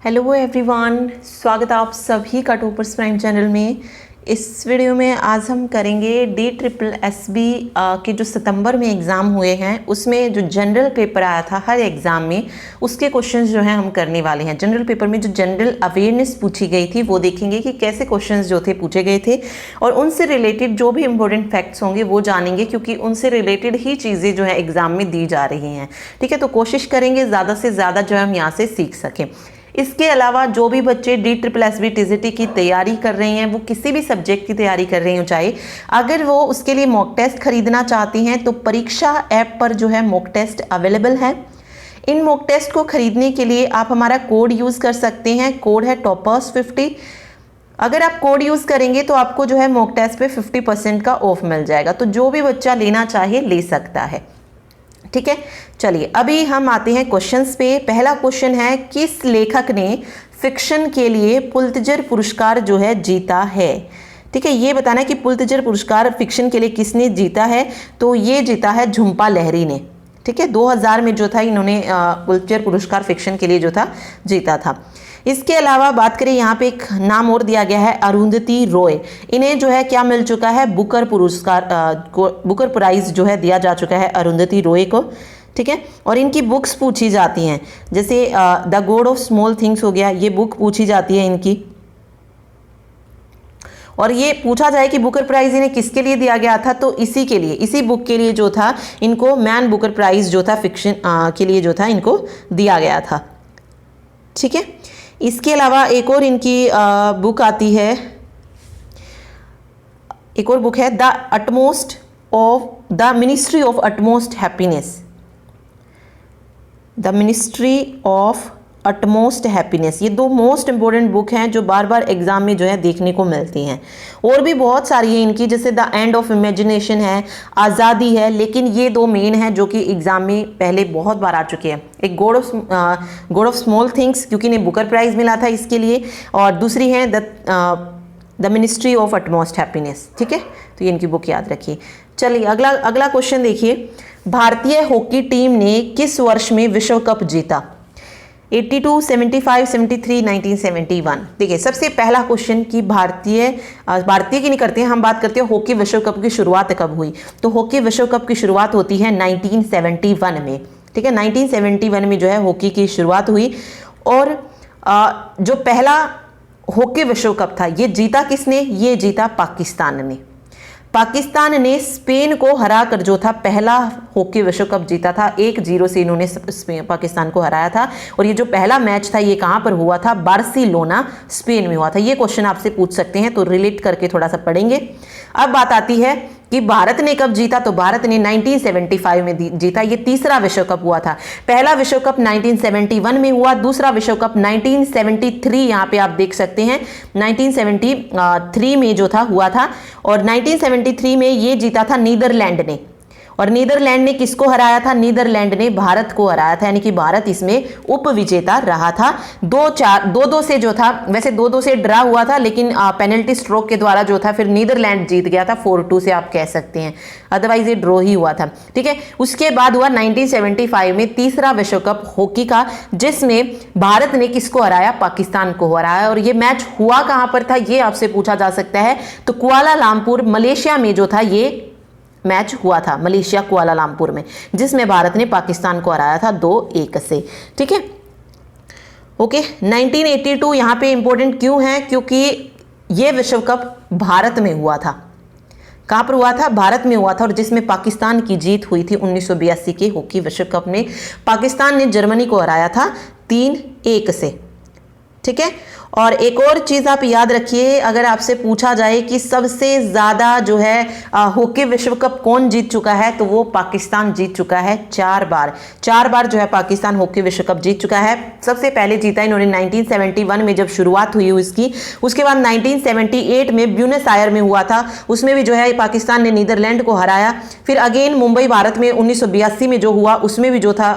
Hello everyone, स्वागत है आप सभी का टॉपर्स प्राइम चैनल में। इस वीडियो में आज हम करेंगे DSSB के जो सितंबर में एग्ज़ाम हुए हैं उसमें जो जनरल पेपर आया था हर एग्ज़ाम में उसके क्वेश्चंस जो हैं हम करने वाले हैं। जनरल पेपर में जो जनरल अवेयरनेस पूछी गई थी वो देखेंगे कि कैसे क्वेश्चंस जो थे पूछे गए थे और उनसे रिलेटेड जो भी इंपॉर्टेंट फैक्ट्स होंगे वो जानेंगे, क्योंकि उनसे रिलेटेड ही चीज़ें जो है एग्ज़ाम में दी जा रही हैं। ठीक है, तो कोशिश करेंगे ज़्यादा से ज़्यादा जो है हम यहाँ से सीख सकें। इसके अलावा जो भी बच्चे DSSB TZT की तैयारी कर रहे हैं, वो किसी भी सब्जेक्ट की तैयारी कर रहे हो चाहे, अगर वो उसके लिए मॉक टेस्ट खरीदना चाहती हैं तो परीक्षा ऐप पर जो है मॉक टेस्ट अवेलेबल है। इन मॉक टेस्ट को खरीदने के लिए आप हमारा कोड यूज़ कर सकते हैं। कोड है टॉपर्स50। अगर आप कोड यूज़ करेंगे तो आपको जो है मॉक टेस्ट पे 50% का ऑफ मिल जाएगा। तो जो भी बच्चा लेना चाहे ले सकता है। ठीक है, चलिए अभी हम आते हैं क्वेश्चंस पे। पहला क्वेश्चन है, किस लेखक ने फिक्शन के लिए पुलित्जर पुरस्कार जो है जीता है। ठीक है, ये बताना है कि पुलित्जर पुरस्कार फिक्शन के लिए किसने जीता है। तो ये जीता है झुम्पा लाहिरी ने। ठीक है, 2000 में जो था इन्होंने पुलित्जर पुरस्कार फिक्शन के लिए जो था जीता था। इसके अलावा बात करें, यहाँ पे एक नाम और दिया गया है अरुंधति रॉय। इन्हें जो है क्या मिल चुका है, बुकर पुरस्कार, बुकर प्राइज जो है दिया जा चुका है अरुंधति रॉय को। ठीक है, और इनकी बुक्स पूछी जाती हैं, जैसे the God of small things हो गया, ये बुक पूछी जाती है इनकी। और ये पूछा जाए कि बुकर प्राइज इन्हें किसके लिए दिया गया था, तो इसी के लिए, इसी बुक के लिए जो था इनको मैन बुकर प्राइज जो था फिक्शन के लिए जो था इनको दिया गया था। ठीक है, इसके अलावा एक और इनकी बुक आती है, एक और बुक है the ministry of utmost happiness. The ministry of utmost happiness. ये दो मोस्ट इंपॉर्टेंट बुक हैं जो बार बार एग्जाम में जो है देखने को मिलती हैं। और भी बहुत सारी है इनकी, जैसे द एंड ऑफ इमेजिनेशन है, आज़ादी है, लेकिन ये दो मेन हैं जो कि एग्जाम में पहले बहुत बार आ चुके हैं। एक गॉड ऑफ स्मॉल थिंग्स, क्योंकि इन्हें बुकर प्राइज मिला था इसके लिए, और दूसरी है the ministry of utmost happiness. ठीक है, तो ये इनकी बुक याद रखिए। चलिए अगला क्वेश्चन देखिए, भारतीय हॉकी टीम ने किस वर्ष में विश्व कप जीता। 82, 75, 73, 1971। देखिए सबसे पहला क्वेश्चन कि भारतीय की नहीं करते हैं, हम बात करते हैं हॉकी विश्व कप की शुरुआत कब हुई। तो हॉकी विश्व कप की शुरुआत होती है 1971 में। ठीक है, 1971 में जो है हॉकी की शुरुआत हुई। और जो पहला हॉकी विश्व कप था ये जीता किसने, ये जीता पाकिस्तान ने। पाकिस्तान ने स्पेन को हराकर जो था पहला हॉकी विश्व कप जीता था। 1-0 से इन्होंने पाकिस्तान को हराया था। और ये जो पहला मैच था ये कहाँ पर हुआ था, बार्सिलोना स्पेन में हुआ था। ये क्वेश्चन आपसे पूछ सकते हैं, तो रिलेट करके थोड़ा सा पढ़ेंगे। अब बात आती है कि भारत ने कब जीता, तो भारत ने 1975 में जीता। ये तीसरा विश्व कप हुआ था। पहला विश्व कप 1971 में हुआ, दूसरा विश्व कप 1973, यहाँ पे आप देख सकते हैं 1973 में जो था हुआ था। और 1973 में ये जीता था नीदरलैंड ने। और नीदरलैंड ने किसको हराया था, नीदरलैंड ने भारत को हराया था, यानी कि भारत इसमें उप विजेता रहा था। 2-2 से जो था, वैसे 2-2 से ड्रा हुआ था, लेकिन पेनल्टी स्ट्रोक के द्वारा जो था फिर नीदरलैंड जीत गया था 4-2 से आप कह सकते हैं, अदरवाइज ये ड्रॉ ही हुआ था। ठीक है, उसके बाद हुआ 1975 में तीसरा विश्व कप हॉकी का, जिसमें भारत ने किसको हराया, पाकिस्तान को हराया। और ये मैच हुआ कहां पर था, ये आपसे पूछा जा सकता है। तो कुआलालंपुर मलेशिया में जो था ये मैच हुआ था, मलेशिया कुआलालंपुर में, जिसमें भारत ने पाकिस्तान को हराया था 2-1 से। ठीक है, ओके। 1982 यहाँ पे इंपॉर्टेंट क्यों है, क्योंकि ये विश्व कप भारत में हुआ था। कहाँ पर हुआ था, भारत में हुआ था, और जिसमें पाकिस्तान की जीत हुई थी 1982 के हॉकी विश्व कप में। पाकिस्तान ने जर्मनी को हराया था 3-1 से। ठीक है, और एक और चीज़ आप याद रखिए, अगर आपसे पूछा जाए कि सबसे ज़्यादा जो है हॉकी विश्व कप कौन जीत चुका है, तो वो पाकिस्तान जीत चुका है 4 बार। 4 बार जो है पाकिस्तान हॉकी विश्व कप जीत चुका है। सबसे पहले जीता इन्होंने 1971 में जब शुरुआत हुई उसकी। उसके बाद 1978 में ब्यूनस आयर में हुआ था, उसमें भी जो है पाकिस्तान ने नीदरलैंड को हराया। फिर अगेन मुंबई भारत में 1982 में जो हुआ उसमें भी जो था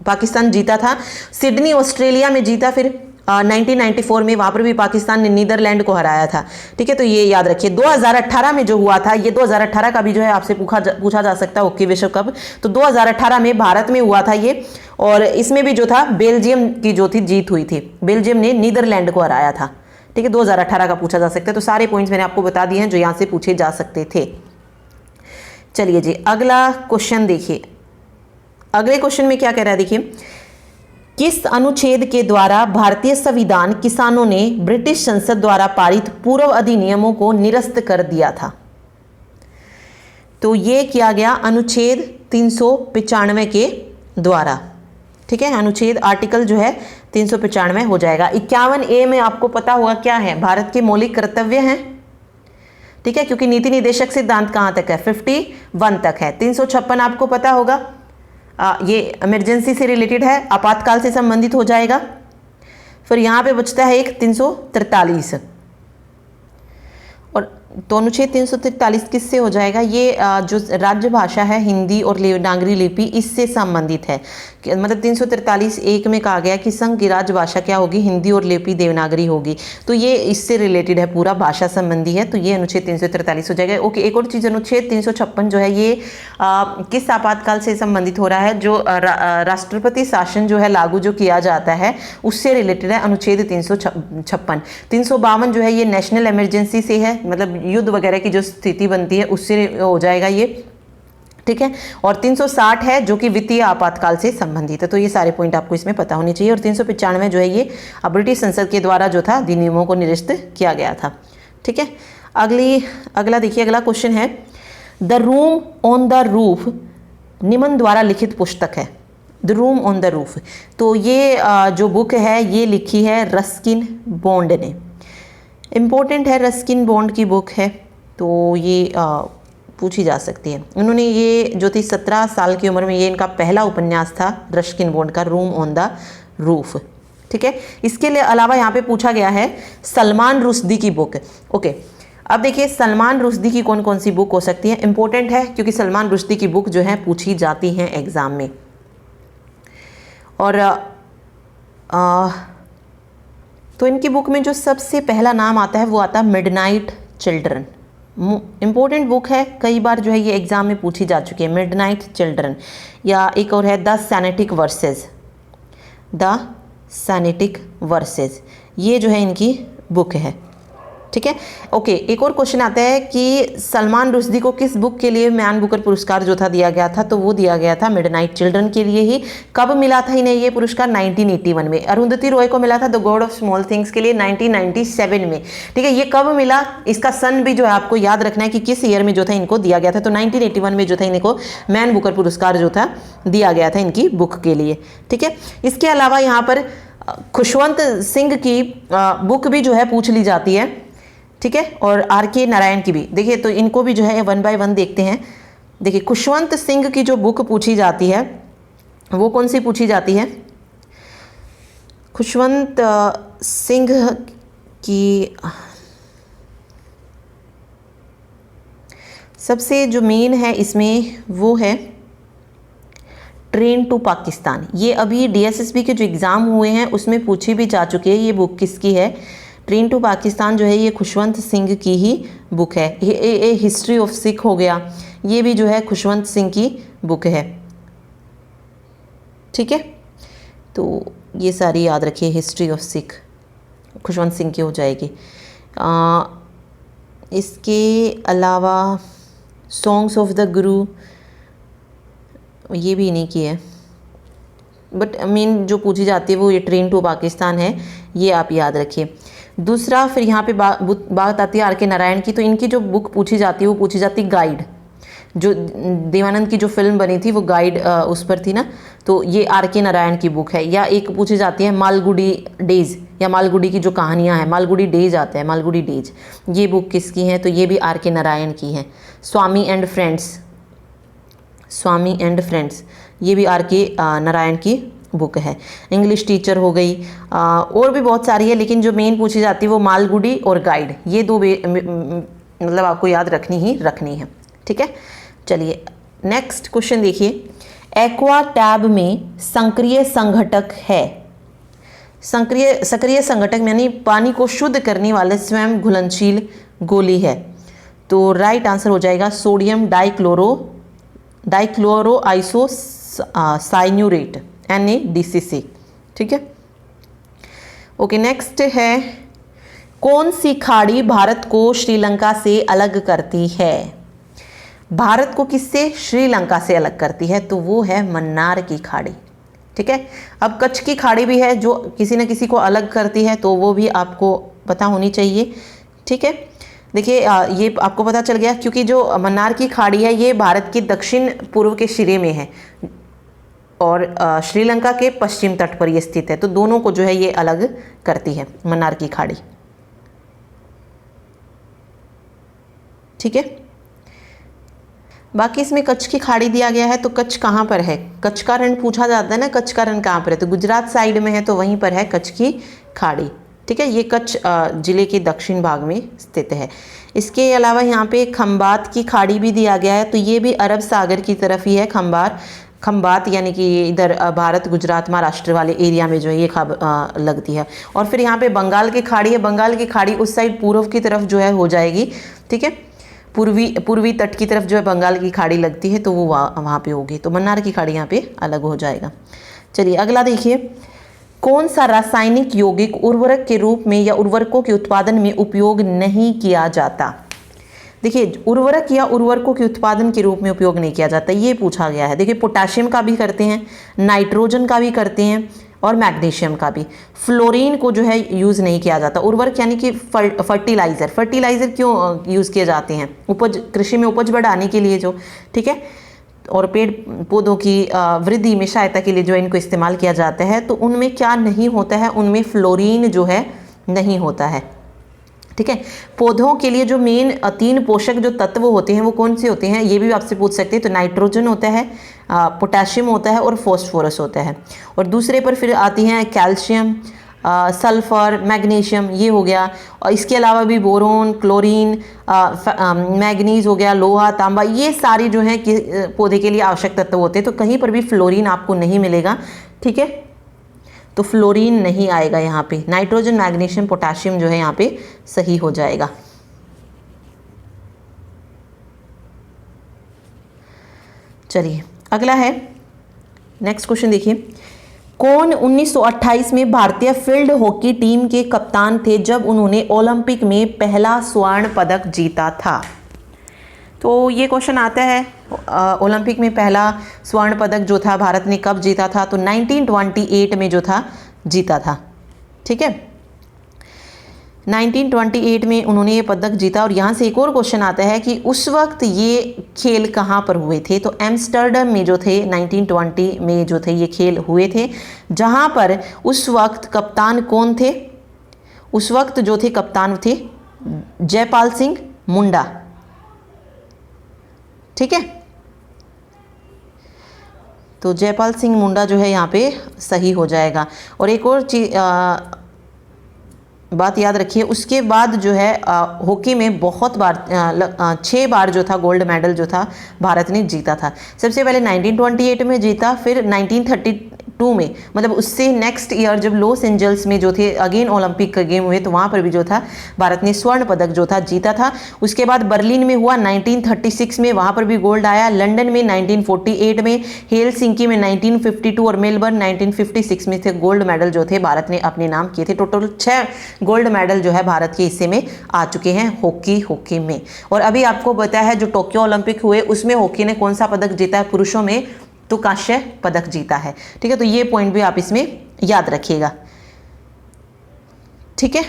पाकिस्तान जीता था। सिडनी ऑस्ट्रेलिया में जीता फिर 1994 में, वहाँ पर भी पाकिस्तान ने नीदरलैंड को हराया था। ठीक है, तो ये याद रखिए। 2018 में जो हुआ था, ये 2018 का भी जो है आपसे पूछा जा सकता है हॉकी विश्व कप। तो 2018 में भारत में हुआ था ये, और इसमें भी जो था बेल्जियम की जो थी जीत हुई थी, बेल्जियम ने नीदरलैंड को हराया था। ठीक है, 2018 का पूछा जा सकता है। तो सारे पॉइंट्स मैंने आपको बता दिए हैं जो यहाँ से पूछे जा सकते थे। चलिए जी, अगला क्वेश्चन देखिए। अगले क्वेश्चन में क्या कह रहा है, देखिए, किस अनुच्छेद के द्वारा भारतीय संविधान किसानों ने ब्रिटिश संसद द्वारा पारित पूर्व अधिनियमों को निरस्त कर दिया था? तो ये किया गया अनुच्छेद 395 के द्वारा। ठीक है, अनुच्छेद आर्टिकल जो है 395 हो जाएगा। 51A में आपको पता होगा क्या है, भारत के मौलिक कर्तव्य हैं। ठीक है, क्योंकि नीति निदेशक सिद्धांत कहाँ तक है, 51 तक है। 356 आपको पता होगा, ये इमरजेंसी से रिलेटेड है, आपातकाल से संबंधित हो जाएगा। फिर यहाँ पे बचता है एक 343, और तो अनुच्छेद 343 किससे हो जाएगा, ये जो राज्य भाषा है हिंदी और देवनागरी लिपि, इससे संबंधित है। मतलब 343 एक में कहा गया कि संघ की राज्य भाषा क्या होगी, हिंदी और लिपि देवनागरी होगी। तो ये इससे रिलेटेड है, पूरा भाषा संबंधी है। तो ये अनुच्छेद 343 हो जाएगा। ओके, एक और चीज़, अनुच्छेद 356 जो है ये किस आपातकाल से संबंधित हो रहा है, जो राष्ट्रपति शासन जो है लागू जो किया जाता है उससे रिलेटेड है अनुच्छेद 356। 352 जो है ये नेशनल इमरजेंसी से है, मतलब युद्ध वगैरह की जो स्थिति बनती है उससे हो जाएगा ये। ठीक है, और 360 है जो कि वित्तीय आपातकाल से संबंधित है। तो ये सारे पॉइंट आपको इसमें पता होने चाहिए। और 395 जो है ये ब्रिटिश संसद के द्वारा जो था अधिनियमों को निरस्त किया गया था। ठीक है, अगला देखिए, अगला क्वेश्चन है, the room on the roof निमन द्वारा लिखित पुस्तक है। The room on the roof, तो ये जो बुक है ये लिखी है रस्किन बॉन्ड ने। इम्पोर्टेंट है, रस्किन बॉन्ड की बुक है, तो ये पूछी जा सकती है। उन्होंने ये जो थी 17 साल की उम्र में, ये इनका पहला उपन्यास था रस्किन बॉन्ड का, रूम ऑन द रूफ। ठीक है, इसके लिए अलावा यहाँ पे पूछा गया है सलमान रुश्दी की बुक। ओके, अब देखिए सलमान रुश्दी की कौन कौन सी बुक हो सकती है, इंपॉर्टेंट है क्योंकि सलमान रुश्दी की बुक जो है पूछी जाती हैं एग्जाम में। और तो इनकी बुक में जो सबसे पहला नाम आता है वो आता है मिडनाइट चिल्ड्रन। इम्पोर्टेंट बुक है, कई बार जो है ये एग्जाम में पूछी जा चुकी है, मिडनाइट चिल्ड्रन। या एक और है द सैनेटिक वर्सेस, द सैनेटिक वर्सेस, ये जो है इनकी बुक है। ठीक है, ओके, एक और क्वेश्चन आता है कि सलमान रुश्दी को किस बुक के लिए मैन बुकर पुरस्कार जो था दिया गया था, तो वो दिया गया था मिडनाइट चिल्ड्रन के लिए ही। कब मिला था इन्हें ये पुरस्कार, 1981 में। अरुंधति रॉय को मिला था the God of small things के लिए 1997 में। ठीक है, ये कब मिला, इसका सन भी जो है आपको याद रखना है कि किस ईयर में जो था इनको दिया गया था। तो 1981 में जो था इनको मैन बुकर पुरस्कार जो था दिया गया था इनकी बुक के लिए। ठीक है, इसके अलावा यहाँ पर खुशवंत सिंह की बुक भी जो है पूछ ली जाती है। ठीक है, और R.K. नारायण की भी। देखिए, तो इनको भी जो है 1 बाय 1 देखते हैं। देखिए, खुशवंत सिंह की जो बुक पूछी जाती है वो कौन सी पूछी जाती है, खुशवंत सिंह की सबसे जो मेन है इसमें वो है ट्रेन टू पाकिस्तान। ये अभी DSSB के जो एग्ज़ाम हुए हैं उसमें पूछी भी जा चुकी है। ये बुक किसकी है, ट्रेन टू पाकिस्तान जो है ये खुशवंत सिंह की ही बुक है। ये हिस्ट्री ऑफ सिख हो गया, ये भी जो है खुशवंत सिंह की बुक है। ठीक है, तो ये सारी याद रखिए, हिस्ट्री ऑफ सिख खुशवंत सिंह की हो जाएगी। इसके अलावा सॉन्ग्स ऑफ द गुरु, ये भी इन्हीं की है, बट मेन जो पूछी जाती है वो ये ट्रेन टू पाकिस्तान है, ये आप याद रखिए। दूसरा, फिर यहाँ पे बात आती है R.K. नारायण की। तो इनकी जो बुक पूछी जाती है वो पूछी जाती है गाइड, जो देवानंद की जो फिल्म बनी थी वो गाइड उस पर थी ना, तो ये R.K. नारायण की बुक है। या एक पूछी जाती है मालगुडी डेज, या मालगुडी की जो कहानियाँ हैं, मालगुडी डेज आता है, मालगुडी डेज, ये बुक किसकी है, तो ये भी R.K. नारायण की है। Swami and friends, Swami and friends, ये भी R.K. नारायण की बुक है। इंग्लिश टीचर हो गई, और भी बहुत सारी है, लेकिन जो मेन पूछी जाती है वो मालगुडी और गाइड, ये दो मतलब आपको याद रखनी है। ठीक है, चलिए नेक्स्ट क्वेश्चन देखिए, एक्वा टैब में सक्रिय संघटक है। सक्रिय संघटक यानी पानी को शुद्ध करने वाले स्वयं घुलनशील गोली है। तो राइट आंसर हो जाएगा सोडियम डाइक्लोरो आइसो साइन्यूरेट NaDCC। ठीक है, ओके। नेक्स्ट है, कौन सी खाड़ी भारत को श्रीलंका से अलग करती है? भारत को किससे? श्रीलंका से अलग करती है, तो वो है मन्नार की खाड़ी। ठीक है, अब कच्छ की खाड़ी भी है जो किसी न किसी को अलग करती है, तो वो भी आपको पता होनी चाहिए। ठीक है, देखिए ये आपको पता चल गया क्योंकि जो मन्नार की खाड़ी है ये भारत के दक्षिण पूर्व के सिरे में है और श्रीलंका के पश्चिम तट पर ये स्थित है, तो दोनों को जो है ये अलग करती है मन्नार की खाड़ी। ठीक है, बाकी इसमें कच्छ की खाड़ी दिया गया है, तो कच्छ कहाँ पर है? कच्छ का रण पूछा जाता है ना, कच्छ का रण कहाँ पर है? तो गुजरात साइड में है, तो वहीं पर है कच्छ की खाड़ी। ठीक है, ये कच्छ जिले के दक्षिण भाग में स्थित है। इसके अलावा यहाँ पे खंबात की खाड़ी भी दिया गया है, तो ये भी अरब सागर की तरफ ही है। खंबात यानी कि ये इधर भारत गुजरात महाराष्ट्र वाले एरिया में जो है ये लगती है। और फिर यहाँ पे बंगाल की खाड़ी है, बंगाल की खाड़ी उस साइड पूर्व की तरफ जो है हो जाएगी। ठीक है, पूर्वी तट की तरफ जो है बंगाल की खाड़ी लगती है, तो वो वहाँ पे होगी, तो मन्नार की खाड़ी यहाँ पे अलग हो जाएगा। चलिए अगला देखिए, कौन सा रासायनिक यौगिक उर्वरक के रूप में या उर्वरकों के उत्पादन में उपयोग नहीं किया जाता? देखिए, उर्वरक या उर्वरकों के उत्पादन के रूप में उपयोग नहीं किया जाता, ये पूछा गया है। देखिए, पोटाशियम का भी करते हैं, नाइट्रोजन का भी करते हैं और मैग्नीशियम का भी। फ्लोरीन को जो है यूज़ नहीं किया जाता। उर्वरक यानी कि फर्टिलाइज़र क्यों यूज़ किए जाते हैं? कृषि में उपज बढ़ाने के लिए जो, ठीक है, और पेड़ पौधों की वृद्धि में सहायता के लिए जो इनको इस्तेमाल किया जाता है, तो उनमें क्या नहीं होता है? उनमें फ्लोरीन जो है नहीं होता है। ठीक है, पौधों के लिए जो मेन 3 पोषक जो तत्व होते हैं वो कौन से होते हैं, ये भी आपसे पूछ सकते हैं। तो नाइट्रोजन होता है, पोटेशियम होता है और फॉस्फोरस होता है। और दूसरे पर फिर आती हैं कैल्शियम, सल्फर, मैग्नीशियम, ये हो गया। और इसके अलावा भी बोरोन, क्लोरीन, मैग्नीज हो गया, लोहा, तांबा, ये सारी जो है पौधे के लिए आवश्यक तत्व होते हैं। तो कहीं पर भी फ्लोरीन आपको नहीं मिलेगा। ठीक है, तो फ्लोरीन नहीं आएगा यहाँ पे। नाइट्रोजन, मैग्नीशियम, पोटेशियम जो है यहाँ पे सही हो जाएगा। चलिए अगला है, नेक्स्ट क्वेश्चन देखिए, कौन 1928 में भारतीय फील्ड हॉकी टीम के कप्तान थे जब उन्होंने ओलंपिक में पहला स्वर्ण पदक जीता था? तो ये क्वेश्चन आता है, ओलंपिक में पहला स्वर्ण पदक जो था भारत ने कब जीता था? तो 1928 में जो था जीता था। ठीक है, 1928 में उन्होंने ये पदक जीता। और यहाँ से एक और क्वेश्चन आता है कि उस वक्त ये खेल कहाँ पर हुए थे? तो एम्स्टर्डम में जो थे 1920 में जो थे ये खेल हुए थे, जहाँ पर उस वक्त कप्तान कौन थे? उस वक्त जो थे कप्तान थे जयपाल सिंह मुंडा। ठीक है, तो जयपाल सिंह मुंडा जो है यहाँ पे सही हो जाएगा। और एक और बात याद रखिए, उसके बाद जो है हॉकी में बहुत बार 6 बार जो था गोल्ड मेडल जो था भारत ने जीता था। सबसे पहले 1928 में जीता, फिर 1932 में, मतलब उससे नेक्स्ट ईयर जब लॉस एंजल्स में जो थे अगेन ओलंपिक गेम हुए, तो वहाँ पर भी जो था भारत ने स्वर्ण पदक जो था जीता था। उसके बाद बर्लिन में हुआ 1936 में, वहाँ पर भी गोल्ड आया। लंदन में 1948 में, हेलसिंकी में 1952 और मेलबर्न 1956 में थे गोल्ड मेडल जो थे भारत ने अपने नाम किए थे। टोटल 6 गोल्ड मेडल जो है भारत के हिस्से में आ चुके हैं हॉकी में। और अभी आपको बताया है जो टोक्यो ओलंपिक हुए उसमें हॉकी ने कौन सा पदक जीता है पुरुषों में? तो कांस्य पदक जीता है। ठीक है, तो ये पॉइंट भी आप इसमें याद रखिएगा। ठीक है,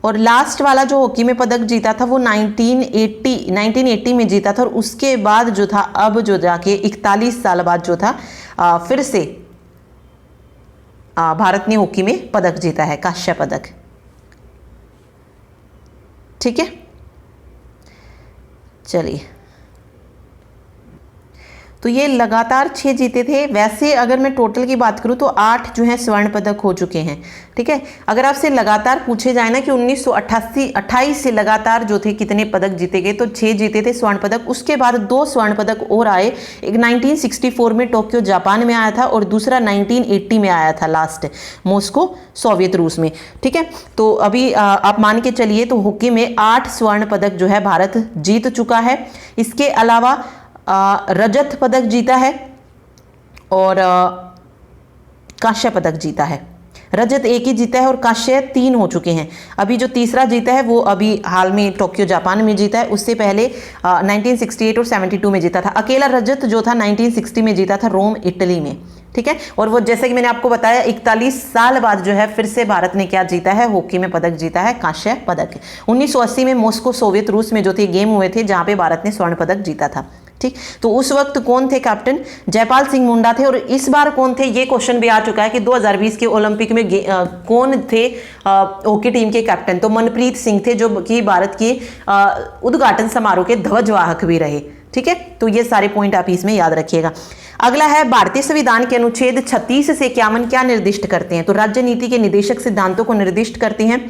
और लास्ट वाला जो हॉकी में पदक जीता था वो 1980 में जीता था। और उसके बाद जो था अब जो जाके 41 साल बाद जो था फिर से भारत ने हॉकी में पदक जीता है, कांस्य पदक। ठीक है, चलिए तो ये लगातार 6 जीते थे। वैसे अगर मैं टोटल की बात करूं तो 8 जो है स्वर्ण पदक हो चुके हैं, ठीक है। अगर आपसे लगातार पूछे जाए ना कि 1928 से लगातार जो थे कितने पदक जीते गए, तो 6 जीते थे स्वर्ण पदक। उसके बाद 2 स्वर्ण पदक और आए, एक 1964 में टोक्यो जापान में आया था और दूसरा 1980 में आया था लास्ट, मॉस्को सोवियत रूस में, ठीक है। तो अभी आप मान के चलिए तो हॉकी में 8 स्वर्ण पदक जो है भारत जीत चुका है। इसके अलावा रजत पदक जीता है और कांस्य पदक जीता है। रजत 1 ही जीता है और कांस्य 3 हो चुके हैं। अभी जो तीसरा जीता है वो अभी हाल में टोक्यो जापान में जीता है, उससे पहले 1968 और 72 में जीता था। अकेला रजत जो था 1960 में जीता था रोम इटली में, ठीक है। और वो जैसे कि मैंने आपको बताया 41 साल बाद जो है फिर से भारत ने क्या जीता है, हॉकी में पदक जीता है, कांस्य पदक। 1980 में मॉस्को सोवियत रूस में जो थे गेम हुए थे जहां पे भारत ने स्वर्ण पदक जीता था, ठीक। तो उस वक्त कौन थे कैप्टन, जयपाल सिंह मुंडा थे। और इस बार कौन थे, ये क्वेश्चन भी आ चुका है कि 2020 के ओलंपिक में कौन थे हॉकी टीम के कैप्टन, तो मनप्रीत सिंह थे जो कि भारत के उद्घाटन समारोह के ध्वजवाहक भी रहे, ठीक है। तो ये सारे पॉइंट आप इसमें याद रखिएगा। अगला है भारतीय संविधान के अनुच्छेद 36 से 51 क्या निर्दिष्ट करते हैं, तो राज्य नीति के निदेशक सिद्धांतों को निर्दिष्ट करते हैं।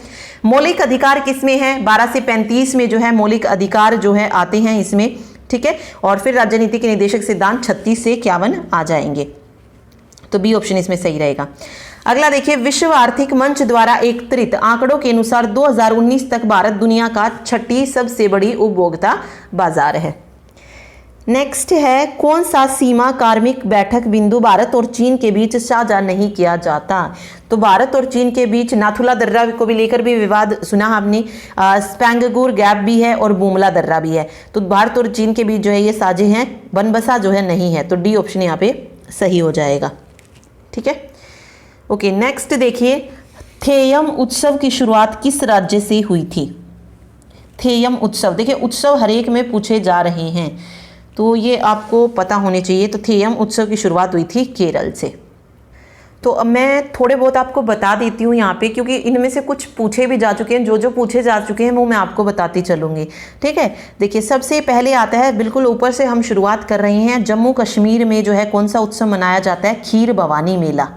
मौलिक अधिकार किसमें है, 12 से 35 में जो है मौलिक अधिकार जो है आते हैं इसमें, ठीक है। और फिर राज्य नीति के निदेशक सिद्धांत 36 से 51 आ जाएंगे, तो बी ऑप्शन इसमें सही रहेगा। अगला देखिए, विश्व आर्थिक मंच द्वारा एकत्रित आंकड़ों के अनुसार 2019 तक भारत दुनिया का 6ठी सबसे बड़ी उपभोक्ता बाजार है। नेक्स्ट है, कौन सा सीमा कार्मिक बैठक बिंदु भारत और चीन के बीच साझा नहीं किया जाता, तो भारत और चीन के बीच नाथुला दर्रा को भी लेकर भी विवाद सुना आपने, स्पेंगगुर गैप भी है और बुमला दर्रा भी है। तो भारत और चीन के बीच जो है ये साझे हैं, बनबसा जो है नहीं है, तो डी ऑप्शन यहाँ पे सही हो जाएगा, ठीक है। ओके, नेक्स्ट देखिए, थेयम उत्सव की शुरुआत किस राज्य से हुई थी। थेयम उत्सव, देखिए उत्सव हर एक में पूछे जा रहे हैं तो ये आपको पता होने चाहिए। तो थेयम उत्सव की शुरुआत हुई थी केरल से। तो अब मैं थोड़े बहुत आपको बता देती हूँ यहाँ पे, क्योंकि इनमें से कुछ पूछे भी जा चुके हैं, जो जो पूछे जा चुके हैं वो मैं आपको बताती चलूँगी, ठीक है। देखिए सबसे पहले आता है, बिल्कुल ऊपर से हम शुरुआत कर रहे हैं, जम्मू कश्मीर में जो है कौन सा उत्सव मनाया जाता है, खीर भवानी मेला।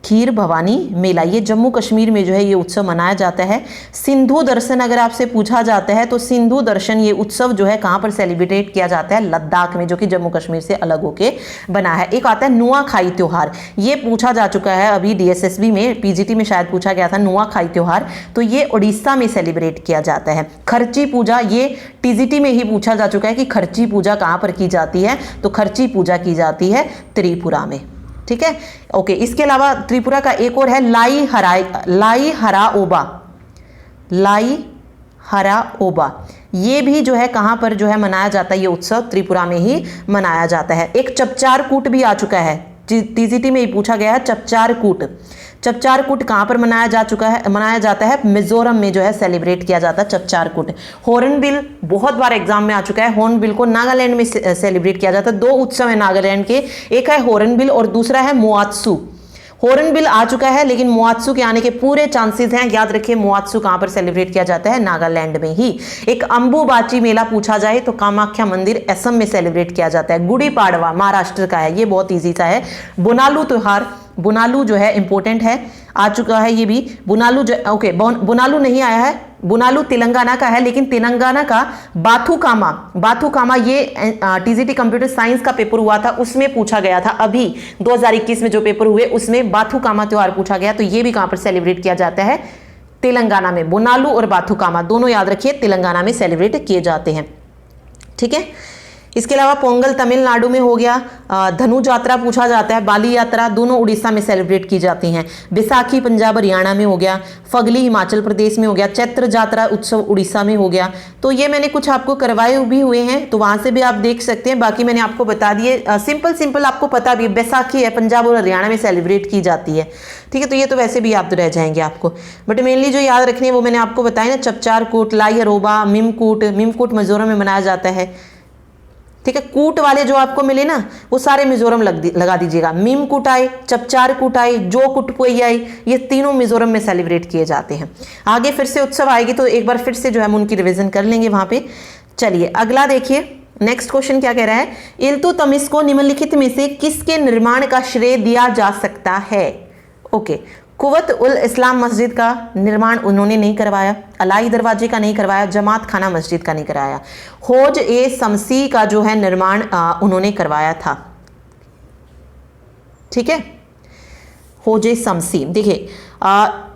खीर भवानी मेला, ये जम्मू कश्मीर में जो है ये उत्सव मनाया जाता है। सिंधु दर्शन अगर आपसे पूछा जाता है तो सिंधु दर्शन ये उत्सव जो है कहाँ पर सेलिब्रेट किया जाता है, लद्दाख में, जो कि जम्मू कश्मीर से अलग होके बना है। एक आता है नुआखाई त्योहार, ये पूछा जा चुका है अभी DSSB में, PGT में शायद पूछा गया था नुआखाई त्योहार, तो ये उड़ीसा में सेलिब्रेट किया जाता है। खर्ची पूजा, ये TGT में ही पूछा जा चुका है कि खर्ची पूजा कहाँ पर की जाती है, तो खर्ची पूजा की जाती है त्रिपुरा में, ठीक है। ओके, इसके अलावा त्रिपुरा का एक और है लाई हराओबा, ये भी जो है कहां पर जो है मनाया जाता है, ये उत्सव त्रिपुरा में ही मनाया जाता है। एक चपचार कूट भी आ चुका है, TGT में ही पूछा गया है, चपचार कूट कहां पर मनाया जाता है, मिजोरम में जो है सेलिब्रेट किया जाता है चपचार कूट। हॉर्नबिल बहुत बार एग्जाम में आ चुका है, हॉर्नबिल को नागालैंड में सेलिब्रेट किया जाता है। 2 उत्सव है नागालैंड के, एक है हॉर्नबिल और दूसरा है मोआत्सु। हॉर्नबिल आ चुका है लेकिन मोआत्सु के आने के पूरे चांसेस हैं, याद रखिए मोआत्सु कहां पर सेलिब्रेट किया जाता है, नागालैंड में ही। एक अंबुबाची मेला पूछा जाए तो कामाख्या मंदिर असम में सेलिब्रेट किया जाता है। गुड़ी पाड़वा महाराष्ट्र का है, ये बहुत ईजी सा है। बुनालू त्योहार, बुनालू जो है इंपॉर्टेंट है, आ चुका है ये भी। बुनालू बुनालू नहीं आया है, बुनालू तेलंगाना का है, लेकिन तेलंगाना का बाथुकामा ये TGT कंप्यूटर साइंस का पेपर हुआ था, उसमें पूछा गया था। अभी 2021 में जो पेपर हुए उसमें बाथुकामा त्योहार पूछा गया, तो ये भी कहां पर सेलिब्रेट किया जाता है, तेलंगाना में। बुनालू और बाथुकामा दोनों याद रखिए तेलंगाना में सेलिब्रेट किए जाते हैं, ठीक है। इसके अलावा पोंगल तमिलनाडु में हो गया, धनु यात्रा पूछा जाता है, बाली यात्रा दोनों उड़ीसा में सेलिब्रेट की जाती हैं। बैसाखी पंजाब हरियाणा में हो गया, फगली हिमाचल प्रदेश में हो गया, चैत्र यात्रा उत्सव उड़ीसा में हो गया। तो ये मैंने कुछ आपको करवाए भी हुए हैं, तो वहां से भी आप देख सकते हैं, बाकी मैंने आपको बता दिए। सिंपल आपको पता भी, बैसाखी है पंजाब और हरियाणा में सेलिब्रेट की जाती है, ठीक है। तो ये तो वैसे भी याद रह जाएंगे आपको, बट मेनली जो याद रखने वो मैंने आपको बताया ना, चपचार कूट, लाई हरोबा, मिमकूट मिजोरम में मनाया जाता है, ठीक है। कूट वाले जो आपको मिले ना वो सारे मिजोरम लगा दीजिएगा। मीम कुटाई, चपचार कुटाई, जो कुटपुई, ये तीनों मिजोरम में सेलिब्रेट किए जाते हैं। आगे फिर से उत्सव आएगी तो एक बार फिर से जो है हम उनकी रिवीजन कर लेंगे वहां पे। चलिए अगला देखिए, नेक्स्ट क्वेश्चन क्या कह रहा है, इल्तुतमिश को निम्नलिखित में से किसके निर्माण का श्रेय दिया जा सकता है? ओके, कुवत उल इस्लाम मस्जिद का निर्माण उन्होंने नहीं करवाया, अलाई दरवाजे का नहीं करवाया, जमात खाना मस्जिद का नहीं कराया, हौज ए शमसी का जो है निर्माण उन्होंने करवाया था। ठीक है, हौज ए शमसी, देखिए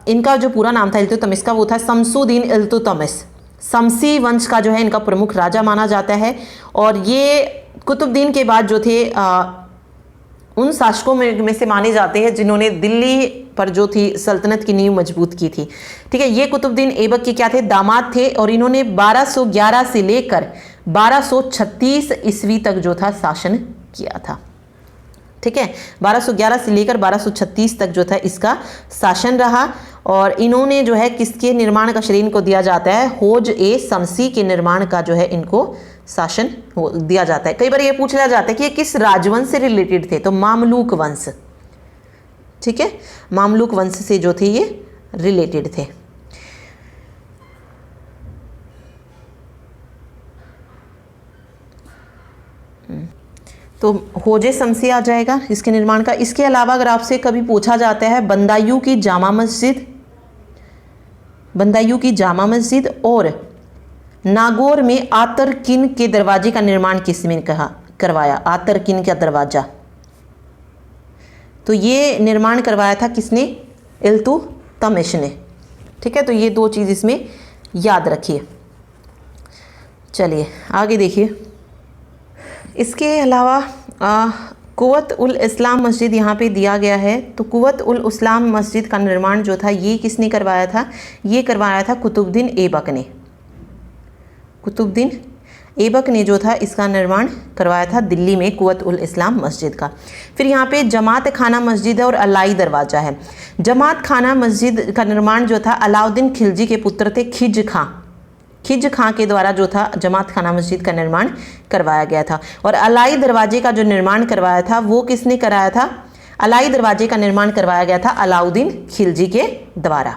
इनका जो पूरा नाम था इल्तुतमिश का वो था शमसुद्दीन इल्तुतमिश। शमसी वंश का जो है इनका प्रमुख राजा माना जाता है और ये कुतुबुद्दीन के बाद जो थे उन शासकों में से माने जाते हैं जिन्होंने दिल्ली पर जो थी सल्तनत की नींव मजबूत की थी। ठीक है, ये कुतुबुद्दीन ऐबक के क्या थे, दामाद थे और इन्होंने 1211 से लेकर 1236 ईस्वी तक जो था शासन किया था। ठीक है, 1211 से लेकर 1236 तक जो था इसका शासन रहा और इन्होंने जो है किसके निर्माण का श्रेय इनको दिया जाता है, हौज ए शमसी के निर्माण का जो है इनको शासन दिया जाता है। कई बार ये पूछ लिया जाता है कि ये किस राजवंश से रिलेटेड थे, तो मामलूक वंश। ठीक है, मामलूक वंश से जो थे ये रिलेटेड थे। तो हौज ए शमसी आ जाएगा इसके निर्माण का। इसके अलावा अगर आपसे कभी पूछा जाता है बंदायूं की जामा मस्जिद, बंदायूं की जामा मस्जिद और नागौर में आतरकिन के दरवाजे का निर्माण किसने करवाया, आतरकिन का दरवाजा, तो ये निर्माण करवाया था किसने, इल्तुतमिश ने। ठीक है, तो ये दो चीज़ इसमें याद रखिए। चलिए आगे देखिए, इसके अलावा कुवत उल इस्लाम मस्जिद यहाँ पे दिया गया है। तो कुवत उल इस्लाम मस्जिद का निर्माण जो था ये किसने करवाया था, ये करवाया था कुतुबुद्दीन ऐबक ने। कुतुबुद्दीन ऐबक ने जो था इसका निर्माण करवाया था दिल्ली में कुवत उल इस्लाम मस्जिद का। फिर यहाँ पे जमात खाना मस्जिद है और अलाई दरवाज़ा है। जमात खाना मस्जिद का निर्माण जो था अलाउद्दीन खिलजी के पुत्र थे खिज खां के द्वारा जो था जमात खाना मस्जिद का निर्माण करवाया गया था। और अलाई दरवाजे का जो निर्माण करवाया था वो किसने कराया था, अलाई दरवाजे का निर्माण करवाया गया था अलाउद्दीन खिलजी के द्वारा।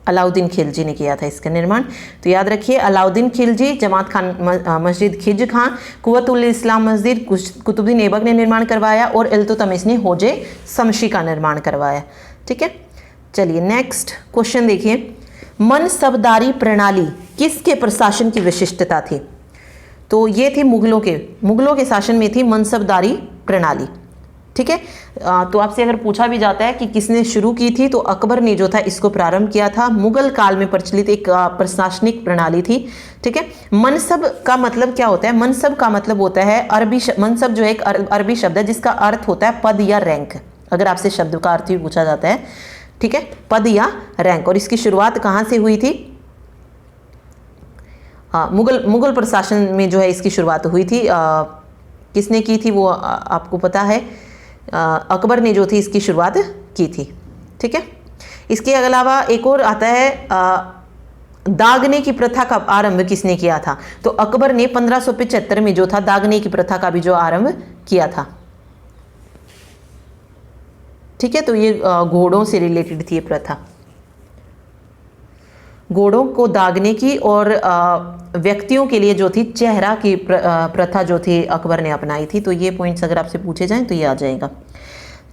अलाउद्दीन खिलजी ने किया था इसका निर्माण। तो याद रखिए, अलाउद्दीन खिलजी, जमात खान मस्जिद खिज खां, कुवत उल इस्लाम मस्जिद कुतुबुद्दीन ऐबक ने निर्माण करवाया और इल्तुतमिश ने हौज ए शमसी का निर्माण करवाया। ठीक है, चलिए नेक्स्ट क्वेश्चन देखिए, मनसबदारी प्रणाली किसके प्रशासन की विशिष्टता थी? तो ये थी मुगलों के शासन में थी मनसबदारी प्रणाली। ठीक है, तो आपसे अगर पूछा भी जाता है कि किसने शुरू की थी, तो अकबर ने जो था इसको प्रारंभ किया था। मुगल काल में प्रचलित एक प्रशासनिक प्रणाली थी। ठीक है, मनसब का मतलब क्या होता है, मनसब का मतलब होता है अरबी मनसब जो है एक अरबी शब्द है जिसका अर्थ होता है पद या रैंक। अगर आपसे शब्द का अर्थ भी पूछा जाता है, ठीक है, पद या रैंक। और इसकी शुरुआत कहाँ से हुई थी, मुगल प्रशासन में जो है इसकी शुरुआत हुई थी। किसने की थी वो आपको पता है, अकबर ने जो थी इसकी शुरुआत की थी। ठीक है, इसके अलावा एक और आता है दागने की प्रथा का आरंभ किसने किया था? तो अकबर ने 1575 में जो था दागने की प्रथा का भी जो आरंभ किया था। ठीक है, तो ये घोड़ों से रिलेटेड थी ये प्रथा, घोड़ों को दागने की और व्यक्तियों के लिए जो थी चेहरा की प्रथा जो थी अकबर ने अपनाई थी। तो ये पॉइंट्स अगर आपसे पूछे जाएं तो ये आ जाएगा।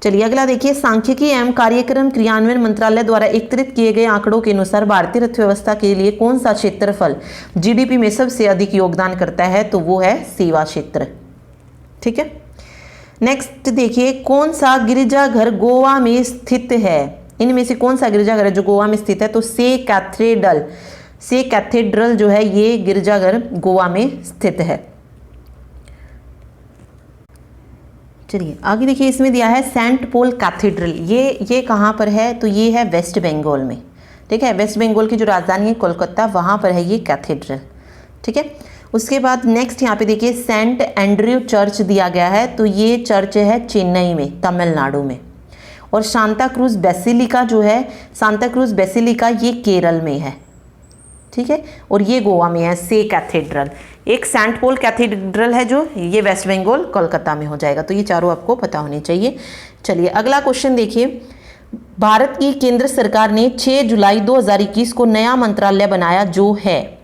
चलिए अगला देखिए, सांख्यिकी एवं कार्यक्रम क्रियान्वयन मंत्रालय द्वारा एकत्रित किए गए आंकड़ों के अनुसार भारतीय अर्थव्यवस्था के लिए कौन सा क्षेत्रफल जीडीपी में सबसे अधिक योगदान करता है? तो वो है सेवा क्षेत्र। ठीक है, नेक्स्ट देखिए, कौन सा गिरजाघर गोवा में स्थित है? इनमें से कौन सा गिरजाघर है जो गोवा में स्थित है? तो से कैथेड्रल जो है ये गिरजाघर गोवा में स्थित है। चलिए आगे देखिए, इसमें दिया है सेंट पॉल कैथेड्रल। ये कहाँ पर है? तो ये है वेस्ट बंगाल में। ठीक है, वेस्ट बंगाल की जो राजधानी है कोलकाता, वहाँ पर है ये कैथेड्रल। ठीक है, उसके बाद नेक्स्ट यहाँ पे देखिए सेंट एंड्रयू चर्च दिया गया है। तो ये चर्च है चेन्नई में, तमिलनाडु में। और सांता क्रूज बेसिलिका जो है, सांता क्रूज बेसिलिका ये केरल में है। ठीक है, और ये गोवा में है से कैथेड्रल। एक सेंट पॉल कैथेड्रल है जो ये वेस्ट बंगाल कोलकाता में हो जाएगा। तो ये चारों आपको पता होने चाहिए। चलिए अगला क्वेश्चन देखिए, भारत की केंद्र सरकार ने 6 जुलाई 2021 को नया मंत्रालय बनाया जो है,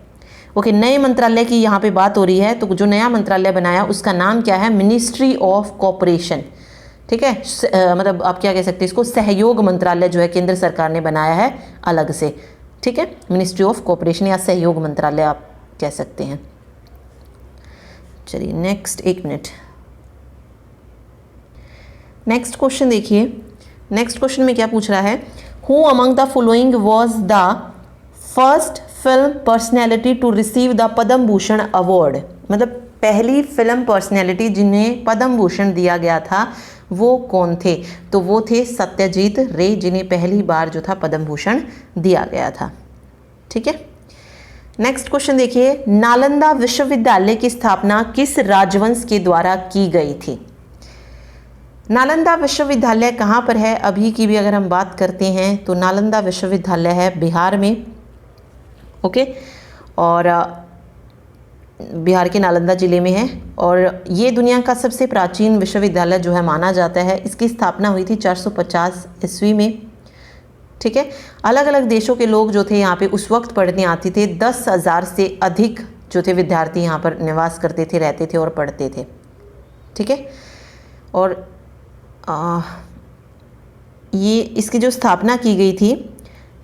ओके, नए मंत्रालय की यहाँ पे बात हो रही है, तो जो नया मंत्रालय बनाया उसका नाम क्या है? Ministry of cooperation. ठीक है, मतलब आप क्या कह सकते हैं इसको, सहयोग मंत्रालय जो है केंद्र सरकार ने बनाया है अलग से। ठीक है, मिनिस्ट्री ऑफ कोऑपरेशन या सहयोग मंत्रालय आप कह सकते हैं। चलिए नेक्स्ट, एक मिनट, नेक्स्ट क्वेश्चन देखिए। नेक्स्ट क्वेश्चन में क्या पूछ रहा है? Who among the following was the first film personality to receive the Padma Bhushan award. मतलब पहली फिल्म पर्सनैलिटी जिन्हें पद्म भूषण दिया गया था वो कौन थे? तो वो थे सत्यजीत रे, जिन्हें पहली बार जो था पद्म भूषण दिया गया था। ठीक है, नेक्स्ट क्वेश्चन देखिए। नालंदा विश्वविद्यालय की स्थापना किस राजवंश के द्वारा की गई थी? नालंदा विश्वविद्यालय कहाँ पर है? अभी की भी अगर हम बात करते हैं तो नालंदा विश्वविद्यालय है बिहार में। ओके, और बिहार के नालंदा ज़िले में है, और ये दुनिया का सबसे प्राचीन विश्वविद्यालय जो है माना जाता है। इसकी स्थापना हुई थी 450 ईस्वी में। ठीक है, अलग अलग देशों के लोग जो थे यहाँ पे उस वक्त पढ़ने आते थे। 10,000 से अधिक जो थे विद्यार्थी यहाँ पर निवास करते थे, रहते थे और पढ़ते थे। ठीक है, और ये इसकी जो स्थापना की गई थी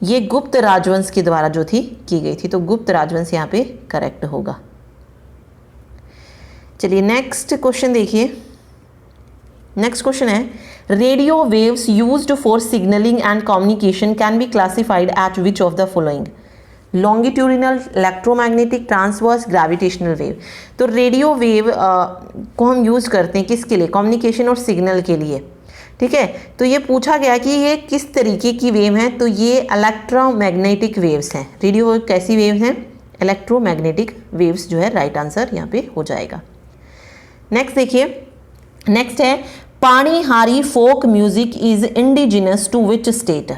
ये गुप्त राजवंश के द्वारा जो थी की गई थी, तो गुप्त राजवंश यहाँ पे करेक्ट होगा। चलिए नेक्स्ट क्वेश्चन देखिए। नेक्स्ट क्वेश्चन है, radio waves used for signalling and communication can be classified eight which of the following? Longitudinal, electromagnetic, transverse, gravitational wave. तो रेडियो वेव को हम यूज़ करते हैं किसके लिए? कम्युनिकेशन और सिग्नल के लिए। ठीक है, तो ये पूछा गया कि ये किस तरीके की वेव हैं, तो ये इलेक्ट्रोमैग्नेटिक वेव्स हैं। रेडियो वेव कैसी वेव्स हैं? इलेक्ट्रोमैग्नेटिक वेव्स जो है राइट आंसर यहाँ पे हो जाएगा। नेक्स्ट देखिए, नेक्स्ट है Panihari folk music is indigenous to which state?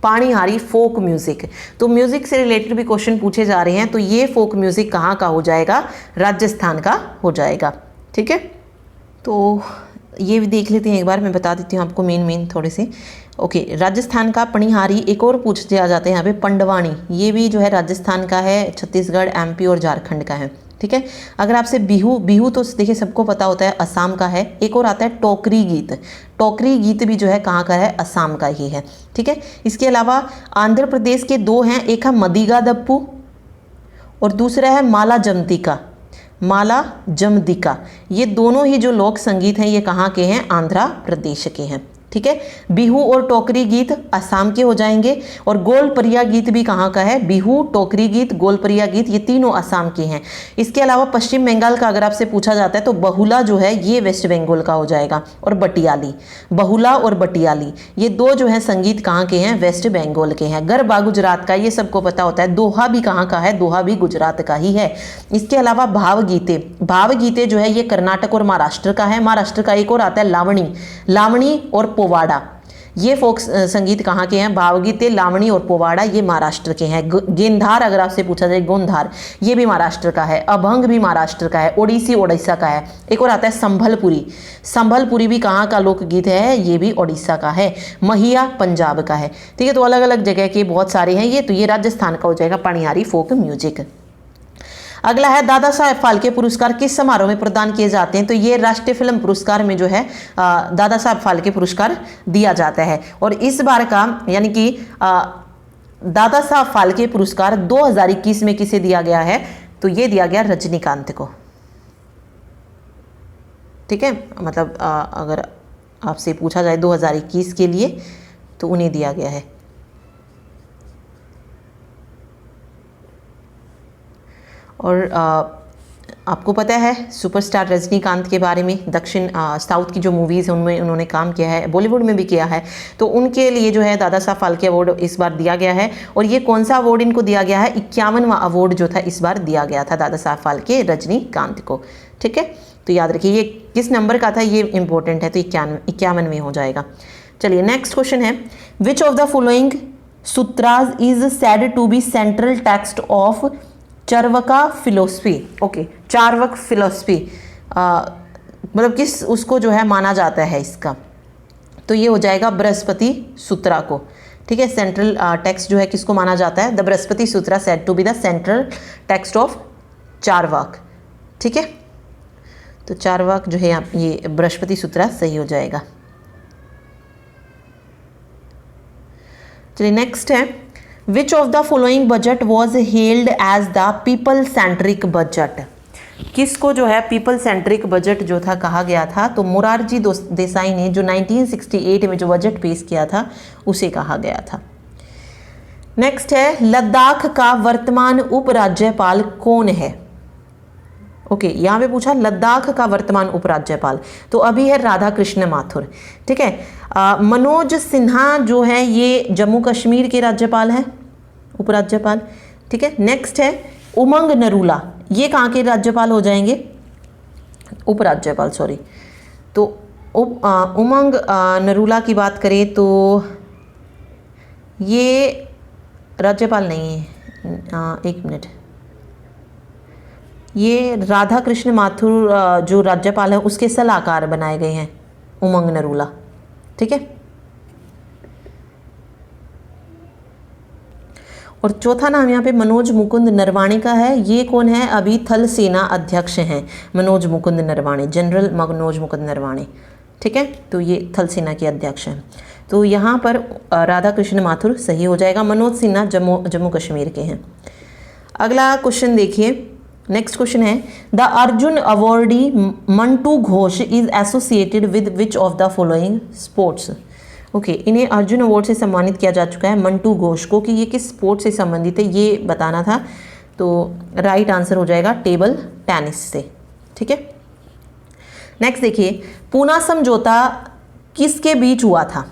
Panihari folk music, तो म्यूजिक से रिलेटेड भी क्वेश्चन पूछे जा रहे हैं, तो ये फोक म्यूजिक कहाँ का हो जाएगा? राजस्थान का हो जाएगा। ठीक है, तो ये भी देख लेते हैं एक बार, मैं बता देती हूँ आपको मेन थोड़े से। ओके, राजस्थान का पणिहारी। एक और पूछ दिया जाता है यहाँ पे पंडवानी, ये भी जो है राजस्थान का है, छत्तीसगढ़, एमपी और झारखंड का है। ठीक है, अगर आपसे बिहू तो देखिए सबको पता होता है असम का है। एक और आता है टोकरी गीत, टोकरी गीत भी जो है कहाँ का है? असम का ही है। ठीक है, इसके अलावा आंध्र प्रदेश के दो हैं, एक है मदिगा दप्पू और दूसरा है माला जमतिका, माला जमदिका। ये दोनों ही जो लोक संगीत हैं ये कहाँ के हैं? आंध्र प्रदेश के हैं। ठीक है, बिहू और टोकरी गीत असम के हो जाएंगे, और गोलपरिया गीत भी कहाँ का है? बिहू, टोकरी गीत, गोलपरिया गीत, ये तीनों असम के हैं। इसके अलावा पश्चिम बंगाल का अगर आपसे पूछा जाता है तो बहुला जो है ये वेस्ट बंगाल का हो जाएगा, और बटियाली, बहुला और बटियाली ये दो जो है संगीत कहाँ के हैं? वेस्ट बंगाल के हैं। गरबा गुजरात का, ये सबको पता होता है। दोहा भी कहाँ का है? दोहा भी गुजरात का ही है। इसके अलावा भावगीते, भावगीते जो है ये कर्नाटक और महाराष्ट्र का है। महाराष्ट्र का एक और आता है लावणी, लावणी और पोवाड़ा, ये फोक संगीत कहाँ के हैं? भावगीते, लावणी और पोवाड़ा ये महाराष्ट्र के हैं। गेंधार अगर आपसे पूछा जाए, गोंधार, ये भी महाराष्ट्र का है। अभंग भी महाराष्ट्र का है। ओडिसी ओडिशा का है। एक और आता है संभलपुरी, संभलपुरी भी कहाँ का लोकगीत है? ये भी ओडिशा का है। महिया पंजाब का है। ठीक है, तो अलग अलग जगह के बहुत सारे हैं ये, तो ये राजस्थान का हो जाएगा पाणिहारी फोक म्यूजिक। अगला है दादा साहेब फाल्के पुरस्कार किस समारोह में प्रदान किए जाते हैं? तो ये राष्ट्रीय फिल्म पुरस्कार में जो है दादा साहेब फाल्के पुरस्कार दिया जाता है, और इस बार का यानी कि दादा साहब फाल्के पुरस्कार 2021 में किसे दिया गया है? तो ये दिया गया रजनीकांत को। ठीक है, मतलब अगर आपसे पूछा जाए 2021 के लिए तो उन्हें दिया गया है। और आपको पता है सुपरस्टार रजनीकांत के बारे में, दक्षिण साउथ की जो मूवीज़ हैं उनमें उन्होंने काम किया है, बॉलीवुड में भी किया है, तो उनके लिए जो है दादा साहब फाल्के अवार्ड इस बार दिया गया है। और ये कौन सा अवार्ड इनको दिया गया है? 51वां अवार्ड जो था इस बार दिया गया था दादा साहब फाल्के रजनीकांत को। ठीक है, तो याद रखिए ये किस नंबर का था, ये इंपॉर्टेंट है, तो 51वें हो जाएगा। चलिए नेक्स्ट क्वेश्चन है, which of the following sutras is said to be central text of Charvaka philosophy? Okay, Charvak philosophy मतलब किस उसको जो है माना जाता है इसका? तो ये हो जाएगा बृहस्पति सूत्रा को। ठीक है, सेंट्रल टेक्स्ट जो है किसको माना जाता है? The Brihaspati Sutra said to be the central text of Charvaka. ठीक है, तो चारवाक जो है ये बृहस्पति सूत्रा सही हो जाएगा। चलिए नेक्स्ट है, which of the following budget was held as the people centric budget? किसको जो है पीपल सेंट्रिक बजट जो था कहा गया था? तो मोरारजी देसाई ने जो 1968 में जो बजट पेश किया था उसे कहा गया था। नेक्स्ट है, लद्दाख का वर्तमान उपराज्यपाल कौन है? ओके, यहाँ पे पूछा लद्दाख का वर्तमान उपराज्यपाल, तो अभी है राधा कृष्ण माथुर। ठीक है, मनोज सिन्हा जो है ये जम्मू कश्मीर के राज्यपाल हैं, उपराज्यपाल। ठीक है, नेक्स्ट है उमंग नरूला, ये कहाँ के राज्यपाल हो जाएंगे? उपराज्यपाल, सॉरी। तो उमंग नरूला की बात करें तो ये राज्यपाल नहीं है, एक मिनट, ये राधा कृष्ण माथुर जो राज्यपाल है उसके सलाहकार बनाए गए हैं उमंग नरूला। ठीक है, और चौथा नाम यहाँ पे मनोज मुकुंद नरवाणे का है। ये कौन है? अभी थल सेना अध्यक्ष हैं मनोज मुकुंद नरवाणे, जनरल मनोज मुकुंद नरवाणे। ठीक है, तो ये थल सेना के अध्यक्ष हैं। तो यहाँ पर राधा कृष्ण माथुर सही हो जाएगा। मनोज सिन्हा जम्मू कश्मीर के हैं। अगला क्वेश्चन देखिए, नेक्स्ट क्वेश्चन है, the Arjun awardee Mantu Ghosh is associated with which of the following sports? Okay, इन्हें अर्जुन अवार्ड से सम्मानित किया जा चुका है मंटू घोष को, कि ये किस स्पोर्ट से संबंधित है ये बताना था। तो राइट आंसर हो जाएगा टेबल टेनिस से। ठीक है, नेक्स्ट देखिए, पूना समझौता किसके बीच हुआ था?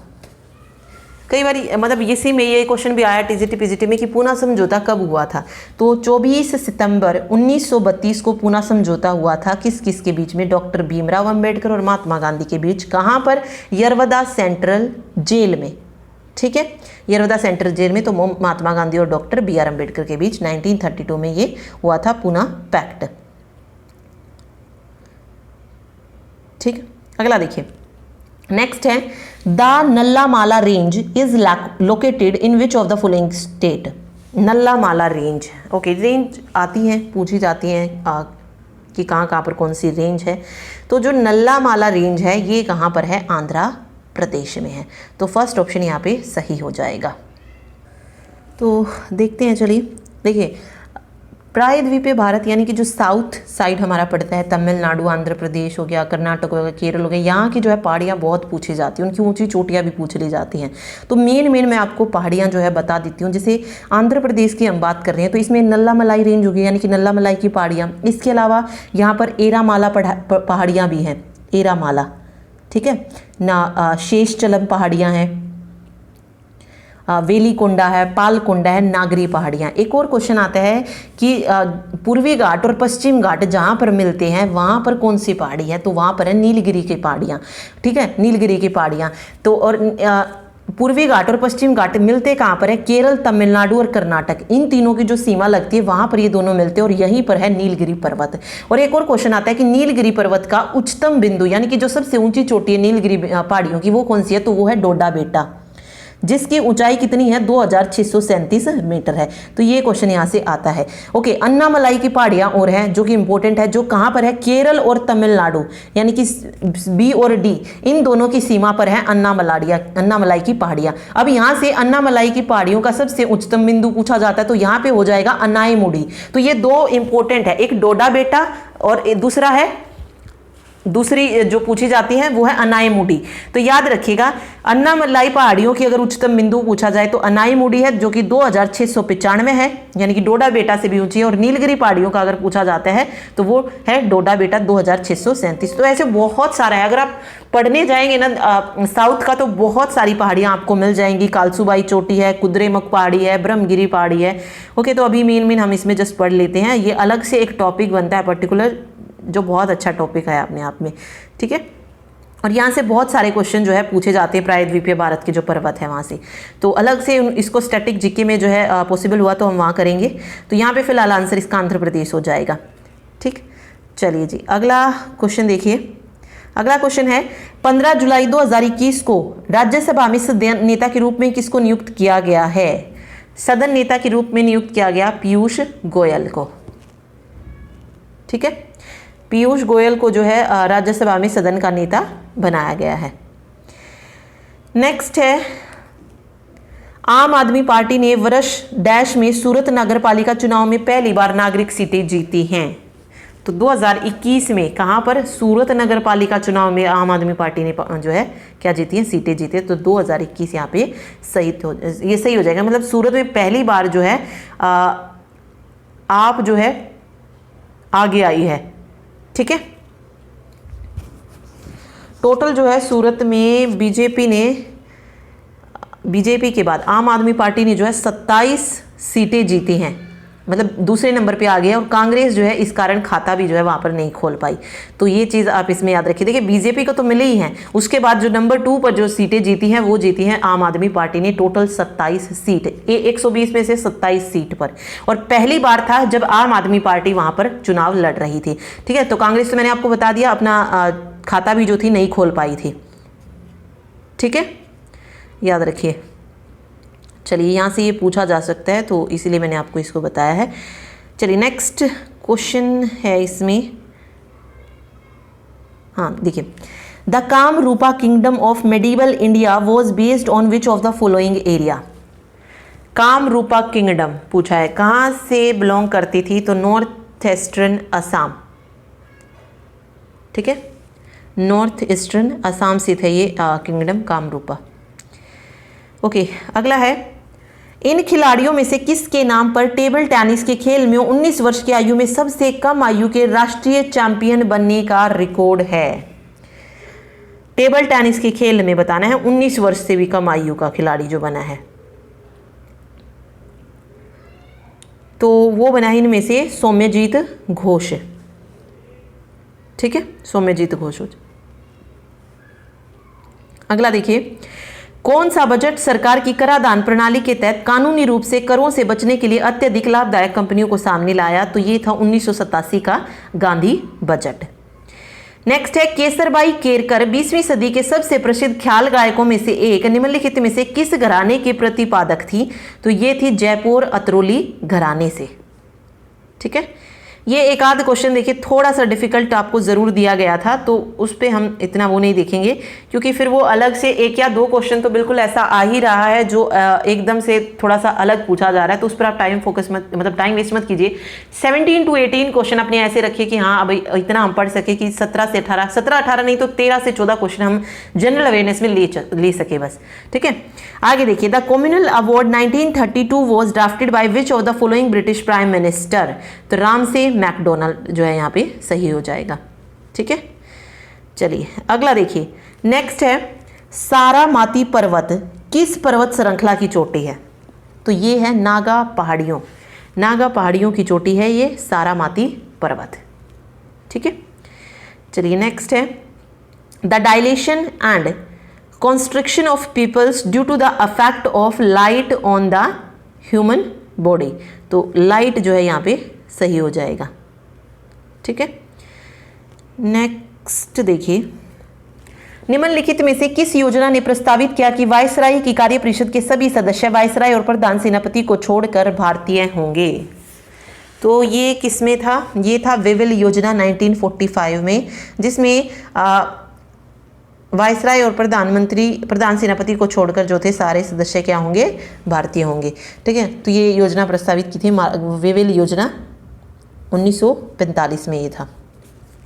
कई बार मतलब इसी में ये क्वेश्चन भी आया टीजीटी पीजीटी में कि पूना समझौता कब हुआ था? तो 24 सितंबर 1932 को पूना समझौता हुआ था। किस किस के बीच में? डॉक्टर भीमराव अंबेडकर और महात्मा गांधी के बीच। कहाँ पर? यरवदा सेंट्रल जेल में। ठीक है, यरवदा सेंट्रल जेल में। तो महात्मा गांधी और डॉक्टर बी आर अम्बेडकर के बीच 1932 में ये हुआ था पूना पैक्ट। ठीक, अगला देखिए, नेक्स्ट है, the Nallamala range is located in which of the following state? Nallamala range, okay, range आती है, पूछी जाती है कि कहाँ कहाँ पर कौन सी रेंज है। तो जो नल्लामाला रेंज है ये कहाँ पर है? आंध्र प्रदेश में है। तो फर्स्ट ऑप्शन यहाँ पे सही हो जाएगा। तो देखते हैं, चलिए देखिए, प्रायद्वीपीय भारत यानी कि जो साउथ साइड हमारा पड़ता है, तमिलनाडु, आंध्र प्रदेश हो गया, कर्नाटक हो गया, केरल हो गया, यहाँ की जो है पहाड़ियाँ बहुत पूछी जाती हैं, उनकी ऊंची चोटियाँ भी पूछ ली जाती हैं। तो मेन मैं आपको पहाड़ियाँ जो है बता देती हूँ। जैसे आंध्र प्रदेश की हम बात कर रहे हैं तो इसमें नल्लामलाई रेंज होगी, यानी कि नल्लामलाई की पहाड़ियाँ। इसके अलावा यहाँ पर एरामाला पहाड़ियाँ भी हैं, एरामाला। ठीक है ना, शेषचलम पहाड़ियाँ हैं, वेलीकोंडा है, पालकोंडा है, नागरी पहाड़ियाँ। एक और क्वेश्चन आता है कि पूर्वी घाट और पश्चिम घाट जहाँ पर मिलते हैं वहाँ पर कौन सी पहाड़ी है? तो वहाँ पर है नीलगिरी की पहाड़ियाँ। ठीक है, नीलगिरी की पहाड़ियाँ। तो और पूर्वी घाट और पश्चिम घाट मिलते कहाँ पर है? केरल, तमिलनाडु और कर्नाटक, इन तीनों की जो सीमा लगती है वहाँ पर ये दोनों मिलते हैं, और यहीं पर है नीलगिरी पर्वत। और एक और क्वेश्चन आता है कि नीलगिरी पर्वत का उच्चतम बिंदु यानी कि जो सबसे ऊंची चोटी है नीलगिरी पहाड़ियों की वो कौन सी है? तो वो है डोडा बेटा, जिसकी ऊंचाई कितनी है? 2637 मीटर है। तो ये क्वेश्चन यहाँ से आता है। ओके, अन्नामलाई की पहाड़ियाँ और हैं जो कि इंपॉर्टेंट है, जो कहाँ पर है? केरल और तमिलनाडु, यानी कि बी और डी इन दोनों की सीमा पर है अन्नामलाई की पहाड़ियाँ। अब यहाँ से अन्नामलाई की पहाड़ियों का सबसे उच्चतम बिंदु पूछा जाता है, तो यहाँ पे हो जाएगा अनाईमुडी। तो ये दो इंपॉर्टेंट है, एक डोडा बेटा और दूसरा है, दूसरी जो पूछी जाती है वो है अनाईमुडी। तो याद रखिएगा, अन्नामलाई पहाड़ियों की अगर उच्चतम बिंदु पूछा जाए तो अनाईमुडी है जो कि 2695 है, यानी कि डोडा बेटा से भी ऊंची है। और नीलगिरी पहाड़ियों का अगर पूछा जाता है तो वो है डोडा बेटा 2637। तो ऐसे बहुत सारा है, अगर आप पढ़ने जाएंगे ना साउथ का तो बहुत सारी पहाड़ियाँ आपको मिल जाएंगी। कालसूबाई चोटी है, कुद्रेमुख पहाड़ी है, ब्रह्मगिरी पहाड़ी है। ओके, तो अभी मेन हम इसमें जस्ट पढ़ लेते हैं। ये अलग से एक टॉपिक बनता है पर्टिकुलर, जो बहुत अच्छा टॉपिक है अपने आप में। ठीक है, और यहाँ से बहुत सारे क्वेश्चन जो है पूछे जाते हैं प्रायद्वीपीय भारत के जो पर्वत है वहाँ से। तो अलग से इसको स्टैटिक जीके में जो है पॉसिबल हुआ तो हम वहाँ करेंगे। तो यहाँ पे फिलहाल आंसर इसका आंध्र प्रदेश हो जाएगा। ठीक, चलिए जी, अगला क्वेश्चन देखिए, अगला क्वेश्चन है 15 जुलाई 2021 को राज्यसभा में सदन नेता के रूप में किसको नियुक्त किया गया है? सदन नेता के रूप में नियुक्त किया गया पीयूष गोयल को। ठीक है, पीयूष गोयल को जो है राज्यसभा में सदन का नेता बनाया गया है। नेक्स्ट है आम आदमी पार्टी ने वर्ष डैश में सूरत नगर पालिका चुनाव में पहली बार नागरिक सीटें जीती हैं। तो 2021 में कहाँ पर? सूरत नगर पालिका चुनाव में आम आदमी पार्टी ने जो है क्या जीती है? सीटें जीती है। तो 2021 यहाँ पे ये सही हो जाएगा। मतलब सूरत में पहली बार जो है आप जो है आगे आई है। ठीक है, टोटल जो है सूरत में बीजेपी के बाद आम आदमी पार्टी ने जो है 27 सीटें जीती हैं, मतलब दूसरे नंबर पे आ गया। और कांग्रेस जो है इस कारण खाता भी जो है वहाँ पर नहीं खोल पाई। तो ये चीज़ आप इसमें याद रखिए। देखिए बीजेपी को तो मिले ही हैं, उसके बाद जो नंबर 2 पर जो सीटें जीती हैं वो जीती हैं आम आदमी पार्टी ने, टोटल 27 सीट, 120 में से 27 सीट पर। और पहली बार था जब आम आदमी पार्टी वहाँ पर चुनाव लड़ रही थी। ठीक है, तो कांग्रेस तो मैंने आपको बता दिया अपना खाता भी जो थी नहीं खोल पाई थी। ठीक है, याद रखिए। चलिए, यहाँ से ये पूछा जा सकता है तो इसीलिए मैंने आपको इसको बताया है। चलिए नेक्स्ट क्वेश्चन है इसमें। हाँ देखिए, the Kamrupa kingdom of medieval India was based on which of the following area? Kamrupa kingdom पूछा है, कहाँ से बिलोंग करती थी? तो नॉर्थ ईस्टर्न असम। ठीक है, नॉर्थ ईस्टर्न असम से थे ये किंगडम कामरूपा। ओके, अगला है इन खिलाड़ियों में से किसके नाम पर टेबल टेनिस के खेल में 19 वर्ष की आयु में सबसे कम आयु के राष्ट्रीय चैंपियन बनने का रिकॉर्ड है? टेबल टेनिस के खेल में बताना है 19 वर्ष से भी कम आयु का खिलाड़ी जो बना है, तो वो बना है इनमें से सौम्यजीत घोष। ठीक है, सौम्यजीत घोष। अगला देखिए, कौन सा बजट सरकार की कराधान प्रणाली के तहत कानूनी रूप से करों से बचने के लिए अत्यधिक लाभदायक कंपनियों को सामने लाया? तो ये था 1987 का गांधी बजट। नेक्स्ट है केसरबाई केरकर 20वीं सदी के सबसे प्रसिद्ध ख्याल गायकों में से एक, निम्नलिखित में से किस घराने की प्रतिपादक थी? तो ये थी जयपुर अतरोली घराने से। ठीक है, ये एक आध क्वेश्चन देखिए थोड़ा सा डिफिकल्ट आपको ज़रूर दिया गया था, तो उस पर हम इतना वो नहीं देखेंगे, क्योंकि फिर वो अलग से 1 या 2 क्वेश्चन तो बिल्कुल ऐसा आ ही रहा है जो एकदम से थोड़ा सा अलग पूछा जा रहा है, तो उस पर आप टाइम वेस्ट मत कीजिए। 17 to 18 क्वेश्चन अपने ऐसे रखिए कि हाँ अब इतना हम पढ़ सके कि 17 से 18 नहीं तो 13 से 14 क्वेश्चन हम जनरल अवेयरनेस में ले सके बस। ठीक है, आगे देखिए, the communal award 1932 was drafted bye which of the following British prime minister? तो राम से मैकडोनल्ड जो है यहाँ पे सही हो जाएगा। ठीक है, चलिए अगला देखिए। नेक्स्ट है सारामाती पर्वत किस पर्वत श्रृंखला की चोटी है? तो ये है नागा पहाड़ियों की चोटी है ये सारामाती पर्वत। ठीक है, चलिए नेक्स्ट है the dilation and constriction of pupils due to the effect of light on the human body। तो लाइट जो है यहाँ पे सही हो जाएगा। ठीक है, नेक्स्ट देखिए, निम्नलिखित में से किस योजना ने प्रस्तावित किया कि वायसराय की कार्य परिषद के सभी सदस्य वायसराय और प्रधान सेनापति को छोड़कर भारतीय होंगे? तो ये किसमें था? ये था विविल योजना 1945 में, जिसमें वायसराय और प्रधान सेनापति को छोड़कर जो थे सारे सदस्य क्या होंगे? भारतीय होंगे। ठीक है, तो ये योजना प्रस्तावित की थी विविल योजना 1945 में ये था।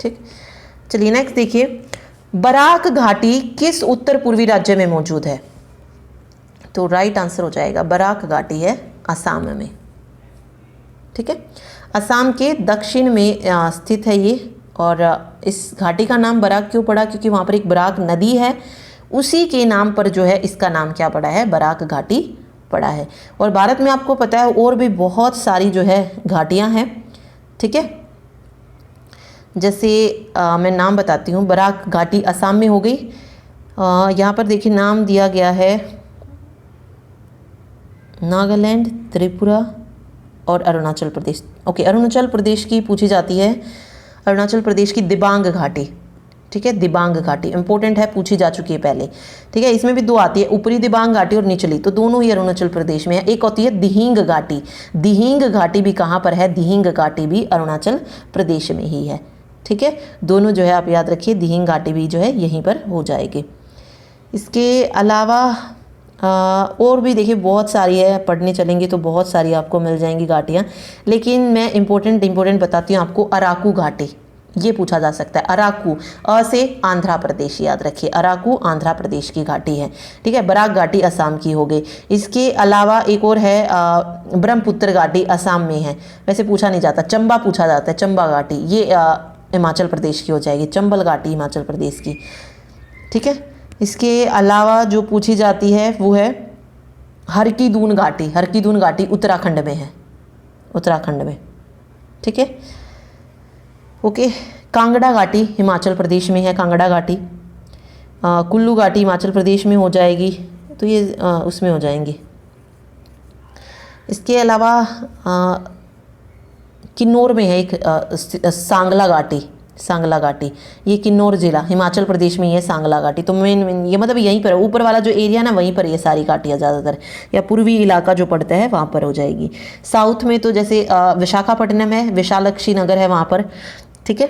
ठीक, चलिए नेक्स्ट देखिए, बराक घाटी किस उत्तर पूर्वी राज्य में मौजूद है? तो राइट आंसर हो जाएगा बराक घाटी है असम में। ठीक है, असम के दक्षिण में स्थित है ये, और इस घाटी का नाम बराक क्यों पड़ा? क्योंकि वहाँ पर एक बराक नदी है, उसी के नाम पर जो है इसका नाम क्या पड़ा है? बराक घाटी पड़ा है। और भारत में आपको पता है और भी बहुत सारी जो है घाटियाँ हैं। ठीक है, जैसे मैं नाम बताती हूँ। बराक घाटी असम में हो गई। यहाँ पर देखिए नाम दिया गया है नागालैंड, त्रिपुरा और अरुणाचल प्रदेश। ओके, अरुणाचल प्रदेश की पूछी जाती है, अरुणाचल प्रदेश की दिबांग घाटी। ठीक है। दिबांग घाटी इंपॉर्टेंट है, पूछी जा चुकी है पहले, ठीक है। इसमें भी दो आती है, ऊपरी दिबांग घाटी और निचली, तो दोनों ही अरुणाचल प्रदेश में है। एक होती है दिहिंग घाटी, दिहिंग घाटी भी कहाँ पर है, दिहिंग घाटी भी अरुणाचल प्रदेश में ही है, ठीक है। दोनों जो है आप याद रखिए, दिहिंग घाटी भी जो है यहीं पर हो जाएगी। इसके अलावा और भी देखिए बहुत सारी है, पढ़ने चलेंगे तो बहुत सारी आपको मिल जाएंगी घाटियाँ, लेकिन मैं इंपॉर्टेंट बताती हूँ आपको। अराकू घाटी, ये पूछा जा सकता है। अराकू, अ से आंध्र प्रदेश, याद रखिए, अराकू आंध्र प्रदेश की घाटी है, ठीक है। बराक घाटी असम की हो गई। इसके अलावा एक और है ब्रह्मपुत्र घाटी, असम में है, वैसे पूछा नहीं जाता। चंबा पूछा जाता है, चंबा घाटी, ये हिमाचल प्रदेश की हो जाएगी, चंबल घाटी हिमाचल प्रदेश की, ठीक है। इसके अलावा जो पूछी जाती है वो है हरकी-दून घाटी, हरकी-दून घाटी उत्तराखंड में है, उत्तराखंड में, ठीक है, ओके। कांगड़ा घाटी हिमाचल प्रदेश में है, कांगड़ा घाटी। कुल्लू घाटी हिमाचल प्रदेश में हो जाएगी, तो ये उसमें हो जाएंगी। इसके अलावा किन्नौर में है एक सांगला घाटी, सांगला घाटी, ये किन्नौर जिला हिमाचल प्रदेश में ही है सांगला घाटी। तो मेन ये मतलब यहीं पर है, ऊपर वाला जो एरिया ना वहीं पर ये सारी घाटियाँ ज़्यादातर, या पूर्वी इलाका जो पड़ता है वहाँ पर हो जाएगी। साउथ में तो जैसे विशाखापट्टनम है, विशालक्षी नगर है वहाँ पर, ठीक है।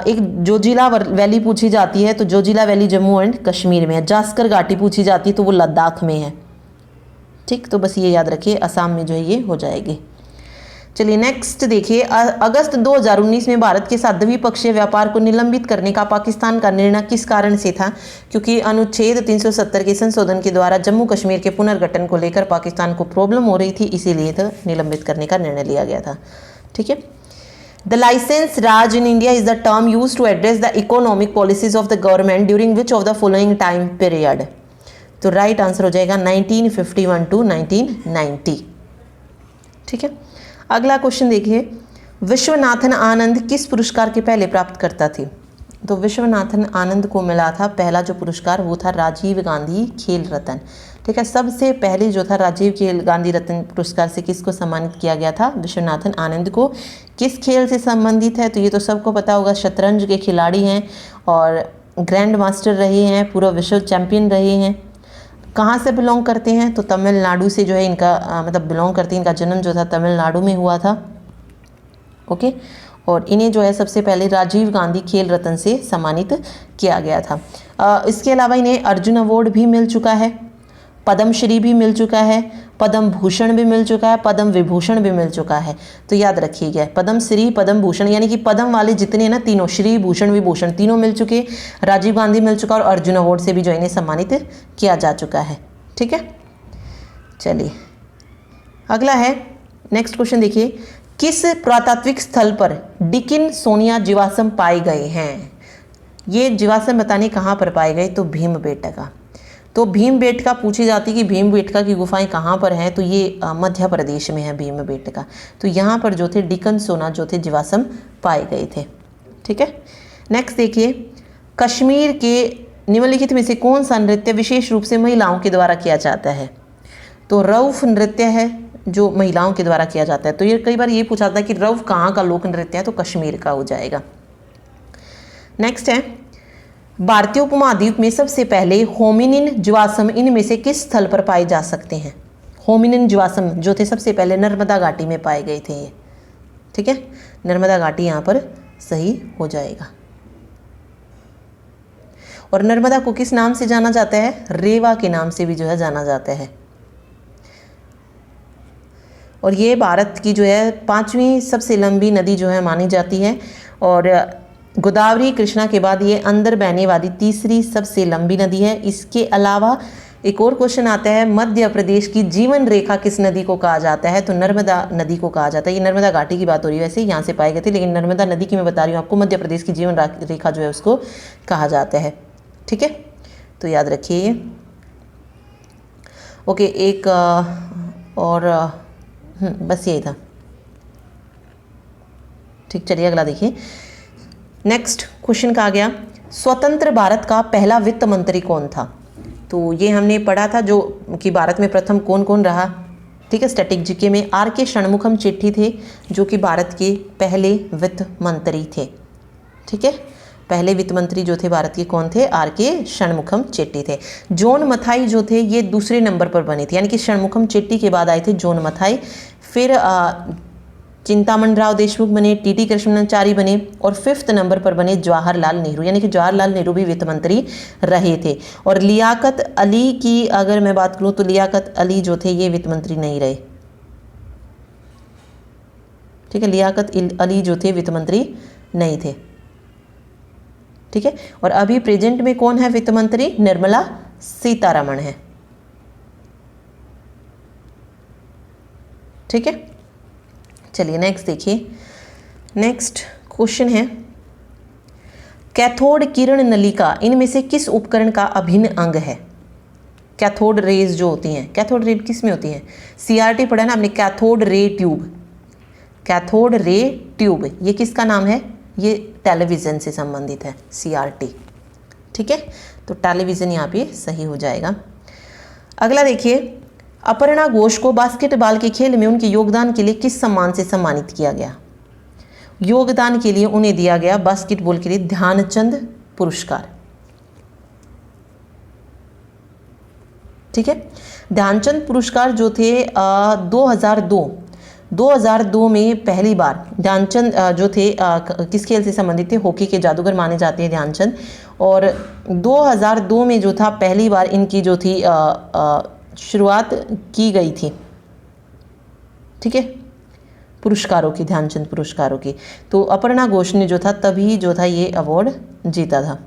एक जोजिला वैली पूछी जाती है, तो जोजिला वैली जम्मू एंड कश्मीर में है। जास्कर घाटी पूछी जाती है तो वो लद्दाख में है, ठीक। तो बस ये याद रखिए, असम में जो है ये हो जाएगी। चलिए नेक्स्ट देखिए, अगस्त 2019 में भारत के साथ द्विपक्षीय व्यापार को निलंबित करने का पाकिस्तान का निर्णय किस कारण से था? क्योंकि अनुच्छेद 370 के संशोधन के द्वारा जम्मू कश्मीर के पुनर्गठन को लेकर पाकिस्तान को प्रॉब्लम हो रही थी, इसीलिए तो निलंबित करने का निर्णय लिया गया था, ठीक है। The licence Raj in India is the term use to address the economic policies of the government during which of the following time period? तो राइट आंसर हो जाएगा 1951 टू 1990, ठीक है। अगला क्वेश्चन देखिए, विश्वनाथन आनंद किस पुरस्कार के पहले प्राप्त करता थी? तो विश्वनाथन आनंद को मिला था पहला जो पुरस्कार वो था राजीव गांधी खेल रत्न, ठीक है। सबसे पहले जो था राजीव गांधी रत्न पुरस्कार से किसको सम्मानित किया गया था? विश्वनाथन आनंद को। किस खेल से संबंधित है? तो ये तो सबको पता होगा, शतरंज के खिलाड़ी हैं और ग्रैंड मास्टर रहे हैं, पूरा विश्व चैंपियन रहे हैं। कहाँ से बिलोंग करते हैं? तो तमिलनाडु से जो है इनका मतलब बिलोंग करते हैं, इनका जन्म जो था तमिलनाडु में हुआ था, ओके। और इन्हें जो है सबसे पहले राजीव गांधी खेल रत्न से सम्मानित किया गया था। इसके अलावा इन्हें अर्जुन अवार्ड भी मिल चुका है, पद्मश्री भी मिल चुका है, पद्म भूषण भी मिल चुका है, पद्म विभूषण भी मिल चुका है। तो याद रखिएगा, पद्म श्री पद्म भूषण, यानी कि पद्म वाले जितने ना तीनों, श्री भूषण विभूषण तीनों मिल चुके, राजीव गांधी मिल चुका और अर्जुन अवार्ड से भी जो इन्हें सम्मानित किया जा चुका है, ठीक है। चलिए अगला है, नेक्स्ट क्वेश्चन देखिए, किस पुरातात्विक स्थल पर डिकिन सोनिया जीवाश्म पाए गए हैं? ये जीवाश्म बताने कहाँ पर पाए गए? तो भीमबेटका। तो भीमबेटका पूछी जाती है कि भीमबेटका की गुफाएं कहाँ पर हैं? तो ये मध्य प्रदेश में है भीमबेटका। तो यहाँ पर जो थे डिकन सोना जो थे जीवाश्म पाए गए थे, ठीक है। नेक्स्ट देखिए, कश्मीर के निम्नलिखित में से कौन सा नृत्य विशेष रूप से महिलाओं के द्वारा किया जाता है? तो रऊफ नृत्य है जो महिलाओं के द्वारा किया जाता है। तो ये कई बार ये पूछा जाता है कि रऊफ कहाँ का लोक नृत्य है? तो कश्मीर का हो जाएगा। नेक्स्ट है, भारतीय उपमहाद्वीप में सबसे पहले होमिनिन जीवाश्म इनमें से किस स्थल पर पाए जा सकते हैं? होमिनिन जीवाश्म जो थे सबसे पहले नर्मदा घाटी में पाए गए थे ये, ठीक है। नर्मदा घाटी यहाँ पर सही हो जाएगा। और नर्मदा को किस नाम से जाना जाता है? रेवा के नाम से भी जो है जाना जाता है। और ये भारत की जो है 5वीं सबसे लंबी नदी जो है मानी जाती है, और गोदावरी कृष्णा के बाद ये अंदर बहने वाली तीसरी सबसे लंबी नदी है। इसके अलावा एक और क्वेश्चन आता है, मध्य प्रदेश की जीवन रेखा किस नदी को कहा जाता है? तो नर्मदा नदी को कहा जाता है। ये नर्मदा घाटी की बात हो रही है, वैसे यहाँ से पाए गए थे, लेकिन नर्मदा नदी की मैं बता रही हूँ आपको, मध्य प्रदेश की जीवन रेखा जो है उसको कहा जाता है, ठीक है। तो याद रखिए ये, ओके। एक और बस यही था, ठीक। चलिए अगला देखिए, नेक्स्ट क्वेश्चन का आ गया, स्वतंत्र भारत का पहला वित्त मंत्री कौन था? तो ये हमने पढ़ा था जो कि भारत में प्रथम कौन कौन रहा, ठीक है। स्टैटिक जीके में आर.के. षणमुखम चेट्टी थे जो कि भारत के पहले वित्त मंत्री थे, ठीक है। पहले वित्त मंत्री जो थे भारत के कौन थे? आर के षणमुखम चेट्टी थे। जॉन मथाई जो थे ये दूसरे नंबर पर बने थे, यानी कि षणमुखम चेट्टी के बाद आए थे जॉन मथाई। फिर चिंतामण राव देशमुख बने, टीटी कृष्णमाचारी बने और 5th नंबर पर बने जवाहरलाल नेहरू, यानी कि जवाहरलाल नेहरू भी वित्त मंत्री रहे थे। और लियाकत अली की अगर मैं बात करूं तो लियाकत अली जो थे ये वित्त मंत्री नहीं रहे, ठीक है, लियाकत अली जो थे वित्त मंत्री नहीं थे, ठीक है। और अभी प्रेजेंट में कौन है वित्त मंत्री? निर्मला सीतारमण है, ठीक है। चलिए नेक्स्ट देखिए, नेक्स्ट क्वेश्चन है कैथोड किरण नलिका इनमें से किस उपकरण का अभिन्न अंग है? कैथोड रेज जो होती हैं, कैथोड रे किस में होती हैं? सीआरटी पढ़ा ना आपने, cathode ray tube, cathode ray tube ये किसका नाम है? ये टेलीविज़न से संबंधित है, सीआरटी, ठीक है। तो टेलीविज़न यहाँ पे सही हो जाएगा। अगला देखिए, अपर्णा घोष को बास्केटबॉल के खेल में उनके योगदान के लिए किस सम्मान से सम्मानित किया गया? योगदान के लिए उन्हें दिया गया बास्केटबॉल के लिए ध्यानचंद पुरस्कार, ठीक है। ध्यानचंद पुरस्कार जो थे 2002 में पहली बार ध्यानचंद जो थे किस खेल से संबंधित थे? हॉकी के जादूगर माने जाते हैं ध्यानचंद। और 2002 में जो था पहली बार इनकी जो थी शुरुआत की गई थी, ठीक है, पुरस्कारों की, ध्यानचंद पुरस्कारों की। तो अपर्णा घोष ने जो था तभी जो था ये अवार्ड जीता था,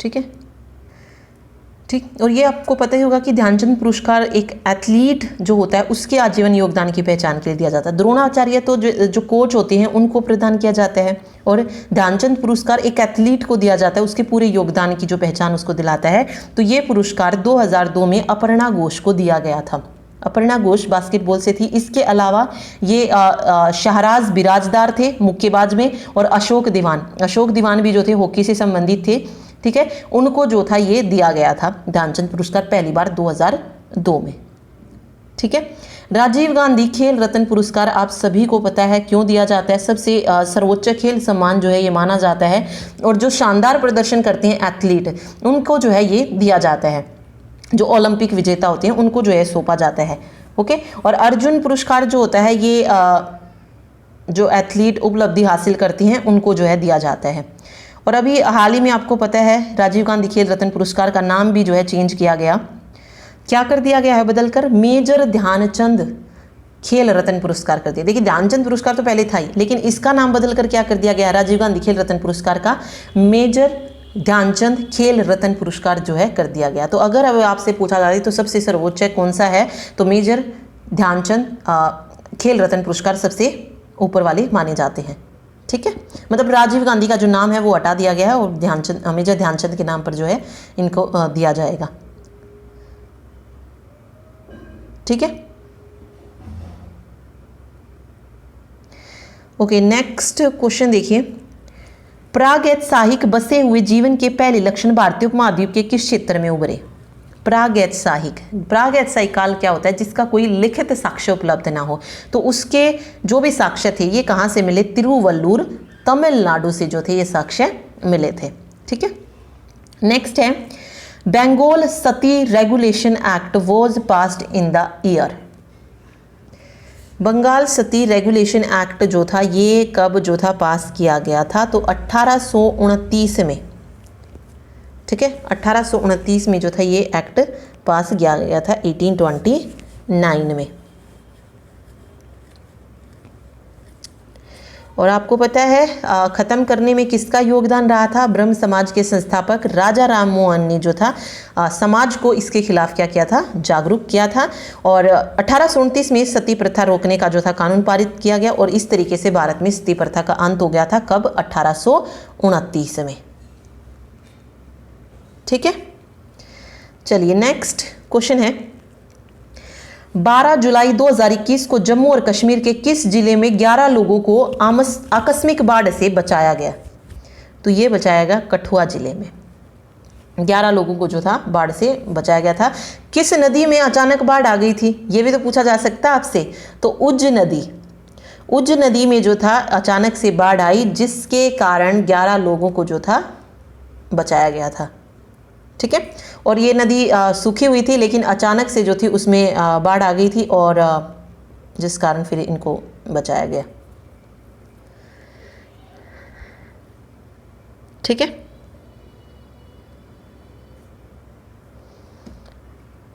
ठीक है, ठीक। और ये आपको पता ही होगा कि ध्यानचंद पुरस्कार एक एथलीट जो होता है उसके आजीवन योगदान की पहचान के लिए दिया जाता है। द्रोणाचार्य तो जो कोच होते हैं उनको प्रदान किया जाता है, और ध्यानचंद पुरस्कार एक एथलीट को दिया जाता है, उसके पूरे योगदान की जो पहचान उसको दिलाता है। तो ये पुरस्कार 2002 में अपर्णा घोष को दिया गया था। अपर्णा घोष बास्केटबॉल से थी। इसके अलावा ये शहराज बिराजदार थे मुक्केबाज में, और अशोक दीवान भी जो थे हॉकी से संबंधित थे, ठीक है, उनको जो था ये दिया गया था ध्यानचंद पुरस्कार पहली बार 2002 में, ठीक है। राजीव गांधी खेल रत्न पुरस्कार आप सभी को पता है क्यों दिया जाता है? सबसे सर्वोच्च खेल सम्मान जो है ये माना जाता है, और जो शानदार प्रदर्शन करते हैं एथलीट उनको जो है ये दिया जाता है, जो ओलंपिक विजेता होते हैं उनको जो है सौंपा जाता है, ओके। और अर्जुन पुरस्कार जो होता है ये जो एथलीट उपलब्धि हासिल करती हैं उनको जो है दिया जाता है। और अभी हाल ही में आपको पता है राजीव गांधी खेल रत्न पुरस्कार का नाम भी जो है चेंज किया गया, क्या कर दिया गया है बदलकर? मेजर ध्यानचंद खेल रत्न पुरस्कार कर दिया। देखिए ध्यानचंद पुरस्कार तो पहले था ही, लेकिन इसका नाम बदलकर क्या कर दिया गया? राजीव गांधी खेल रत्न पुरस्कार का मेजर ध्यानचंद खेल रत्न पुरस्कार जो है कर दिया गया। तो अगर अब आपसे पूछा जाए तो सबसे सर्वोच्च कौन सा है, तो मेजर ध्यानचंद खेल रत्न पुरस्कार सबसे ऊपर वाले माने जाते हैं, ठीक है। मतलब राजीव गांधी का जो नाम है वो हटा दिया गया है और ध्यानचंद, मेजर ध्यानचंद के नाम पर जो है इनको दिया जाएगा, ठीक है। ओके, नेक्स्ट क्वेश्चन देखिए, प्रागैतिहासिक बसे हुए जीवन के पहले लक्षण भारतीय उपमहाद्वीप के किस क्षेत्र में उभरे? प्रागैतिहासिक काल क्या होता है? जिसका कोई लिखित साक्ष्य उपलब्ध ना हो। तो उसके जो भी साक्ष्य थे ये कहाँ से मिले? तिरुवल्लुर तमिलनाडु से जो थे ये साक्ष्य मिले थे, ठीक है। नेक्स्ट है, Bengal sati regulation act was passed in the year. Bengal sati regulation act जो था ये कब जो था पास किया गया था? तो 1829 में, ठीक है, 1829 में जो था ये एक्ट पास किया गया था 1829 में। और आपको पता है ख़त्म करने में किसका योगदान रहा था? ब्रह्म समाज के संस्थापक राजा राम मोहन ने जो था समाज को इसके खिलाफ क्या किया था? जागरूक किया था। और 1829 में सती प्रथा रोकने का जो था कानून पारित किया गया, और इस तरीके से भारत में सती प्रथा का अंत हो गया था। कब? 1829 में, ठीक है। चलिए नेक्स्ट क्वेश्चन है, 12 जुलाई 2021 को जम्मू और कश्मीर के किस जिले में 11 लोगों को आकस्मिक बाढ़ से बचाया गया? तो ये बचाया गया कठुआ जिले में, 11 लोगों को जो था बाढ़ से बचाया गया था। किस नदी में अचानक बाढ़ आ गई थी? ये भी तो पूछा जा सकता है आपसे। तो उज्ज उज नदी में जो था अचानक से बाढ़ आई, जिसके कारण 11 लोगों को जो था बचाया गया था। ठीक है, और ये नदी सूखी हुई थी, लेकिन अचानक से जो थी उसमें बाढ़ आ गई थी, और जिस कारण फिर इनको बचाया गया। ठीक है,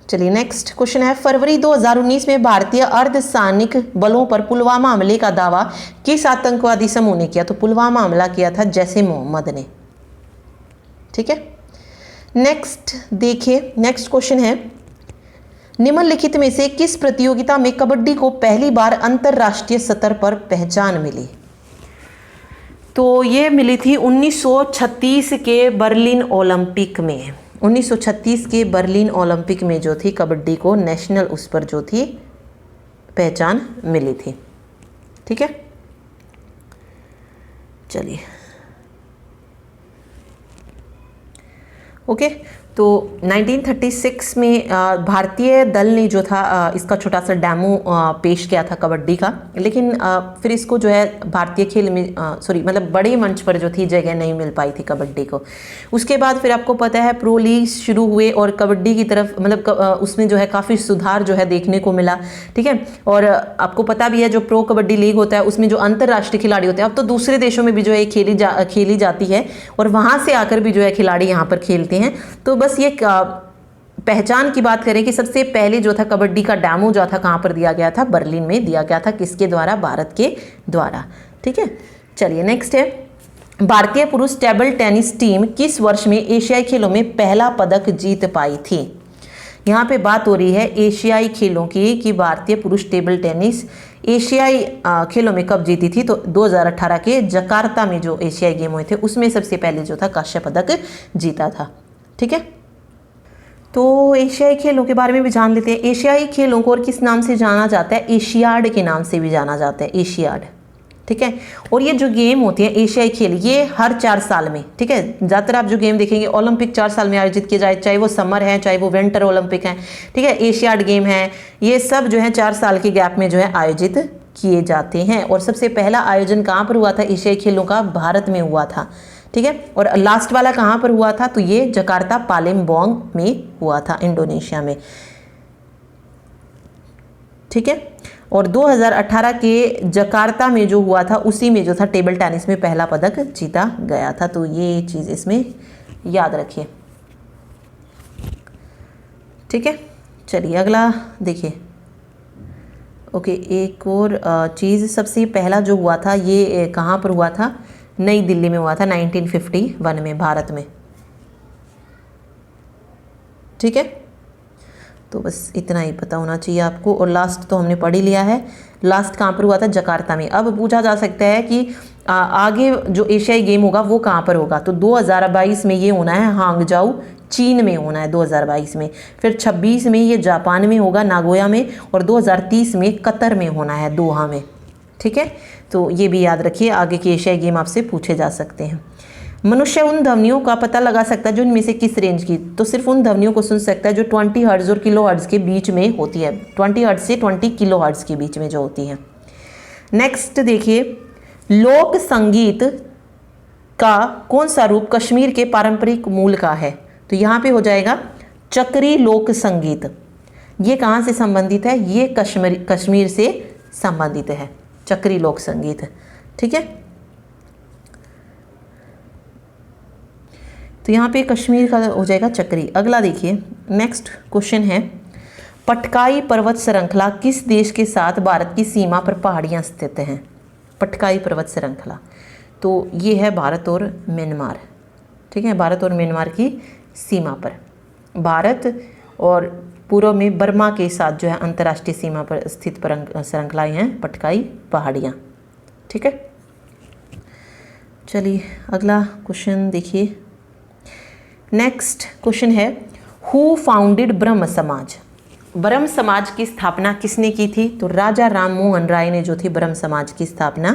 चलिए नेक्स्ट क्वेश्चन है, फरवरी 2019 में भारतीय अर्धसैनिक बलों पर पुलवामा हमले का दावा किस आतंकवादी समूह ने किया? तो पुलवामा हमला किया था जैश ए मोहम्मद ने। ठीक है, नेक्स्ट देखिए, नेक्स्ट क्वेश्चन है, निम्नलिखित में से किस प्रतियोगिता में कबड्डी को पहली बार अंतरराष्ट्रीय स्तर पर पहचान मिली? तो ये मिली थी 1936 के बर्लिन ओलंपिक में। 1936 के बर्लिन ओलंपिक में जो थी कबड्डी को नेशनल उस पर जो थी पहचान मिली थी। ठीक है, चलिए ओके। तो 1936 में भारतीय दल ने जो था इसका छोटा सा डेमो पेश किया था कबड्डी का, लेकिन फिर इसको जो है भारतीय खेल में मतलब बड़े मंच पर जो थी जगह नहीं मिल पाई थी कबड्डी को। उसके बाद फिर आपको पता है प्रो लीग शुरू हुए और कबड्डी की तरफ मतलब उसमें जो है काफ़ी सुधार जो है देखने को मिला। ठीक है, और आपको पता भी है जो प्रो कबड्डी लीग होता है उसमें जो अंतर्राष्ट्रीय खिलाड़ी होते हैं, अब तो दूसरे देशों में भी जो है खेली जाती है, और वहाँ से आकर भी जो है खिलाड़ी यहाँ पर खेलते हैं। तो बस ये पहचान की बात करें कि सबसे पहले जो था कबड्डी का डेमो जो था कहाँ पर दिया गया था? बर्लिन में दिया गया था। किसके द्वारा? भारत के द्वारा। ठीक है, चलिए नेक्स्ट है, भारतीय पुरुष टेबल टेनिस टीम किस वर्ष में एशियाई खेलों में पहला पदक जीत पाई थी? यहाँ पे बात हो रही है एशियाई खेलों की कि भारतीय पुरुष टेबल टेनिस एशियाई खेलों में कब जीती थी? तो 2018 के जकार्ता में जो एशियाई गेम हुए थे उसमें सबसे पहले जो था कांस्य पदक जीता था। ठीक है, तो एशियाई खेलों के बारे में भी जान लेते हैं। एशियाई खेलों को और किस नाम से जाना जाता है? एशियाड के नाम से भी जाना जाता है, एशियाड। ठीक है, और ये जो गेम होती है एशियाई खेल, ये हर 4 साल में, ठीक है, ज़्यादातर आप जो गेम देखेंगे ओलंपिक 4 साल में आयोजित किए जाए, चाहे वो समर है चाहे वो विंटर ओलंपिक है। ठीक है, एशियाड गेम है, ये सब जो है 4 साल के गैप में जो है आयोजित किए जाते हैं। और सबसे पहला आयोजन कहाँ पर हुआ था एशियाई खेलों का? भारत में हुआ था। ठीक है, और लास्ट वाला कहाँ पर हुआ था? तो ये जकार्ता पालेमबांग में हुआ था, इंडोनेशिया में। ठीक है, और 2018 के जकार्ता में जो हुआ था उसी में जो था टेबल टेनिस में पहला पदक जीता गया था। तो ये चीज़ इसमें याद रखिए। ठीक है, चलिए अगला देखिए। ओके, एक और चीज़, सबसे पहला जो हुआ था ये कहाँ पर हुआ था? नई दिल्ली में हुआ था 1951 में, भारत में। ठीक है, तो बस इतना ही पता होना चाहिए आपको। और लास्ट तो हमने पढ़ ही लिया है, लास्ट कहाँ पर हुआ था? जकार्ता में। अब पूछा जा सकता है कि आगे जो एशियाई गेम होगा वो कहाँ पर होगा? तो 2022 में ये होना है हांगजाऊ, चीन में होना है 2022 में। फिर 26 में ये जापान में होगा, नागोया में, और 2030 में कतर में होना है, दोहा में। ठीक है, तो ये भी याद रखिए, आगे के एशियाई गेम आपसे पूछे जा सकते हैं। मनुष्य उन ध्वनियों का पता लगा सकता है जो इनमें से किस रेंज की? तो सिर्फ उन ध्वनियों को सुन सकता है जो 20 हर्ट्ज और किलो हर्ट्ज के बीच में होती है, 20 हर्ट्ज से 20 किलो हर्ट्ज के बीच में जो होती है। नेक्स्ट देखिए, लोक संगीत का कौन सा रूप कश्मीर के पारंपरिक मूल का है? तो यहाँ पे हो जाएगा चक्री लोक संगीत। ये कहाँ से संबंधित है? ये कश्मीर से संबंधित है, चक्री लोक संगीत। ठीक है, तो यहाँ पे कश्मीर का हो जाएगा चक्री। अगला देखिए, नेक्स्ट क्वेश्चन है, पटकाई पर्वत श्रृंखला किस देश के साथ भारत की सीमा पर पहाड़ियाँ स्थित हैं? पटकाई पर्वत श्रृंखला, तो ये है भारत और म्यांमार। ठीक है, भारत और म्यांमार की सीमा पर, भारत और पूर्व में बर्मा के साथ जो है अंतर्राष्ट्रीय सीमा पर स्थित श्रृंखलाएँ हैं पटकाई पहाड़ियाँ। ठीक है, चलिए अगला क्वेश्चन देखिए। नेक्स्ट क्वेश्चन है, हु फाउंडेड ब्रह्म समाज? ब्रह्म समाज की स्थापना किसने की थी? तो राजा राम मोहन राय ने जो थी ब्रह्म समाज की स्थापना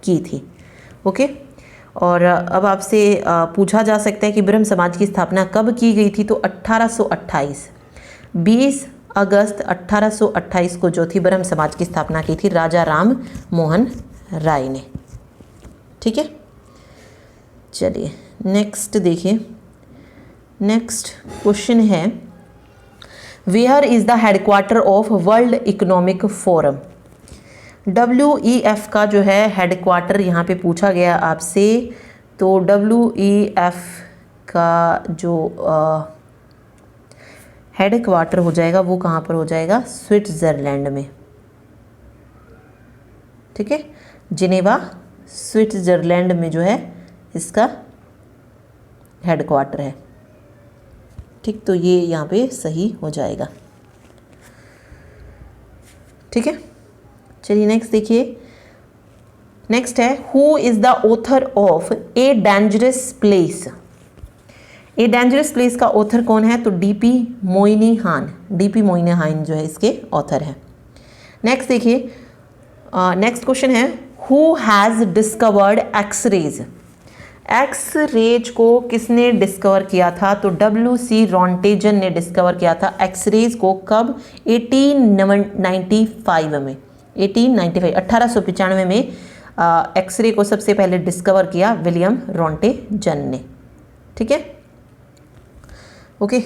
की थी। ओके, और अब आपसे पूछा जा सकता है कि ब्रह्म समाज की स्थापना कब की गई थी? तो 1828, 20 अगस्त 1828 को ज्योति ब्रह्म समाज की स्थापना की थी राजा राम मोहन राय ने। ठीक है, चलिए नेक्स्ट देखिए। नेक्स्ट क्वेश्चन है, where is the headquarter of World Economic Forum. WEF का जो है हेडक्वार्टर यहाँ पे पूछा गया आपसे, तो WEF का जो हेडक्वार्टर हो जाएगा वो कहाँ पर हो जाएगा, स्विट्ज़रलैंड में। ठीक है, जिनेवा स्विट्ज़रलैंड में जो है इसका हेडक्वार्टर है। ठीक, तो ये यहाँ पे सही हो जाएगा। ठीक है, चलिए नेक्स्ट देखिए। नेक्स्ट है, who is the author of a dangerous place. A dangerous place का ऑथर कौन है, तो DP मोइनीहान। DP मोइनीहान जो है इसके ऑथर है। नेक्स्ट देखिए, नेक्स्ट क्वेश्चन है, who has discovered X rays. X rays को किसने डिस्कवर किया था, तो WC रॉन्टेजन ने डिस्कवर किया था एक्स रेज को। कब, 1895 में। 1895 में एक्सरे को सबसे पहले डिस्कवर किया विलियम रॉन्टेजन ने। ठीक है, ओके,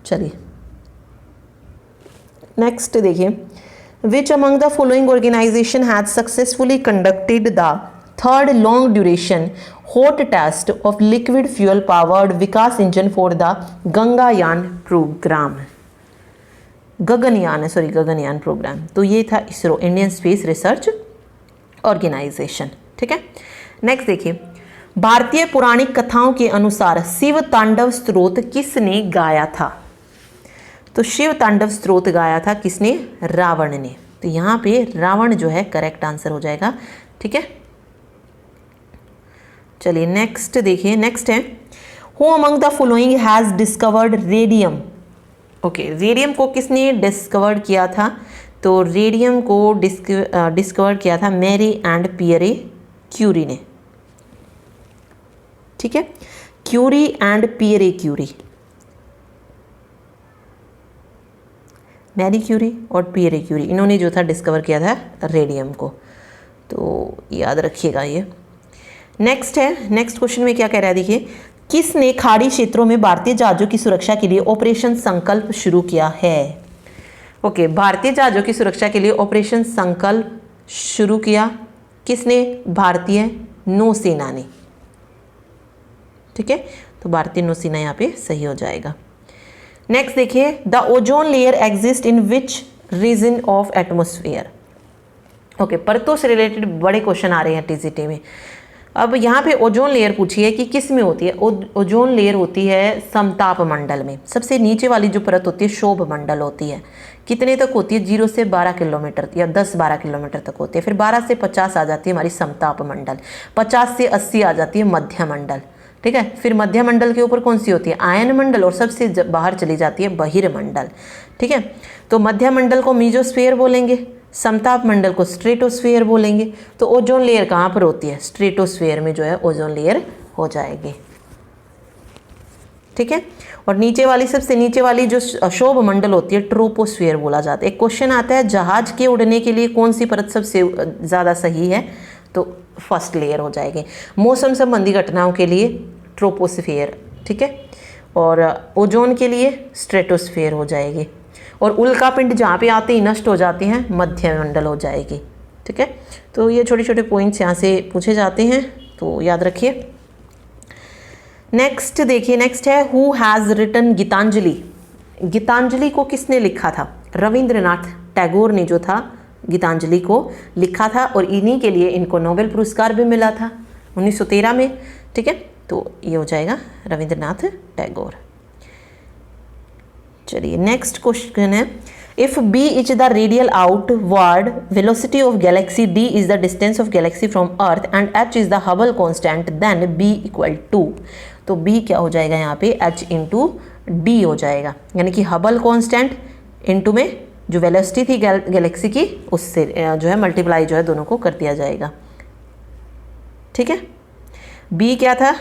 चलिए नेक्स्ट देखिए। Which among the following organisation has successfully conducted the third long duration hot test of liquid fuel powered Vikas engine for the Gaganyaan programme. Gaganyaan programme, तो ये था ISRO, Indian Space Research Organisation. ठीक है, नेक्स्ट देखिए। भारतीय पौराणिक कथाओं के अनुसार शिव तांडव स्तोत्र किसने गाया था, तो शिव तांडव स्तोत्र गाया था किसने, रावण ने। तो यहाँ पे रावण जो है करेक्ट आंसर हो जाएगा। ठीक है, चलिए नेक्स्ट देखिए। नेक्स्ट है, who among the following has discovered radium. Okay, radium को किसने डिस्कवर किया था, तो रेडियम को डिस्कवर किया था मैरी एंड पियरे क्यूरी ने। ठीक है, Curie and Pierre Curie, Marie Curie और पियरे क्यूरी, इन्होंने जो था डिस्कवर किया था रेडियम को, तो याद रखिएगा ये। नेक्स्ट है, नेक्स्ट क्वेश्चन में क्या कह रहा है देखिए। किसने खाड़ी क्षेत्रों में भारतीय जहाजों की सुरक्षा के लिए ऑपरेशन संकल्प शुरू किया है। ओके, भारतीय जहाजों की सुरक्षा के लिए ऑपरेशन संकल्प शुरू किया किसने, भारतीय नौसेना ने। ठीक है, तो भारतीय नौसेना यहाँ पे सही हो जाएगा। नेक्स्ट देखिए, the ozone layer exist in which region of atmosphere. Okay, परतों से रिलेटेड बड़े क्वेश्चन आ रहे हैं TGT में। अब यहाँ पे ओजोन लेयर पूछी है कि किस में होती है। ओजोन लेयर होती है समताप मंडल में। सबसे नीचे वाली जो परत होती है शोभ मंडल होती है। कितने तक होती है, 0 से 12 किलोमीटर या 10-12 किलोमीटर तक होती है। फिर 12 से 50 आ जाती है हमारी समताप मंडल, 50 से 80 आ जाती है मध्य मंडल। ठीक है, फिर मध्य मंडल के ऊपर कौन सी होती है, आयन मंडल, और सबसे बाहर चली जाती है बहिर्मंडल। ठीक है, तो मध्य मंडल को मीजोस्फीयर बोलेंगे, समताप मंडल को स्ट्रेटोस्फीयर बोलेंगे। तो ओजोन लेयर कहाँ पर होती है, स्ट्रेटोस्फीयर में जो है ओजोन लेयर हो जाएगी। ठीक है, और नीचे वाली, सबसे नीचे वाली जो अशोभ मंडल होती है ट्रोपोस्फीयर बोला जाता है। एक क्वेश्चन आता है, जहाज के उड़ने के लिए कौन सी परत सबसे ज़्यादा सही है, तो फर्स्ट लेयर हो जाएगी। मौसम संबंधी घटनाओं के लिए ट्रोपोस्फीयर। ठीक है, और ओजोन के लिए स्ट्रेटोस्फीयर हो जाएगी, और उल्का पिंड जहाँ पे आते ही नष्ट हो जाते हैं मध्य मंडल हो जाएगी। ठीक है, तो ये छोटे छोटे पॉइंट्स यहाँ से पूछे जाते हैं, तो याद रखिए। नेक्स्ट देखिए, नेक्स्ट है, who has written Gitanjali. Gitanjali को किसने लिखा था, रविंद्रनाथ टैगोर ने जो था गीतांजलि को लिखा था, और इन्हीं के लिए इनको नोबेल पुरस्कार भी मिला था 1913 में। ठीक है, तो ये हो जाएगा रविंद्रनाथ टैगोर। चलिए नेक्स्ट क्वेश्चन है, if b is the radial outward velocity of galaxy, d is the distance of galaxy from earth and h is the Hubble constant, then b equal to, तो b क्या हो जाएगा यहाँ पे, h इंटू डी हो जाएगा। यानी कि हबल कांस्टेंट इंटू में जो वेलोसिटी थी गैलेक्सी की, उससे जो है मल्टीप्लाई जो है दोनों को कर दिया जाएगा। ठीक है, b क्या था,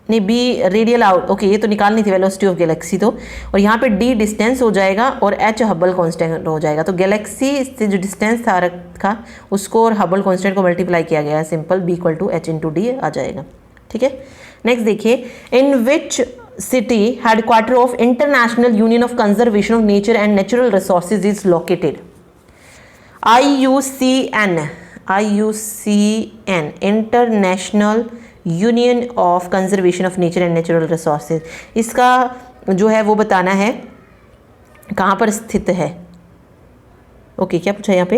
नहीं, बी रेडियल आउट, ओके ये तो निकालनी थी वेलोसिटी ऑफ गैलेक्सी तो, और यहाँ पे डी डिस्टेंस हो जाएगा और एच हबल कांस्टेंट हो जाएगा। तो गैलेक्सी से जो डिस्टेंस था उसको और हबल कांस्टेंट को मल्टीप्लाई किया गया है, simple B equal to H into D आ जाएगा। ठीक है, नेक्स्ट देखिए, in which city headquarter of International Union of Conservation of Nature and Natural Resources is located? IUCN International Union of Conservation of Nature and Natural Resources, इसका जो है वो बताना है कहाँ पर स्थित है। ओके, क्या पूछा यहाँ पे?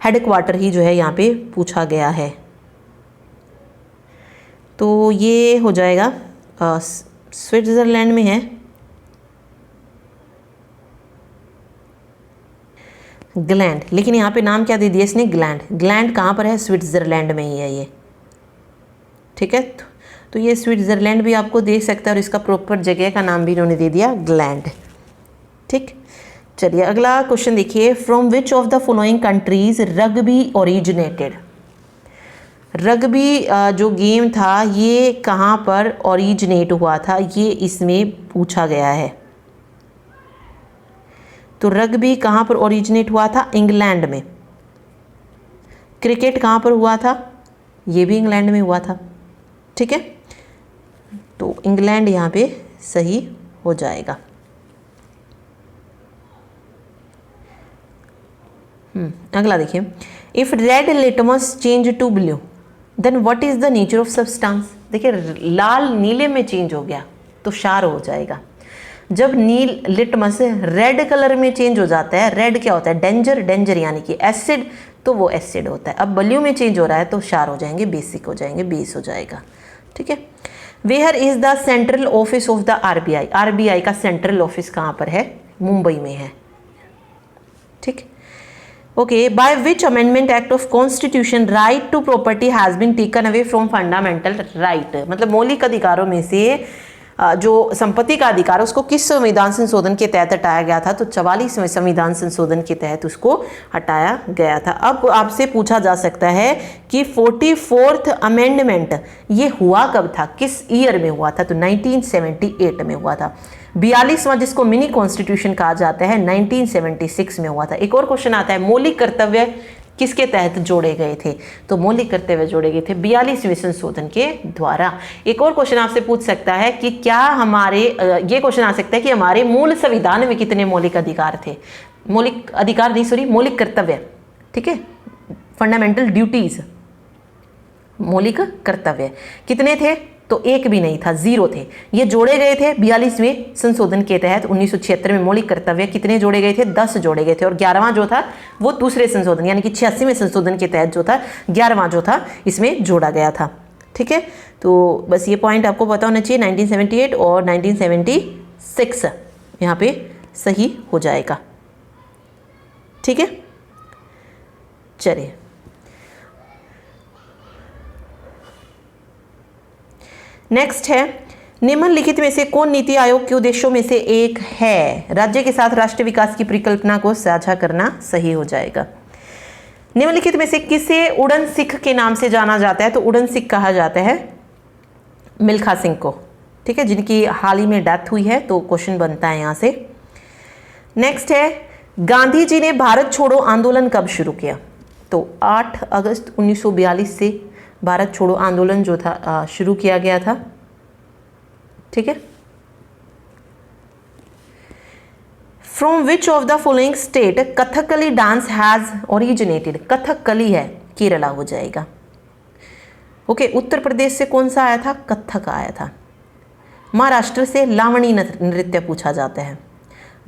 हेडक्वार्टर ही जो है यहाँ पे पूछा गया है, तो ये हो जाएगा स्विट्जरलैंड में है, ग्लैंड, लेकिन यहाँ पे नाम क्या दे दिया इसने? ग्लैंड। ग्लैंड कहाँ पर है? स्विट्जरलैंड में ही है ये। ठीक है, तो ये स्विट्जरलैंड भी आपको दे सकता है और इसका प्रॉपर जगह का नाम भी इन्होंने दे दिया ग्लैंड। ठीक, चलिए अगला क्वेश्चन देखिए, from which of the following countries rugby originated? Rugby जो गेम था ये कहाँ पर ओरिजिनेट हुआ था, ये इसमें पूछा गया है। तो रग्बी कहाँ पर ओरिजिनेट हुआ था? इंग्लैंड में। क्रिकेट कहाँ पर हुआ था? ये भी इंग्लैंड में हुआ था। ठीक है, तो इंग्लैंड यहाँ पे सही हो जाएगा। अगला देखिए, if red litmus change to blue then what is the nature of substance? देखिए लाल नीले में चेंज हो गया तो क्षार हो जाएगा। जब लिटमस रेड कलर में चेंज हो जाता है, रेड क्या होता है? डेंजर यानी कि एसिड, तो वो एसिड होता है। अब ब्लू में चेंज हो रहा है तो क्षार हो जाएंगे, बेसिक हो जाएंगे, बेस हो जाएगा। ठीक है, where is the central office of the RBI? RBI का सेंट्रल ऑफिस कहाँ पर है? मुंबई में है। ठीक, okay, by which amendment act of constitution right to property has been taken away from fundamental right? मतलब मौलिक अधिकारों में से जो संपत्ति का अधिकार है उसको किस संविधान संशोधन के तहत हटाया गया था? तो 44वें संविधान संशोधन के तहत उसको हटाया गया था। अब आपसे पूछा जा सकता है कि 44th अमेंडमेंट ये हुआ कब था, किस ईयर में हुआ था? तो 1978 में हुआ था। 42वां जिसको मिनी कॉन्स्टिट्यूशन कहा जाता है 1976 में हुआ था। एक और क्वेश्चन आता है, मौलिक कर्तव्य किसके तहत जोड़े गए थे? तो मौलिक कर्तव्य जोड़े गए थे 42वें संशोधन के द्वारा। एक और क्वेश्चन आपसे पूछ सकता है कि क्या हमारे ये क्वेश्चन आ सकता है कि हमारे मूल संविधान में कितने मौलिक अधिकार थे? मौलिक अधिकार नहीं, सॉरी, मौलिक कर्तव्य। ठीक है, फंडामेंटल ड्यूटीज, मौलिक कर्तव्य कितने थे? तो एक भी नहीं था, 0 थे। ये जोड़े गए थे 42वें संशोधन के तहत 1976 में। मौलिक कर्तव्य कितने जोड़े गए थे? 10 जोड़े गए थे, और 11वां जो था वो दूसरे संशोधन यानी कि 86वें संशोधन के तहत जो था 11वां जो था इसमें जोड़ा गया था। ठीक है, तो बस ये पॉइंट आपको पता होना चाहिए। 1978 और 1976 यहाँ पे सही हो जाएगा। ठीक है, चलिए नेक्स्ट है, निम्नलिखित में से कौन नीति आयोग के उद्देश्यों में से एक है? राज्य के साथ राष्ट्रीय विकास की परिकल्पना को साझा करना सही हो जाएगा। निम्नलिखित में से किसे उड़न सिख के नाम से जाना जाता है? तो उड़न सिख कहा जाता है मिल्खा सिंह को। ठीक है, जिनकी हाल ही में डेथ हुई है, तो क्वेश्चन बनता है यहाँ से। नेक्स्ट है, गांधी जी ने भारत छोड़ो आंदोलन कब शुरू किया? तो 8 अगस्त 1942 से भारत छोड़ो आंदोलन जो था शुरू किया गया था। ठीक है, from which of the following state Kathakali dance has originated? Kathakali है, केरला हो जाएगा। ओके, उत्तर प्रदेश से कौन सा आया था? कथक आया था। महाराष्ट्र से लावणी नृत्य पूछा जाता है।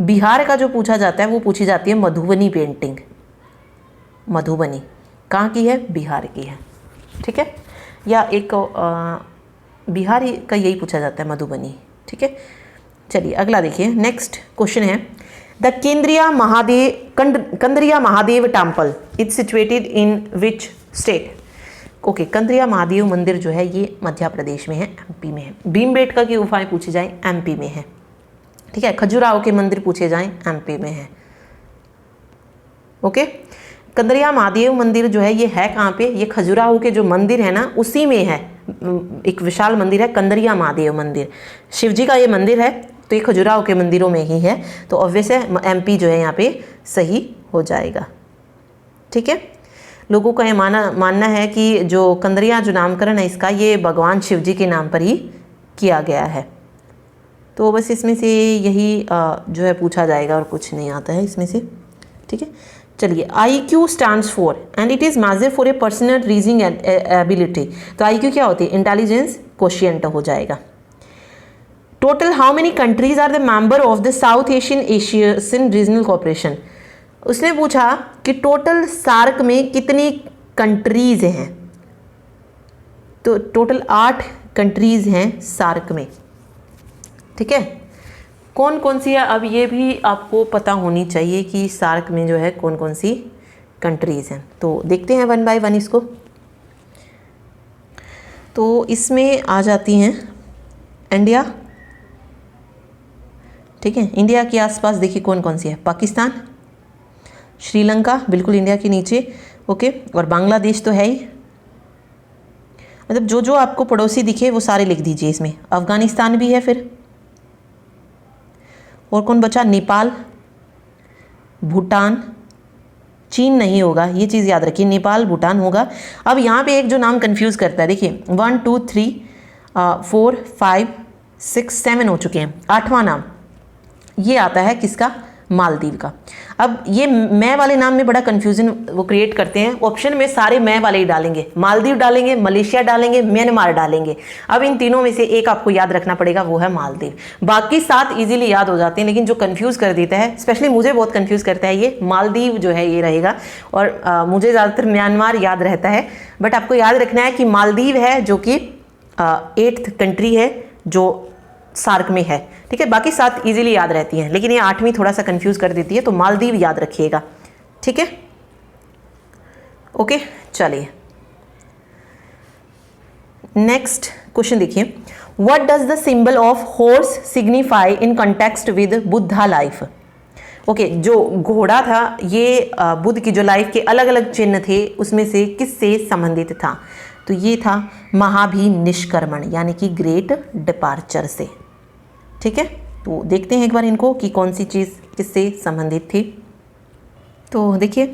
बिहार का जो पूछा जाता है वो पूछी जाती है मधुबनी पेंटिंग। मधुबनी कहाँ की है? बिहार की है। ठीक है, या एक बिहार का यही पूछा जाता है, मधुबनी। ठीक है, चलिए अगला देखिए। नेक्स्ट क्वेश्चन है, the Kandariya Mahadev temple is situated in which state? Okay, Kandariya Mahadev मंदिर जो है ये मध्य प्रदेश में है, एमपी में है। भीमबेटका की गुफाएं पूछी जाएं, एमपी में है। ठीक है, खजुराहो के मंदिर पूछे जाएं, एमपी में है। ओके, कंद्रिया महादेव मंदिर जो है ये है कहाँ पे? ये खजुराहो के जो मंदिर है ना उसी में है, एक विशाल मंदिर है कंदरिया महादेव मंदिर, शिव जी का ये मंदिर है, तो ये खजुराहो के मंदिरों में ही है, तो ऑब्वियस है MP जो है यहाँ पे सही हो जाएगा। ठीक है, लोगों का ये मानना है कि जो कंदरिया जो नामकरण है इसका, ये भगवान शिव जी के नाम पर ही किया गया है। तो बस इसमें से यही जो है पूछा जाएगा और कुछ नहीं आता है इसमें से। ठीक है, चलिए IQ stands for and it is measure for a personal reasoning ability. तो IQ क्या होती है? इंटेलिजेंस क्वोशिएंट हो जाएगा। Total how many countries are the member of the South Asian Regional Cooperation. उसने पूछा कि टोटल सार्क में कितनी कंट्रीज हैं, तो टोटल 8 कंट्रीज हैं सार्क में। ठीक है, कौन कौन सी है अब ये भी आपको पता होनी चाहिए कि सार्क में जो है कौन कौन सी कंट्रीज हैं। तो देखते हैं 1 बाय 1 इसको। तो इसमें आ जाती हैं इंडिया। ठीक है, इंडिया के आसपास देखिए कौन कौन सी है, पाकिस्तान, श्रीलंका बिल्कुल इंडिया के नीचे, ओके, और बांग्लादेश तो है ही, मतलब जो जो आपको पड़ोसी दिखे वो सारे लिख दीजिए इसमें। अफगानिस्तान भी है, फिर और कौन बचा? नेपाल, भूटान, चीन नहीं होगा, ये चीज़ याद रखिए, नेपाल भूटान होगा। अब यहाँ पे एक जो नाम कंफ्यूज करता है, देखिए 1 2 3 4 5 6 7 हो चुके हैं, 8वां नाम ये आता है किसका? मालदीव का। अब ये मैं वाले नाम में बड़ा कंफ्यूजन वो क्रिएट करते हैं, ऑप्शन में सारे मैं वाले ही डालेंगे, मालदीव डालेंगे, मलेशिया डालेंगे, म्यांमार डालेंगे। अब इन तीनों में से एक आपको याद रखना पड़ेगा, वो है मालदीव। बाकी 7 इजीली याद हो जाते हैं, लेकिन जो कंफ्यूज कर देता है, स्पेशली मुझे बहुत कंफ्यूज करता है ये मालदीव जो है, ये रहेगा। और मुझे ज़्यादातर म्यांमार याद रहता है, बट आपको याद रखना है कि मालदीव है जो कि 8th कंट्री है जो सार्क में है। ठीक है, बाकी 7 इजीली याद रहती हैं, लेकिन ये 8वीं थोड़ा सा कंफ्यूज कर देती है, तो मालदीव याद रखिएगा। ठीक है, ओके, चलिए नेक्स्ट क्वेश्चन देखिए। What does the symbol of horse signify in context with Buddha life. Okay, जो घोड़ा था ये बुद्ध की जो लाइफ के अलग अलग चिन्ह थे उसमें से किससे संबंधित था? तो ये था महाभिनिष्क्रमण, यानी कि ग्रेट डिपार्चर से। ठीक है, तो देखते हैं एक बार इनको कि कौन सी चीज़ किससे संबंधित थी। तो देखिए,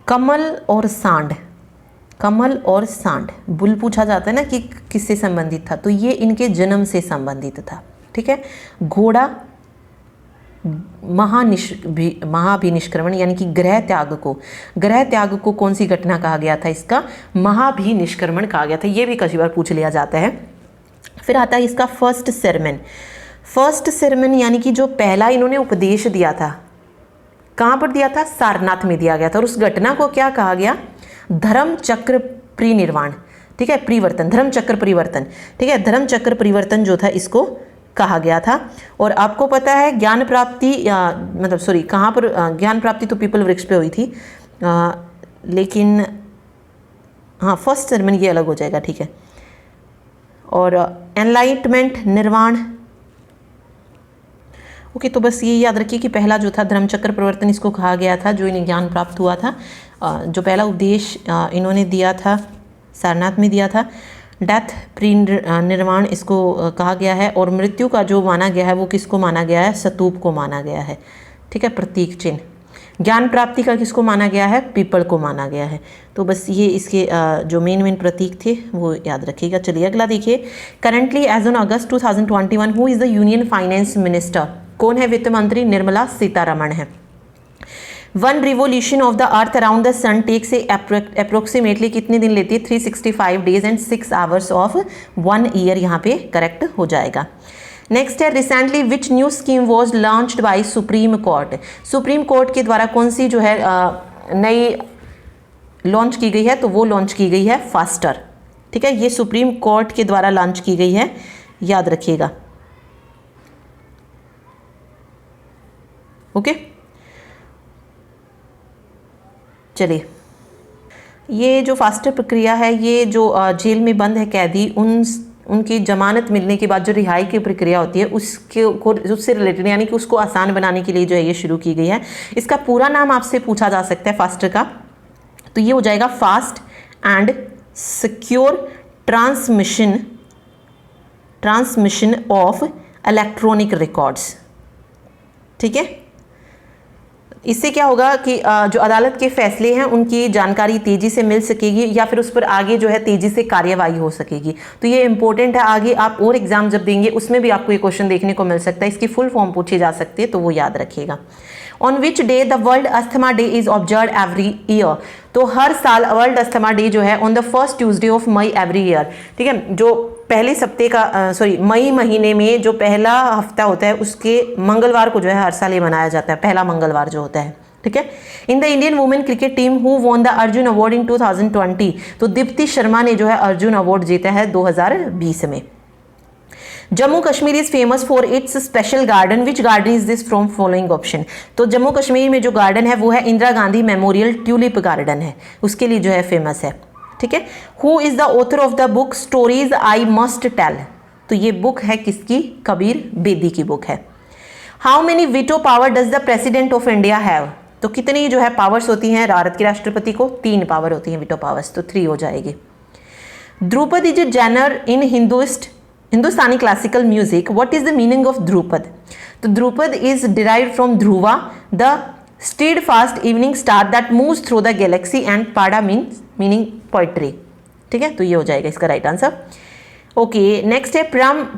कमल और सांड, कमल और सांड बुल पूछा जाता है ना कि किससे संबंधित था, तो ये इनके जन्म से संबंधित था। ठीक है, घोड़ा महाभिनिष्क्रमण यानी कि गृह त्याग को कौन सी घटना कहा गया था? इसका महाभिनिष्क्रमण कहा गया था, ये भी कई बार पूछ लिया जाता है। फिर आता है इसका फर्स्ट सेरेमन यानी कि जो पहला इन्होंने उपदेश दिया था, कहाँ पर दिया था? सारनाथ में दिया गया था, और उस घटना को क्या कहा गया? धर्म चक्र परिनिर्वाण। ठीक है, परिवर्तन, धर्म चक्र परिवर्तन। ठीक है, धर्म चक्र परिवर्तन जो था इसको कहा गया था। और आपको पता है ज्ञान प्राप्ति मतलब सॉरी कहाँ पर ज्ञान प्राप्ति तो पीपल वृक्ष पे हुई थी, लेकिन हाँ फर्स्ट सेरेमनी ये अलग हो जाएगा। ठीक है, और एनलाइटमेंट निर्वाण। ओके, तो बस ये याद रखिए कि पहला जो था धर्मचक्र परिवर्तन इसको कहा गया था, जो इन्हें ज्ञान प्राप्त हुआ था। जो पहला उपदेश इन्होंने दिया था सारनाथ में दिया था। डेथ निर्वाण इसको कहा गया है। और मृत्यु का जो माना गया है वो किसको माना गया है? स्तूप को माना गया है। ठीक है, प्रतीक चिन्ह। ज्ञान प्राप्ति का किसको माना गया है? पीपल को माना गया है। तो बस ये इसके जो मेन प्रतीक थे वो याद रखिएगा। चलिए अगला देखिए। Currently as on August 2021 who is the union finance minister? कौन है वित्त मंत्री? निर्मला सीतारमण है। One revolution of the earth around the sun takes approximately कितने दिन लेती है? 365 days and 6 hours of 1 year. यहाँ पे करेक्ट हो जाएगा। नेक्स्ट है recently which new scheme was launched by Supreme Court? Supreme Court के द्वारा कौन सी जो है नई लॉन्च की गई है? तो वो लॉन्च की गई है फास्टर। ठीक है, ये सुप्रीम कोर्ट के द्वारा लॉन्च की गई है, याद रखिएगा। ओके, चलिए ये जो फास्टर प्रक्रिया है, ये जो जेल में बंद है कैदी, उनकी जमानत मिलने के बाद जो रिहाई की प्रक्रिया होती है उससे रिलेटेड, यानी कि उसको आसान बनाने के लिए जो है ये शुरू की गई है। इसका पूरा नाम आपसे पूछा जा सकता है फास्टर का, तो ये हो जाएगा fast and secure transmission of electronic records. ठीक है, इससे क्या होगा कि जो अदालत के फैसले हैं उनकी जानकारी तेजी से मिल सकेगी या फिर उस पर आगे जो है तेजी से कार्यवाही हो सकेगी। तो ये इंपॉर्टेंट है, आगे आप और एग्जाम जब देंगे उसमें भी आपको ये क्वेश्चन देखने को मिल सकता है, इसकी फुल फॉर्म पूछी जा सकती है, तो वो याद रखिएगा। On which day the World Asthma Day is observe every year. तो हर साल वर्ल्ड अस्थमा डे जो है on the first Tuesday of May every year. ठीक है, जो पहले सप्ते का मई महीने में जो पहला हफ्ता होता है उसके मंगलवार को जो है हर साल ये मनाया जाता है, पहला मंगलवार जो होता है। ठीक है, in the Indian women cricket team who won the Arjun award in 2020, तो दीप्ति शर्मा ने जो है अर्जुन अवार्ड जीता है 2020 में। Jammu Kashmir is famous for its special garden, which garden is this from following option. तो जम्मू कश्मीर में जो गार्डन है वो है Indira Gandhi Memorial Tulip Garden है, उसके लिए जो है फेमस है। ठीक है, who is the author of the book Stories I Must Tell, तो ये बुक है किसकी, कबीर बेदी की बुक है। How many veto power does the president of India have, तो कितनी जो है पावर्स होती हैं भारत के राष्ट्रपति को, 3 पावर होती हैं वीटो पावर्स, तो 3 हो जाएगी। Dhrupad is a genre in Hindustani classical music, what is the meaning of Dhrupad. तो Dhrupad is derived from Dhruva the steadfast evening star that moves through the galaxy and pada meaning poetry. ठीक है, तो ये हो जाएगा इसका राइट आंसर। ओके, नेक्स्ट है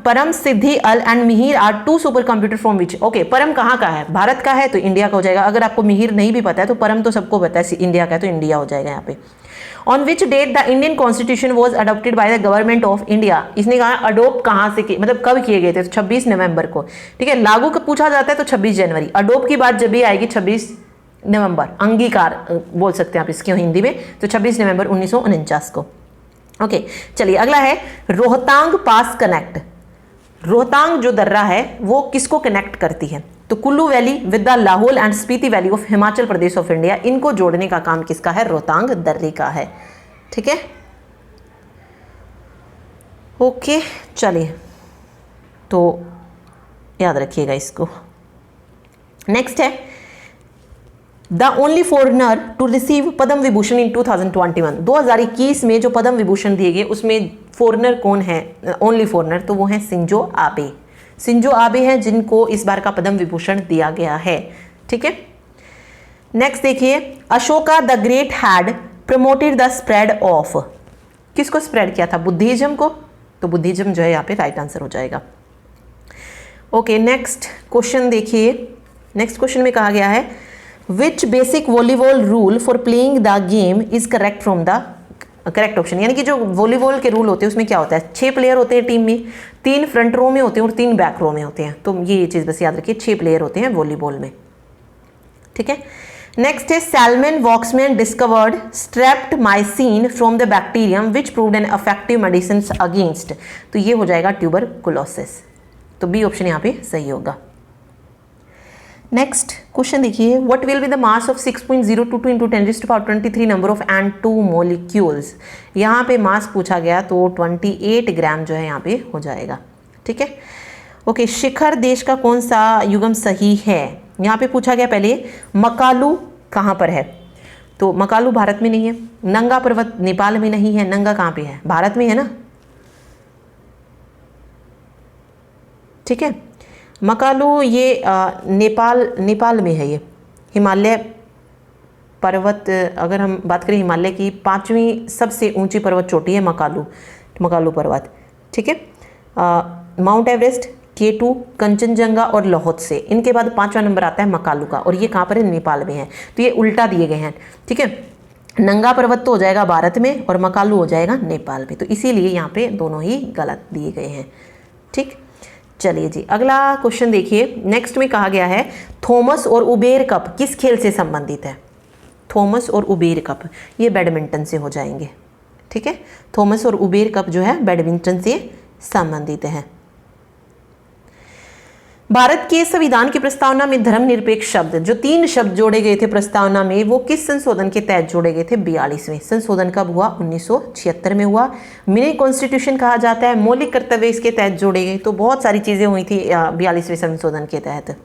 Param Siddhi AI and Mihir are 2 super computer from which. Okay, Param कहाँ का है, भारत का है तो इंडिया का हो जाएगा। अगर आपको मिहिर नहीं भी पता है तो परम तो सबको पता है इंडिया का है, तो इंडिया हो जाएगा यहाँ पे। On which date the Indian constitution was adopted by the government of India, इसने कहा अडोप्ट कहाँ से मतलब कब किए गए थे, तो 26 नवंबर को। ठीक है, लागू कब पूछा जाता है तो 26 जनवरी, अडोप्ट की बात जब भी आएगी 26 नवंबर, अंगीकार बोल सकते हैं आप इसके हिंदी में, तो 26 नवंबर 1949 को। ओके, चलिए अगला है रोहतांग पास कनेक्ट। रोहतांग जो दर्रा है वो किसको कनेक्ट करती है, तो Kullu valley with the Lahaul and Spiti valley of Himachal Pradesh of India, इनको जोड़ने का काम किसका है, रोहतांग दर्रे का है। ठीक है, ओके, चलिए तो याद रखिएगा इसको। नेक्स्ट है the only foreigner to receive Padma Vibhushan in 2021, 2021 में जो पद्म विभूषण दिए गए उसमें फॉरेनर कौन है, ओनली फॉरेनर, तो वो है शिंजो आबे। शिंजो आबे हैं जिनको इस बार का पद्म विभूषण दिया गया है। ठीक है, नेक्स्ट देखिए, Ashoka the great had promoted the spread of, किसको स्प्रेड किया था, बुद्धिज्म को, तो बुद्धिज्म जो है यहाँ पे राइट आंसर हो जाएगा। ओके, नेक्स्ट क्वेश्चन देखिए। नेक्स्ट क्वेश्चन में कहा गया है which basic volleyball rule for playing the game is correct from the correct option. यानी कि जो वॉलीबॉल के रूल होते हैं उसमें क्या होता है, 6 प्लेयर होते हैं टीम में, 3 फ्रंट रो में होते हैं और 3 बैक रो में होते हैं, तो ये चीज़ बस याद रखिए, 6 प्लेयर होते हैं वॉलीबॉल में। ठीक है, नेक्स्ट है Selman Waksman discovered streptomycin from the bacterium which proved an effective medicine against, तो ये हो जाएगा ट्यूबरकुलोसिस, तो बी ऑप्शन यहाँ पे सही होगा। नेक्स्ट क्वेश्चन देखिए, what will be the mass of 6.022 into 10⁻23 number of N2 molecules. यहाँ पे मास पूछा गया तो 28 ग्राम जो है यहाँ पे हो जाएगा। ठीक है, ओके, शिखर देश का कौन सा युग्म सही है, यहाँ पे पूछा गया पहले मकालू कहाँ पर है, तो मकालू भारत में नहीं है, नंगा पर्वत नेपाल में नहीं है, नंगा कहाँ पे है, भारत में है ना। ठीक है, मकालू ये नेपाल में है, ये हिमालय पर्वत, अगर हम बात करें हिमालय की 5वीं सबसे ऊंची पर्वत चोटी है मकालू पर्वत। ठीक है, माउंट एवरेस्ट, K2, कंचनजंगा और लोहोत्से, इनके बाद 5वां नंबर आता है मकालू का, और ये कहाँ पर है, नेपाल में है, तो ये उल्टा दिए गए हैं। ठीक है, नंगा पर्वत तो हो जाएगा भारत में और मकालू हो जाएगा नेपाल में, तो इसीलिए यहाँ पे दोनों ही गलत दिए गए हैं। ठीक, चलिए जी अगला क्वेश्चन देखिए। नेक्स्ट में कहा गया है थॉमस और उबेर कप किस खेल से संबंधित है, थॉमस और उबेर कप ये बैडमिंटन से हो जाएंगे। ठीक है, थॉमस और उबेर कप जो है बैडमिंटन से संबंधित है। भारत के संविधान की प्रस्तावना में धर्मनिरपेक्ष शब्द, जो 3 शब्द जोड़े गए थे प्रस्तावना में, वो किस संशोधन के तहत जोड़े गए थे, 42वें संशोधन कब हुआ, 1976 में हुआ। मिनी कॉन्स्टिट्यूशन कहा जाता है, मौलिक कर्तव्य इसके तहत जोड़े गए, तो बहुत सारी चीजें हुई थी 42वें संशोधन के तहत।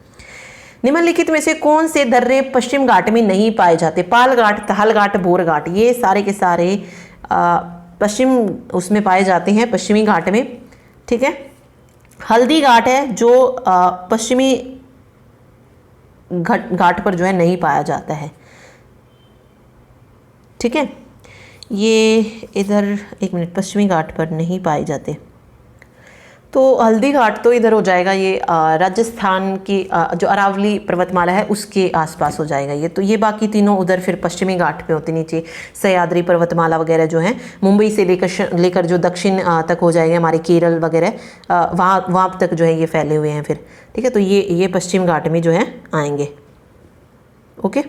निम्नलिखित में से कौन से दर्रे पश्चिम घाट में नहीं पाए जाते, पाल घाट, तहल घाट, बोर घाट, ये सारे के सारे पश्चिम उसमें पाए जाते हैं, पश्चिमी घाट में। ठीक है, हल्दी घाट है जो पश्चिमी घाट पर जो है नहीं पाया जाता है। ठीक है, ये इधर एक मिनट, पश्चिमी घाट पर नहीं पाए जाते, तो हल्दी घाट तो इधर हो जाएगा, ये राजस्थान की जो अरावली पर्वतमाला है उसके आसपास हो जाएगा ये। तो ये बाकी तीनों उधर फिर पश्चिमी घाट पे होते, नीचे सह्याद्री पर्वतमाला वगैरह जो है मुंबई से लेकर जो दक्षिण तक हो जाएगा, हमारे केरल वगैरह वहाँ तक जो है ये फैले हुए हैं फिर। ठीक है, तो ये पश्चिम घाट में जो है आएंगे। ओके,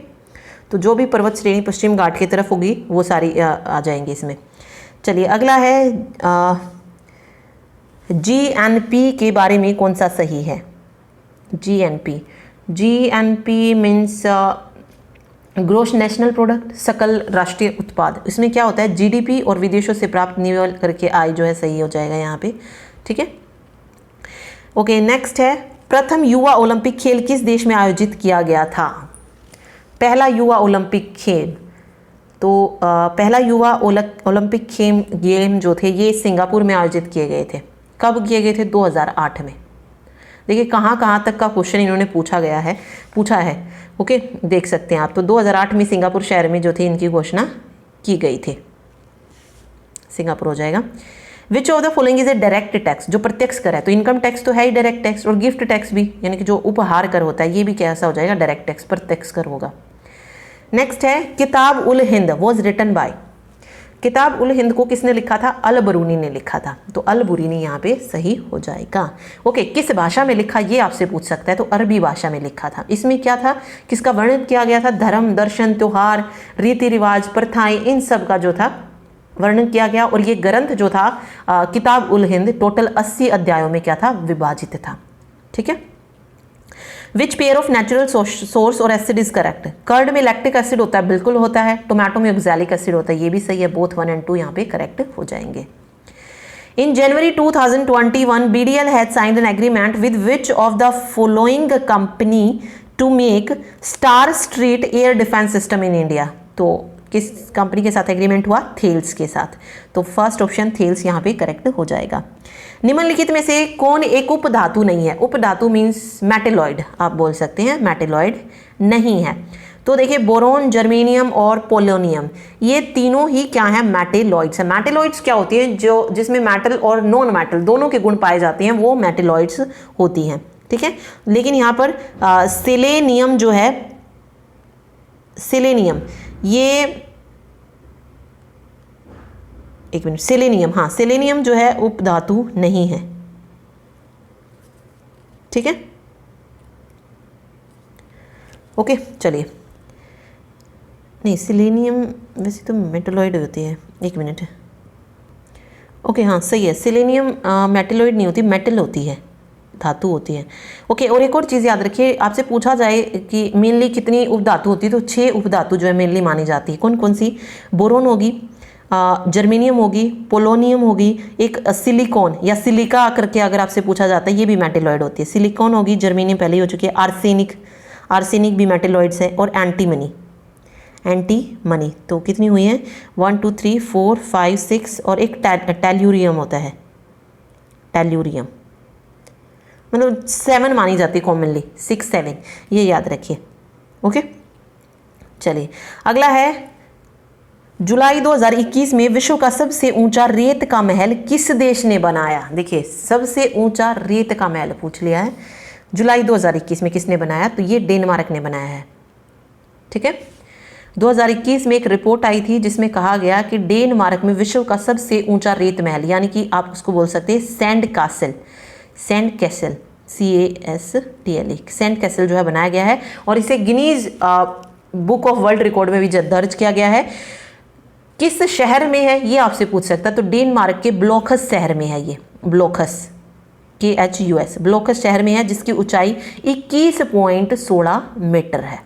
तो जो भी पर्वत श्रेणी पश्चिम घाट की तरफ होगी वो सारी आ जाएंगी इसमें। चलिए अगला है GNP के बारे में कौन सा सही है। GNP means gross national product, सकल राष्ट्रीय उत्पाद। इसमें क्या होता है, GDP और विदेशों से प्राप्त निवेश करके आय जो है सही हो जाएगा यहाँ पे। ठीक है, ओके, नेक्स्ट है प्रथम युवा ओलंपिक खेल किस देश में आयोजित किया गया था। पहला युवा ओलंपिक खेल, तो पहला युवा ओलंपिक गेम जो थे ये सिंगापुर में आयोजित किए गए थे। कब किए गए थे, 2008 में। देखिए कहाँ कहाँ तक का क्वेश्चन इन्होंने पूछा है। ओके, देख सकते हैं आप। तो 2008 में सिंगापुर शहर में जो थे इनकी घोषणा की गई थी, सिंगापुर हो जाएगा। Which of the following is a direct tax, जो प्रत्यक्ष कर है, तो इनकम टैक्स तो है ही डायरेक्ट टैक्स, और गिफ्ट टैक्स भी, यानी कि जो उपहार कर होता है ये भी कैसा हो जाएगा, डायरेक्ट टैक्स, प्रत्यक्ष कर होगा। नेक्स्ट है किताब ul Hind was written by, किताब उल हिंद को किसने लिखा था, अल बरूनी ने लिखा था, तो अल बरूनी यहाँ पे सही हो जाएगा। ओके, किस भाषा में लिखा ये आपसे पूछ सकता है, तो अरबी भाषा में लिखा था। इसमें क्या था, किसका वर्णन किया गया था, धर्म, दर्शन, त्योहार, रीति रिवाज, प्रथाएं, इन सब का जो था वर्णन किया गया। और ये ग्रंथ जो था किताब उल हिंद टोटल 80 अध्यायों में क्या था, विभाजित था। ठीक है, which pair of natural source और एसिड इज करेक्ट, कर्ड में लैक्टिक एसिड होता है, बिल्कुल होता है। टोमेटो में ऑक्सैलिक एसिड होता है, ये भी सही है। बोथ 1 और 2 यहाँ पे करेक्ट हो जाएंगे। In January 2021 BDL has signed an agreement with which of the following company to make star street air defence system in India, तो किस कंपनी के साथ एग्रीमेंट हुआ, थेल्स के साथ। तो फर्स्ट ऑप्शन थेल्स यहाँ पे करेक्ट हो जाएगा। निम्नलिखित में से कौन एक उपधातु नहीं है, उपधातु मीन्स मेटेलॉइड, आप बोल सकते हैं मेटेलॉइड नहीं है। तो देखिए बोरोन, जर्मेनियम और पोलोनियम, ये तीनों ही क्या है, मेटेलॉइड्स है। मेटेलॉइड्स क्या होती है, जो जिसमें मेटल और नॉन मेटल दोनों के गुण पाए जाते हैं, वो मेटेलॉइड्स होती हैं। ठीक है, लेकिन यहाँ पर सेलेनियम जो है, सेलेनियम ये एक मिनट, सेलेनियम, हाँ सेलेनियम जो है उपधातु नहीं है। ठीक है, ओके, चलिए, नहीं सेलेनियम वैसे तो मेटलॉइड होती है, एक मिनट, ओके हाँ सही है, सेलेनियम मेटलॉइड नहीं होती, मेटल होती है, धातु होती है। ओके, और एक और चीज़ याद रखिए, आपसे पूछा जाए कि मेनली कितनी उपधातु होती है, तो 6 उपधातु जो है मेनली मानी जाती है। कौन कौन सी, बोरोन होगी, जर्मेनियम होगी, पोलोनियम होगी, एक सिलिकॉन या सिलिका करके अगर आपसे पूछा जाता है, ये भी मेटेलॉइड होती है। सिलिकॉन होगी, जर्मेनियम पहले ही हो चुकी है, आर्सेनिक भी मेटेलॉइड्स है, और एंटीमनी तो कितनी हुई है, 1 2 3 4 5 6, और एक टेल्यूरियम होता है, टेल्यूरियम मतलब 7 मानी जाती है कॉमनली, 6 7, ये याद रखिए। ओके, चलिए अगला है, जुलाई 2021 में विश्व का सबसे ऊंचा रेत का महल किस देश ने बनाया। देखिए सबसे ऊंचा रेत का महल पूछ लिया है, जुलाई 2021 में किसने बनाया, तो ये डेनमार्क ने बनाया है। ठीक है, 2021 में एक रिपोर्ट आई थी जिसमें कहा गया कि डेनमार्क में विश्व का सबसे ऊंचा रेत महल, यानी कि आप उसको बोल सकते हैं sand castle, CASTLE, sand castle जो है बनाया गया है, और इसे Guinness book of world record में भी दर्ज किया गया है। किस शहर में है ये आपसे पूछ सकता है, तो डेनमार्क के ब्लोखस शहर में है ये, ब्लोखस KHUS, ब्लोखस शहर में है, जिसकी ऊंचाई 21.16 मीटर है।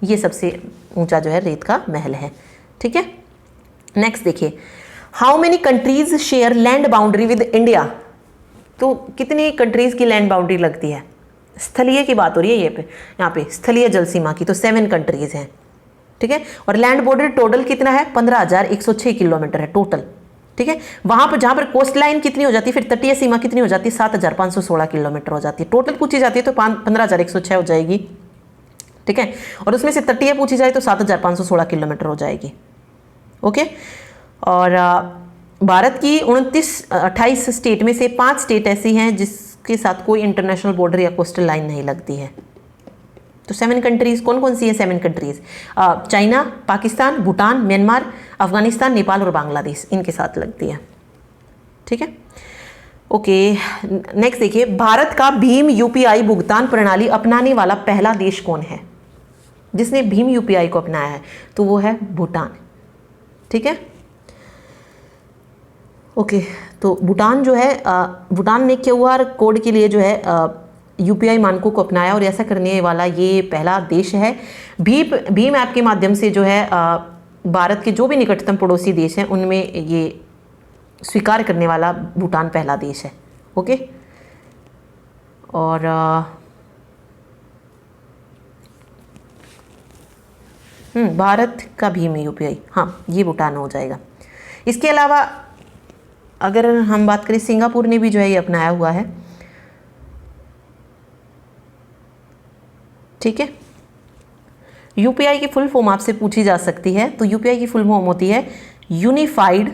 ये सबसे ऊंचा जो है रेत का महल है। ठीक है, नेक्स्ट देखिए, how many countries share land boundary with India, तो कितनी कंट्रीज की लैंड बाउंड्री लगती है, स्थलीय की बात हो रही है ये पे, यहाँ पे स्थलीय जल सीमा की, तो 7 कंट्रीज हैं। ठीक है, और लैंड बॉर्डर टोटल कितना है, 15,106 किलोमीटर है टोटल। ठीक है। वहां पर जहां पर कोस्ट लाइन कितनी हो जाती है, फिर तटीय सीमा कितनी हो जाती है, 7,516 किलोमीटर हो जाती है। टोटल पूछी जाती है तो 15,106 हो जाएगी, ठीक है। और उसमें से तटीय पूछी जाए तो 7,516 किलोमीटर हो जाएगी। ओके। और भारत की 28 स्टेट में से 5 स्टेट ऐसी हैं जिसके साथ कोई इंटरनेशनल बॉर्डर या कोस्टल लाइन नहीं लगती है। तो 7 कंट्रीज कौन कौन सी है? 7 countries, China, Pakistan, Bhutan, Myanmar, Afghanistan, Nepal और बांग्लादेश, इनके साथ लगती है, ठीक है। ओके, नेक्स्ट देखिए, भारत का भीम यूपीआई भुगतान प्रणाली अपनाने वाला पहला देश कौन है? जिसने भीम यूपीआई को अपनाया है तो वो है भूटान, ठीक है। ओके, तो भूटान जो है, भूटान ने क्यूआर कोड के लिए जो है यूपीआई मानकों को अपनाया और ऐसा करने वाला ये पहला देश है। भीम ऐप के माध्यम से जो है भारत के जो भी निकटतम पड़ोसी देश हैं उनमें ये स्वीकार करने वाला भूटान पहला देश है। ओके, और भारत का भीम यूपीआई, हाँ ये भूटान हो जाएगा। इसके अलावा अगर हम बात करें, सिंगापुर ने भी जो है ये अपनाया हुआ है, ठीक है। यूपीआई की फुल फॉर्म आपसे पूछी जा सकती है, तो यूपीआई की फुल फॉर्म होती है unified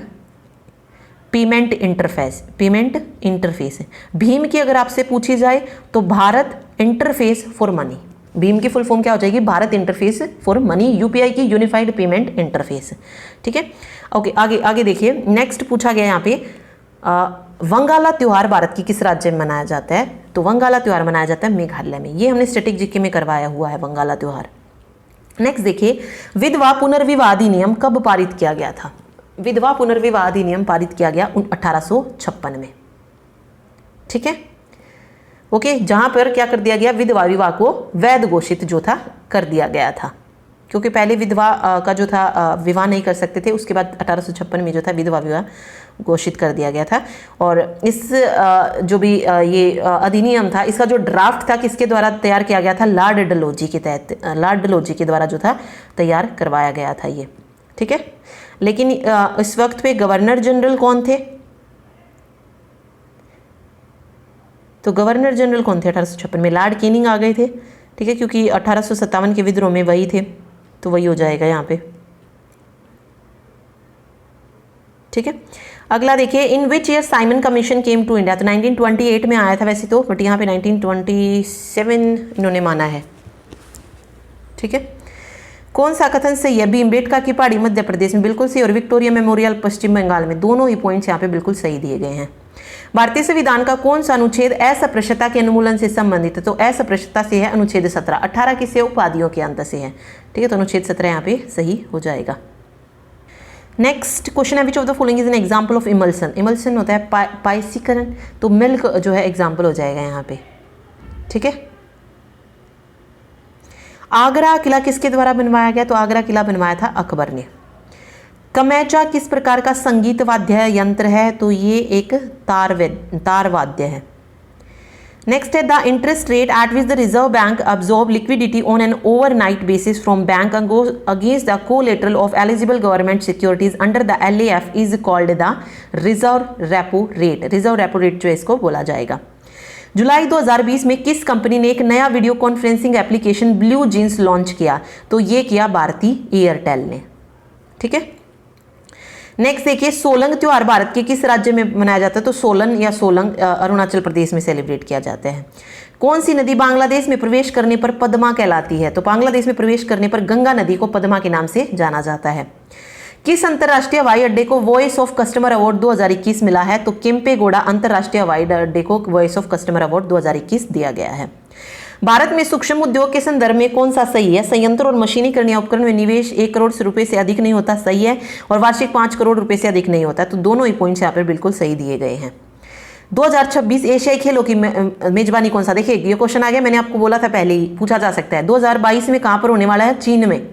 payment interface. Payment interface Bhim की अगर आपसे पूछी जाए तो Bharat interface for money. Bhim की फुल फॉर्म क्या हो जाएगी? Bharat interface for money, UPI की यूनिफाइड पेमेंट इंटरफेस, ठीक है। ओके, आगे देखिए, नेक्स्ट पूछा गया यहाँ पे वंगाला त्योहार भारत की किस राज्य में मनाया जाता है? तो वंगाला त्योहार मनाया जाता है मेघालय में। ये हमने स्टैटिक जीके में करवाया हुआ है वंगाला त्योहार। नेक्स्ट देखिए, विधवा पुनर्विवाह अधिनियम कब पारित किया गया था? विधवा पुनर्विवाह अधिनियम पारित किया गया 1856 में, ठीक है। ओके, जहां पर क्या कर दिया गया? विधवा विवाह को वैध घोषित जो था कर दिया गया था, क्योंकि पहले विधवा का जो था विवाह नहीं कर सकते थे, उसके बाद 1856 में जो था विधवा विवाह घोषित कर दिया गया था। और इस जो भी ये अधिनियम था, इसका जो ड्राफ्ट था किसके द्वारा तैयार किया गया था? लॉर्ड डलहौजी के तहत, लॉर्ड डलहौजी के द्वारा जो था तैयार करवाया गया था ये, ठीक है। लेकिन इस वक्त पे गवर्नर जनरल कौन थे? तो गवर्नर जनरल कौन थे 1856 में? लॉर्ड कैनिंग आ गए थे, ठीक है, क्योंकि 1857 के विद्रोह में वही थे, तो वही हो जाएगा यहाँ पे, ठीक है। अगला देखिए, in which year Simon Commission came to India? तो 1928 में आया था वैसे तो, बट यहाँ पे 1927 इन्होंने माना है, ठीक है। कौन सा कथन सही है? भीमबेटका की पहाड़ी मध्य प्रदेश में, बिल्कुल सही, और विक्टोरिया मेमोरियल पश्चिम बंगाल में, दोनों ही पॉइंट्स यहाँ पे बिल्कुल सही दिए गए हैं। भारतीय संविधान का कौन सा अनुच्छेद असपृश्यता के उन्मूलन से संबंधित है? तो असपृश्यता से है अनुच्छेद 17। 18 किससे? उपाधियों के अंत से है, ठीक है, तो अनुच्छेद 17 यहाँ पे सही हो जाएगा। नेक्स्ट क्वेश्चन है, which of the following is an example of emulsion? Emulsion होता है पाइसीकरण, तो मिल्क जो है एग्जाम्पल हो जाएगा यहाँ पे, ठीक है। आगरा किला किसके द्वारा बनवाया गया? तो आगरा किला बनवाया था अकबर ने। कमैचा किस प्रकार का संगीत वाद्य यंत्र है? तो ये एक तार वाद्य है। नेक्स्ट है, the interest rate at which the reserve bank absorb liquidity on an overnight basis from bank against the collateral of eligible government securities under the LAF is called the reserve repo rate. Reserve repo rate जो इसको बोला जाएगा। जुलाई 2020 में किस company ने एक नया video conferencing application blue jeans launch किया? तो ये किया भारती एयरटेल ने, ठीक है। नेक्स्ट देखिए, सोलंग त्योहार भारत के किस राज्य में मनाया जाता है? तो सोलन या सोलंग अरुणाचल प्रदेश में सेलिब्रेट किया जाता है। कौन सी नदी बांग्लादेश में प्रवेश करने पर पद्मा कहलाती है? तो बांग्लादेश में प्रवेश करने पर गंगा नदी को पद्मा के नाम से जाना जाता है। किस अंतर्राष्ट्रीय हवाई अड्डे को वॉइस ऑफ कस्टमर अवार्ड 2021 मिला है? तो केम्पेगौड़ा अंतर्राष्ट्रीय हवाई अड्डे को वॉइस ऑफ कस्टमर अवार्ड 2021 दिया गया है। भारत में सूक्ष्म उद्योग के संदर्भ में कौन सा सही है? संयंत्र और मशीनीकरण या उपकरण में निवेश 1 करोड़ रुपए से अधिक नहीं होता, सही है, और वार्षिक 5 करोड़ रुपए से अधिक नहीं होता, तो दोनों ही पॉइंट्स यहाँ पर बिल्कुल सही दिए गए हैं। 2026 एशियाई खेलों की मेजबानी कौन सा? देखिए ये क्वेश्चन आ गया, मैंने आपको बोला था पहले ही, पूछा जा सकता है। 2022 में कहाँ पर होने वाला है? चीन में,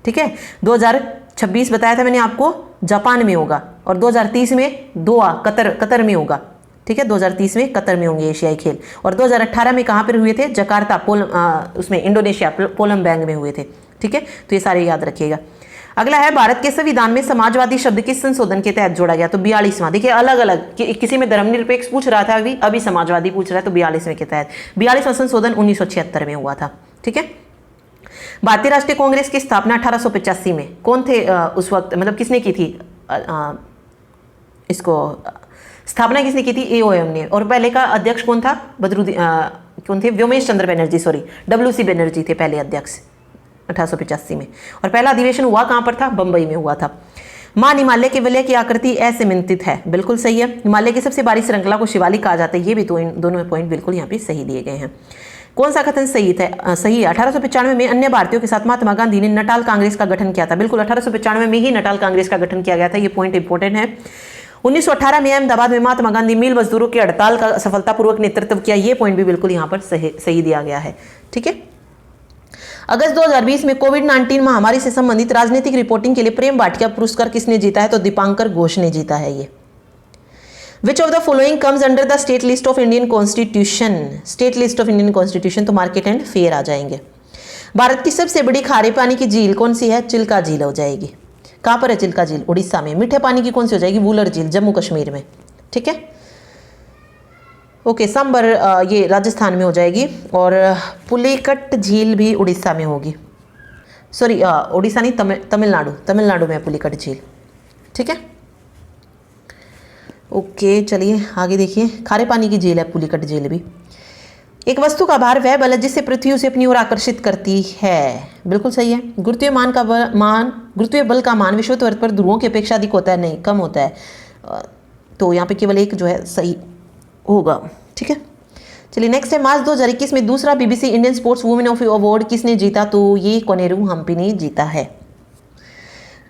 ठीक है। 2026 बताया था मैंने आपको जापान में होगा, और 2030 में दोहा कतर में होगा, ठीक है। 2030 में कतर में होंगे एशियाई खेल, और 2018 में कहाँ पर हुए थे? जकार्ता उसमें इंडोनेशिया पोलम बैंग में हुए थे, ठीक है। तो ये सारे याद रखिएगा। अगला है भारत के संविधान में समाजवादी शब्द किस संशोधन के तहत जोड़ा गया? तो 42वां। देखिए अलग अलग किसी में धर्मनिरपेक्ष पूछ रहा था, अभी समाजवादी पूछ रहा है, तो 42वें के तहत। 42वां संशोधन 1976 में हुआ था। ठीक है। भारतीय राष्ट्रीय कांग्रेस की स्थापना 1885 में कौन थे उस वक्त, मतलब किसने की थी? इसको स्थापना किसने की थी? एओएम ने। और पहले का अध्यक्ष कौन था? कौन थे? व्योमेश चंद्र बनर्जी, सॉरी WC बनर्जी थे पहले अध्यक्ष 1885 में। और पहला अधिवेशन हुआ कहां पर था? बंबई में हुआ था। मान हिमालय के वलय की आकृति असिमेंटित है, बिल्कुल सही है। हिमालय की सबसे बारी श्रृंखला को शिवालिक कहा जाता है, ये भी तो इन दोनों पॉइंट बिल्कुल यहाँ पे सही दिए गए हैं। कौन सा कथन सही है? सही है। 1895 में अन्य भारतीयों के साथ महात्मा गांधी ने नटाल कांग्रेस का गठन किया था। बिल्कुल 1895 में ही नटाल कांग्रेस का गठन किया गया था, ये पॉइंट इंपॉर्टेंट है। 1918 में अहमदाबाद में महात्मा गांधी मिल मजदूरों की हड़ताल का सफलतापूर्वक नेतृत्व किया, ये पॉइंट भी बिल्कुल यहाँ पर सही दिया गया है। ठीक है। अगस्त 2020 में कोविड-19 महामारी से संबंधित राजनीतिक रिपोर्टिंग के लिए प्रेम वाटिका पुरस्कार किसने जीता है? तो दीपांकर घोष ने जीता है ये। Which of the following comes under the state list of Indian Constitution? State list of Indian Constitution तो मार्केट एंड फेयर आ जाएंगे। भारत की सबसे बड़ी खारे पानी की झील कौन सी है? चिल्का झील हो जाएगी। कहाँ पर है चिल्का झील? उड़ीसा में। मीठे पानी की कौन सी हो जाएगी? वुलर झील, जम्मू कश्मीर में। ठीक है। ओके, सांबर ये राजस्थान में हो जाएगी। और पुलिकट झील भी उड़ीसा में होगी, सॉरी उड़ीसा नहीं, तमिलनाडु में है पुलिकट झील। ठीक है। ओके चलिए आगे देखिए। खारे पानी की झील है पुलिकट झील भी। एक वस्तु का भार वह बल है जिससे पृथ्वी उसे अपनी ओर आकर्षित करती है, बिल्कुल सही है। गुरुत्वीय बल का मान विषुवत पर ध्रुवों की अपेक्षा अधिक होता है? नहीं, कम होता है। तो यहाँ पे केवल एक जो है सही होगा। ठीक है। चलिए नेक्स्ट है, मार्च 2021 में दूसरा BBC Indian sports women of award किसने जीता? तो ये कोनेरू हम्पी ने जीता है।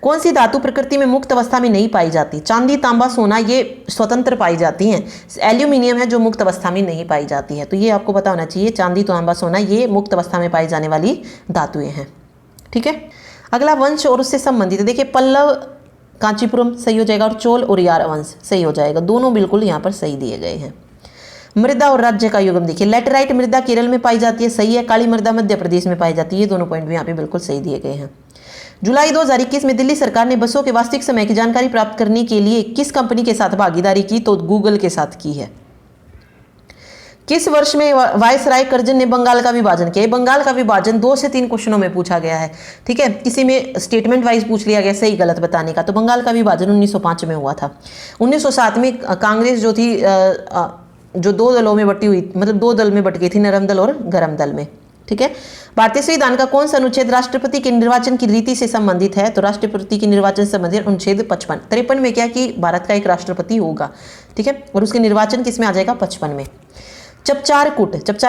कौन सी धातु प्रकृति में मुक्त अवस्था में नहीं पाई जाती? चांदी, तांबा, सोना ये स्वतंत्र पाई जाती हैं। एल्यूमिनियम है जो मुक्त अवस्था में नहीं पाई जाती है, तो ये आपको पता होना चाहिए। चांदी, तांबा, सोना ये मुक्त अवस्था में पाई जाने वाली धातुएं हैं। ठीक है। अगला वंश और उससे संबंधित है। देखिए पल्लव कांचीपुरम सही हो जाएगा, और चोल और यार वंश सही हो जाएगा। दोनों बिल्कुल यहाँ पर सही दिए गए हैं। मृदा और राज्य का युगम देखिए, लेटराइट मृदा केरल में पाई जाती है, सही है। काली मृदा मध्य प्रदेश में पाई जाती है, ये दोनों पॉइंट भी यहाँ पे बिल्कुल सही दिए गए हैं। जुलाई 2021 में दिल्ली सरकार ने बसों के वास्तविक समय की जानकारी प्राप्त करने के लिए किस कंपनी के साथ भागीदारी की? तो गूगल के साथ की है। किस वर्ष में वायसराय कर्जन ने बंगाल का विभाजन किया? बंगाल का विभाजन 2 से 3 क्वेश्चनों में पूछा गया है। ठीक है। किसी में स्टेटमेंट वाइज पूछ लिया गया सही गलत बताने का। तो बंगाल का विभाजन 1905 में हुआ था। 1907 में कांग्रेस जो थी जो 2 दलों में बटी हुई, मतलब 2 दल में बट गई थी, नरम दल और गरम दल में। ठीक है। भारतीय संविधान का कौन सा अनुच्छेद राष्ट्रपति के निर्वाचन की रीति से संबंधित है? तो राष्ट्रपति के निर्वाचन से संबंधित अनुच्छेद 55। 53 में क्या कि भारत का एक राष्ट्रपति होगा। ठीक है। और उसके निर्वाचन किस में आ जाएगा? 55 में। चपचार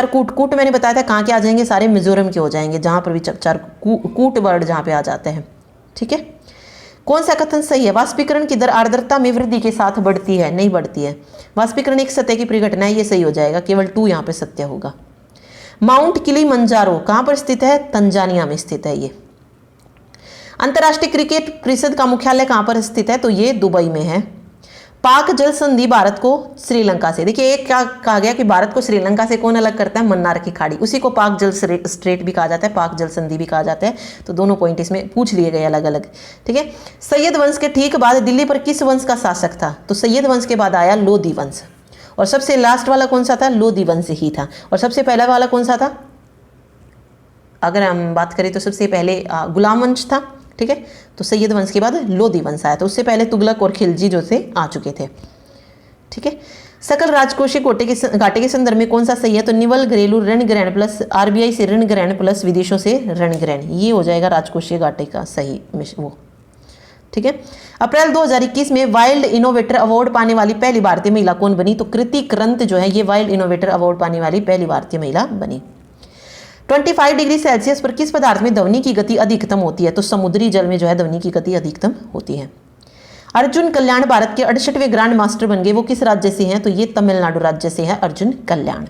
कूट मैंने बताया था कहाँ के आ जाएंगे? सारे मिजोरम के हो जाएंगे, जहां पर भी चपचार कूट वर्ड जहां पे आ जाते हैं। ठीक है। कौन सा कथन सही है? वाष्पीकरण की दर आर्द्रता में वृद्धि के साथ बढ़ती है? नहीं बढ़ती है। वाष्पीकरण एक सतह की परिघटना है, ये सही हो जाएगा। केवल 2 यहाँ पे सत्य होगा। माउंट किलिमंजारो कहां पर स्थित है? तंजानिया में स्थित है ये। अंतर्राष्ट्रीय क्रिकेट परिषद का मुख्यालय कहां पर स्थित है? तो ये दुबई में है। पाक जल संधि भारत को श्रीलंका से, देखिए एक क्या कहा गया कि भारत को श्रीलंका से कौन अलग करता है? मन्नार की खाड़ी, उसी को पाक जल स्ट्रेट भी कहा जाता है, पाक जल संधि भी कहा जाता है। तो दोनों पॉइंट इसमें पूछ लिए गए अलग अलग। ठीक है। सैयद वंश के ठीक बाद दिल्ली पर किस वंश का शासक था? तो सैयद वंश के बाद आया लोधी वंश। और सबसे लास्ट वाला कौन सा था? लोधी वंश ही था। और सबसे पहला वाला कौन सा था? अगर हम बात करें तो सबसे पहले गुलाम वंश था। ठीक है। तो सैयद वंश के बाद लोधी वंश आया, तो उससे पहले तुगलक और खिलजी जो थे आ चुके थे। ठीक है। सकल राजकोषीय घाटे के संदर्भ में कौन सा सही है? तो निवल घरेलू ऋण ग्रहण प्लस RBI से ऋण ग्रहण प्लस विदेशों से ऋण ग्रहण, ये हो जाएगा राजकोषीय घाटे का सही वो। ठीक है। अप्रैल 2021 में वाइल्ड इनोवेटर अवार्ड पाने वाली पहली भारतीय महिला कौन बनी? तो कृति कृंत जो है ये वाइल्ड इनोवेटर अवार्ड पाने वाली पहली भारतीय महिला बनी। 25 डिग्री सेल्सियस पर किस पदार्थ में ध्वनि की गति अधिकतम होती है? तो समुद्री जल में जो है ध्वनि की गति अधिकतम होती है। अर्जुन कल्याण भारत के 68वें ग्रैंड मास्टर बन गए, वो किस राज्य से हैं? तो ये तमिलनाडु राज्य से है अर्जुन कल्याण।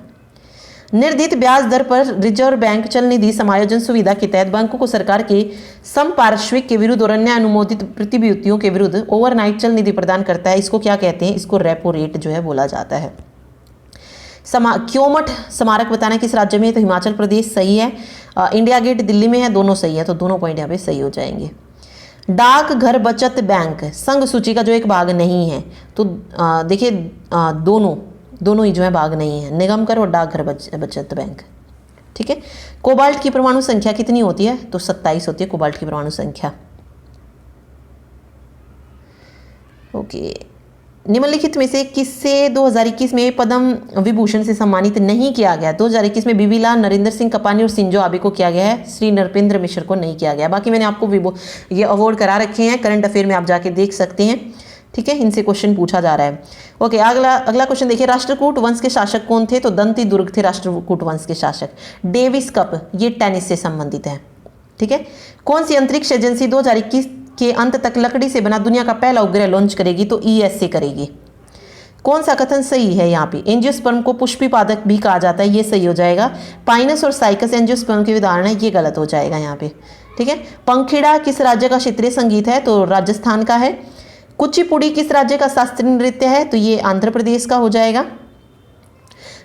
निर्धारित ब्याज दर पर रिजर्व बैंक चल निधि समायोजन सुविधा के तहत बैंकों को सरकार के समपार्श्विक के विरुद्ध और अन्य अनुमोदित प्रतिभूतियों के विरुद्ध ओवरनाइट चल निधि प्रदान करता है। इसको क्या कहते हैं? इसको रेपो रेट जो है बोला जाता है। क्योमठ स्मारक बताना किस राज्य में है? तो हिमाचल प्रदेश सही है। इंडिया गेट दिल्ली में है, दोनों सही है, तो दोनों पॉइंट यहाँ पे सही हो जाएंगे। डाक घर बचत बैंक संघ सूची का जो एक भाग नहीं है, तो देखिए दोनों ही जो है भाग नहीं है, निगम कर और डाकघर बचत बैंक। ठीक है। कोबाल्ट की परमाणु संख्या कितनी होती है? तो 27 होती है कोबाल्ट की परमाणु संख्या। ओके। निम्नलिखित में से किससे 2021 में पद्म विभूषण से सम्मानित नहीं किया गया? 2021 में बीबी लाल, नरेंद्र सिंह कपानी और सिंजो आबे को किया गया है, श्री नरपेंद्र मिश्र को नहीं किया गया। बाकी मैंने आपको ये अवार्ड करा रखे हैं, करंट अफेयर में आप जाके देख सकते हैं। ठीक है, इनसे क्वेश्चन पूछा जा रहा है। ओके, अगला क्वेश्चन देखिए, राष्ट्रकूट वंश के शासक कौन थे? तो दंती दुर्ग थे राष्ट्रकूट वंश के शासक। डेविस कप ये टेनिस से संबंधित है। ठीक है। कौन सी अंतरिक्ष एजेंसी 2021 के अंत तक लकड़ी से बना दुनिया का पहला उपग्रह लॉन्च करेगी? तो ESA करेगी। कौन सा कथन सही है यहाँ पे? एंजियोस्पर्म को पुष्पी पादप भी कहा जाता है, ये सही हो जाएगा। पाइनस और साइकस एंजियोस्पर्म के उदाहरण है, ये गलत हो जाएगा यहाँ पे। ठीक है। पंखीड़ा किस राज्य का क्षेत्रीय संगीत है? तो राजस्थान का है। कुचिपुड़ी किस राज्य का शास्त्रीय नृत्य है? तो ये आंध्र प्रदेश का हो जाएगा।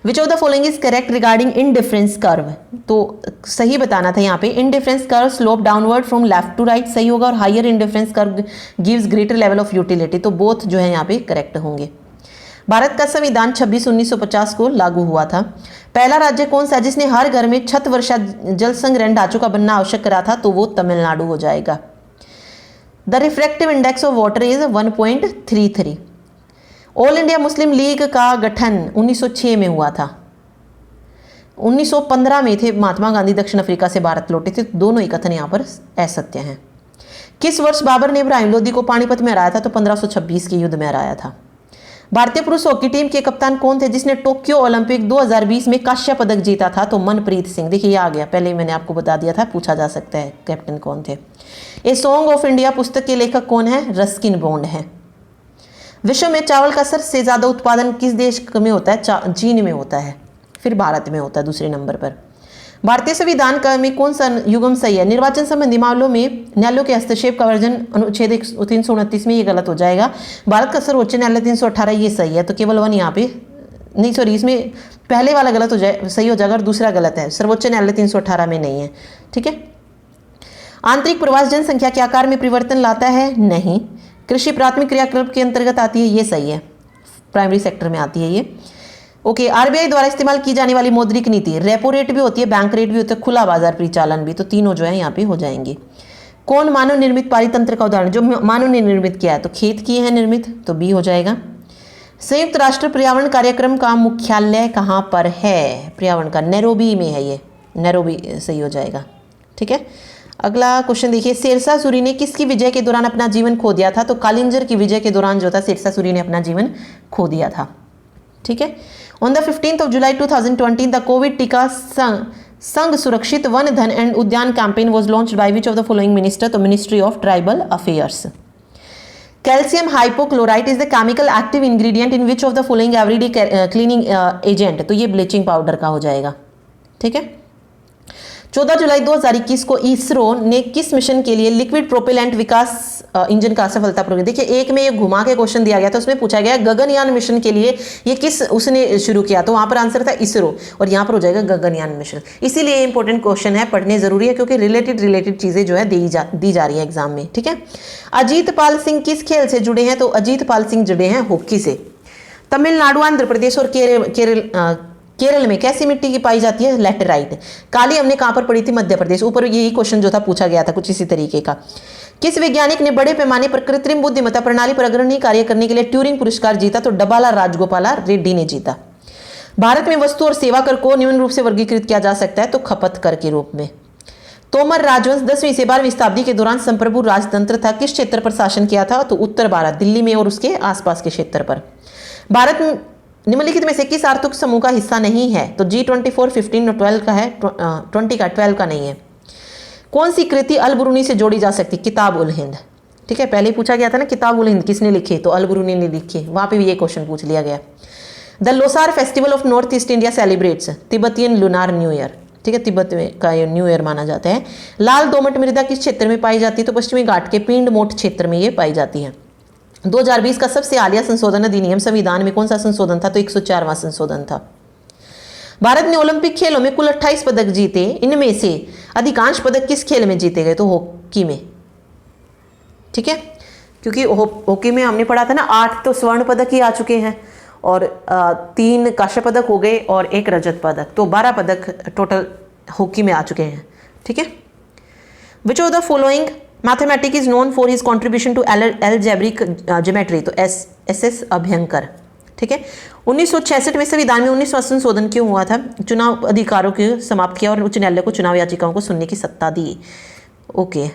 Which of the following is correct regarding indifference curve? तो सही बताना था यहाँ पे। Indifference curve slope downward from left to right सही होगा, और higher indifference curve gives greater level of utility, तो बोथ जो है यहाँ पे करेक्ट होंगे। भारत का संविधान 26/1950 को लागू हुआ था। पहला राज्य कौन सा है जिसने हर घर में छत वर्षा जल संग्रहण ढांचों का बनना आवश्यक करा था? तो वो तमिलनाडु हो जाएगा। The refractive index of water is 1.33। All India Muslim league का गठन 1906 में हुआ था। 1915 में थे महात्मा गांधी दक्षिण अफ्रीका से भारत लौटे थे। दोनों ही कथन यहाँ पर असत्य हैं। किस वर्ष बाबर ने इब्राहिम लोदी को पानीपत में हराया था? तो 1526 के युद्ध में हराया था। भारतीय पुरुष हॉकी टीम के कप्तान कौन थे जिसने टोक्यो ओलंपिक 2020 में कांस्य पदक जीता था? तो मनप्रीत सिंह। देखिए ये आ गया, पहले मैंने आपको बता दिया था, पूछा जा सकता है कैप्टन कौन थे। ए सॉन्ग ऑफ इंडिया पुस्तक के लेखक कौन है? रस्किन बॉन्ड है। विश्व में चावल का सबसे ज्यादा उत्पादन किस देश में होता है? चीन में होता है, फिर भारत में होता है दूसरे नंबर पर। भारतीय संविधान का में कौन सा युग्म सही है? निर्वाचन संबंधी मामलों में न्यायालयों के हस्तक्षेप का वर्जन अनुच्छेद 329 में ये गलत हो जाएगा। भारत का सर्वोच्च न्यायालय 318 ये सही है, तो केवल 1 यहाँ पे नहीं, सॉरी इसमें पहले वाला गलत हो जाए, सही हो जाएगा, और दूसरा गलत है। सर्वोच्च न्यायालय 318 में नहीं है। ठीक है। आंतरिक प्रवास जनसंख्या के आकार में परिवर्तन लाता है? नहीं। कृषि प्राथमिक क्रियाकलाप के अंतर्गत आती है, ये सही है, प्राइमरी सेक्टर में आती है ये। ओके। आरबीआई द्वारा इस्तेमाल की जाने वाली मौद्रिक नीति रेपो रेट भी होती है, बैंक रेट भी होता है, खुला बाजार परिचालन भी, तो तीनों जो है यहाँ पे हो जाएंगे। कौन मानव निर्मित पारितंत्र का उदाहरण? जो मानव ने निर्मित किया है, तो खेत किए हैं निर्मित, तो बी हो जाएगा। संयुक्त राष्ट्र पर्यावरण कार्यक्रम का मुख्यालय कहाँ पर है? पर्यावरण का नैरोबी में है, ये नैरोबी सही हो जाएगा। ठीक है। अगला क्वेश्चन देखिए, शेरशाह सूरी ने किसकी विजय के दौरान अपना जीवन खो दिया था? तो कालिंजर की विजय के दौरान जो था शेरशाह सूरी ने अपना जीवन खो दिया था। ठीक है। On the 15th of July 2020 the covid Tika Sang Surakshit Van Dhan and Udyan campaign was launched by which of the following minister? तो ministry of tribal affairs. Calcium hypochlorite is the chemical active ingredient in which of the following everyday cleaning agent? तो ये bleaching powder का हो जाएगा। ठीक है। 14 जुलाई 2021 को इसरो ने किस मिशन के लिए लिक्विड प्रोपेलेंट विकास इंजन का सफलतापूर्वक? देखिए एक में ये घुमा के क्वेश्चन दिया गया था, उसमें पूछा गया गगनयान मिशन के लिए ये किस उसने शुरू किया, तो वहां पर आंसर था इसरो, और यहाँ पर हो जाएगा गगनयान मिशन। इसीलिए इंपॉर्टेंट क्वेश्चन है, पढ़ने जरूरी है, क्योंकि रिलेटेड चीजें जो है दी जा रही है एग्जाम में। ठीक है। अजीत पाल सिंह किस खेल से जुड़े हैं? तो अजीत पाल सिंह जुड़े हैं हॉकी से। तमिलनाडु, आंध्र प्रदेश और केरल में कैसी मिट्टी की पाई जाती है? लैटेराइट। काली हमने कहां पर पढ़ी थी? मध्य प्रदेश। ऊपर यही क्वेश्चन जो था पूछा गया था कुछ इसी तरीके का। किस वैज्ञानिक ने बड़े पैमाने पर कृत्रिम बुद्धिमत्ता प्रणाली पर अग्रणी कार्य करने के लिए ट्यूरिंग पुरस्कार जीता? तो डबाला राजगोपाला रेड्डी ने जीता। भारत में वस्तु और सेवा कर को निम्न रूप से वर्गीकृत किया जा सकता है, तो खपत कर के रूप में। तोमर राजवंश 10वीं से 12वीं शताब्दी के दौरान संप्रभु राजतंत्र था, किस क्षेत्र पर शासन किया था? तो उत्तर भारत, दिल्ली में और उसके आसपास के क्षेत्र पर। भारत निम्नलिखित में से किस आर्थिक समूह का हिस्सा नहीं है? तो G24, 15 और 12 का है, 20 का, 12 का नहीं है। कौन सी कृति अल बुरूनी से जोड़ी जा सकती? किताब उल हिंद। ठीक है, पहले पूछा गया था ना किताब उल हिंद किसने लिखी, तो अल बुरूनी ने लिखी, वहां पे भी ये क्वेश्चन पूछ लिया गया। The Losar festival of north east India celebrates Tibetan lunar new year. ठीक है, तिब्बत का न्यू ईयर माना जाता है। लाल दोमट मृदा किस क्षेत्र में पाई जाती है? तो पश्चिमी घाट के पिंड मोट क्षेत्र में ये पाई जाती है। 2020 का सबसे हालिया संशोधन अधिनियम संविधान में कौन सा संशोधन था? तो 104वां संशोधन था। भारत ने ओलंपिक खेलों में कुल 28 पदक जीते, इनमें से अधिकांश पदक किस खेल में जीते गए? तो हॉकी में। ठीक है, क्योंकि हॉकी में हमने पढ़ा था ना 8 तो स्वर्ण पदक ही आ चुके हैं और 3 कांस्य पदक हो गए और 1 रजत पदक, तो 12 पदक टोटल हॉकी में आ चुके हैं। ठीक है, which of the following mathematic is known for his contribution to algebraic geometry, तो एस अभ्यंकर। ठीक है, 1966 में संविधान में 19वां संशोधन क्यों हुआ था? चुनाव अधिकारों को समाप्त किया और उच्च न्यायालय को चुनाव याचिकाओं को सुनने की सत्ता दी। ओके,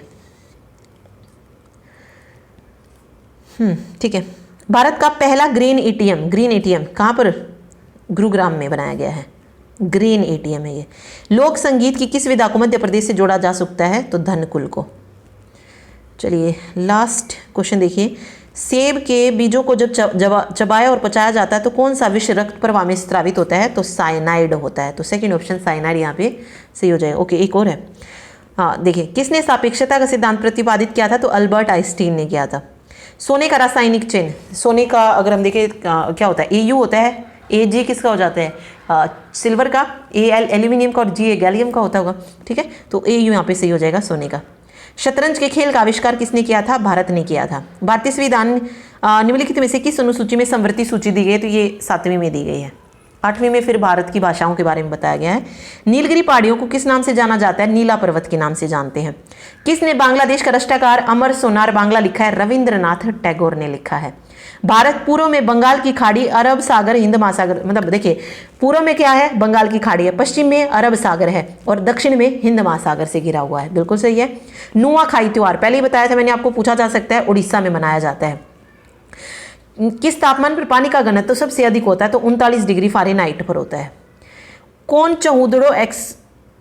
ठीक है। भारत का पहला ग्रीन एटीएम कहाँ पर? गुरुग्राम में बनाया गया है, ग्रीन एटीएम है ये। लोक संगीत की किस विधा को मध्य प्रदेश से जोड़ा जा सकता है? तो धनकुल को। चलिए लास्ट क्वेश्चन देखिए, सेब के बीजों को जब चबाया और पचाया जाता है तो कौन सा विष रक्त प्रवाह में स्रावित होता है? तो साइनाइड होता है, तो सेकंड ऑप्शन साइनाइड यहाँ पे सही हो जाएगा। ओके, एक और है। हाँ देखिए, किसने सापेक्षता का सिद्धांत प्रतिपादित किया था? तो अल्बर्ट आइंस्टीन ने किया था। सोने का रासायनिक चिन्ह, सोने का अगर हम देखें क्या होता है? Au होता है, Ag किसका हो जाता है? सिल्वर का, Al एल्यूमिनियम का और Ga गैलियम का होता होगा। ठीक है, तो Au यहाँ पे सही हो जाएगा सोने का। शतरंज के खेल का आविष्कार किसने किया था? भारत ने किया था। भारतीय संविधान निम्नलिखित में से किस अनुसूची में समवर्ती सूची दी गई है? तो ये 7वीं में दी गई है। 8वीं में फिर भारत की भाषाओं के बारे में बताया गया है। नीलगिरी पहाड़ियों को किस नाम से जाना जाता है? नीला पर्वत के नाम से जानते हैं। किसने बांग्लादेश का राष्ट्रगान अमर सोनार बांग्ला लिखा है? रविंद्रनाथ टैगोर ने लिखा है। भारत पूर्व में बंगाल की खाड़ी, अरब सागर, हिंद महासागर, मतलब देखिए पूर्व में क्या है? बंगाल की खाड़ी है, पश्चिम में अरब सागर है और दक्षिण में हिंद महासागर से घिरा हुआ है। बिल्कुल सही है। नुआखाई त्योहार पहले ही बताया था मैंने आपको, पूछा जा सकता है, उड़ीसा में मनाया जाता है। किस तापमान पर पानी का घनत्व तो सबसे अधिक होता है? तो 39 डिग्री फ़ारेनहाइट पर होता है। कौन चौहुदड़ो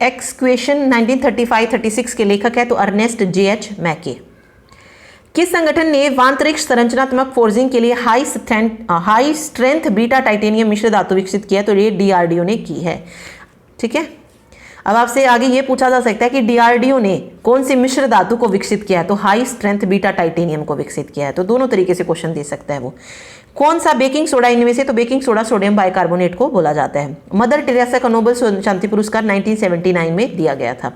एक्सक्वेशन 1935-36 के लेखक है? तो अर्नेस्ट J.H. मैके। किस संगठन ने वांतरिक्ष संरचनात्मक फोर्जिंग के लिए हाई स्ट्रेंथ बीटा टाइटेनियम मिश्र धातु विकसित किया? तो ये DRDO ने की है। ठीक है, अब आपसे आगे ये पूछा जा सकता है कि DRDO ने कौन सी मिश्र धातु को विकसित किया है? तो हाई स्ट्रेंथ बीटा टाइटेनियम को विकसित किया है। तो दोनों तरीके से क्वेश्चन दे सकता है वो। कौन सा बेकिंग सोडा इनमें से? तो बेकिंग सोडा सोडियम बाइकार्बोनेट को बोला जाता है। मदर टेरेसा का नोबेल शांति पुरस्कार 1979 में दिया गया था।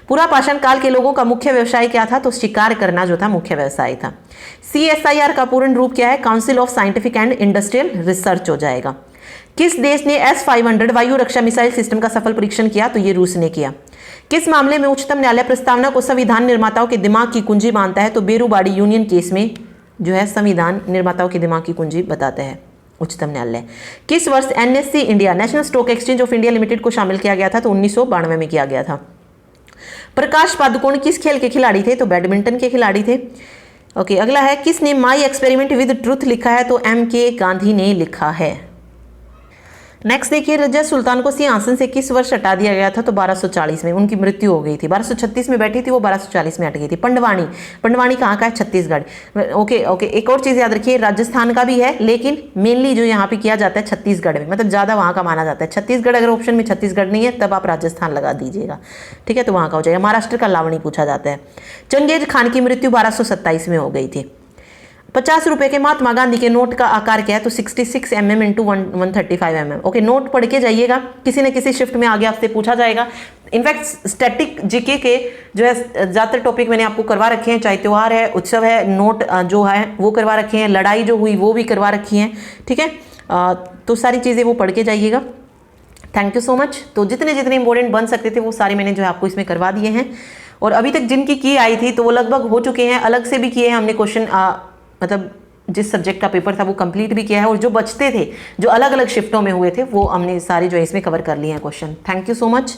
पूरा पाषाण काल के लोगों का मुख्य व्यवसाय क्या था? तो शिकार करना जो था मुख्य व्यवसाय था। CSIR का पूर्ण रूप क्या है? Council of scientific and industrial research हो जाएगा। किस देश ने S-500 वायु रक्षा मिसाइल सिस्टम का सफल परीक्षण किया? तो ये रूस ने किया। किस मामले में उच्चतम न्यायालय प्रस्तावना को संविधान निर्माताओं के दिमाग की कुंजी मानता है? तो बेरूबाड़ी यूनियन केस में जो है संविधान निर्माताओं के दिमाग की कुंजी बताता है उच्चतम न्यायालय। किस वर्ष NSE India, national stock exchange of India limited को शामिल किया गया था? तो 1992 में किया गया था। प्रकाश पादुकोण किस खेल के खिलाड़ी थे? तो बैडमिंटन के खिलाड़ी थे। ओके, अगला है किसने माई एक्सपेरिमेंट विद ट्रुथ लिखा है? तो M.K. गांधी ने लिखा है। नेक्स्ट देखिए, रजिया सुल्तान को सिंहासन से किस वर्ष हटा दिया गया था? तो 1240 में उनकी मृत्यु हो गई थी। 1236 में बैठी थी वो, 1240 में हट गई थी। पंडवानी कहाँ का है? छत्तीसगढ़। ओके, एक और चीज़ याद रखिए, राजस्थान का भी है लेकिन मेनली जो यहाँ पे किया जाता है छत्तीसगढ़ में, मतलब ज़्यादा वहाँ का माना जाता है। छत्तीसगढ़ अगर ऑप्शन में छत्तीसगढ़ नहीं है तब आप राजस्थान लगा दीजिएगा। ठीक है, तो वहाँ का हो जाएगा। महाराष्ट्र का लावणी पूछा जाता है। चंगेज खान की मृत्यु 1227 में हो गई थी। 50 रुपए के महात्मा गांधी के नोट का आकार क्या है? तो 66 mm into 135 mm। Okay, note पढ़ के जाइएगा, किसी न किसी शिफ्ट में आगे आपसे पूछा जाएगा। इनफैक्ट स्टैटिक जीके के जो है ज़्यादातर टॉपिक मैंने आपको करवा रखे हैं, चाहे त्यौहार है, उत्सव है, नोट जो है वो करवा रखे हैं, लड़ाई जो हुई वो भी करवा रखी हैं। ठीक है, तो सारी चीज़ें वो पढ़ के जाइएगा। Thank you so much. तो जितने जितने इंपॉर्टेंट बन सकते थे वो सारे मैंने जो है आपको इसमें करवा दिए हैं, और अभी तक जिनकी की आई थी तो वो लगभग हो चुके हैं। अलग से भी किए हैं हमने क्वेश्चन, मतलब जिस सब्जेक्ट का पेपर था वो कंप्लीट भी किया है, और जो बचते थे जो अलग अलग शिफ्टों में हुए थे वो हमने सारे जो है इसमें कवर कर लिए हैं question. Thank you so much.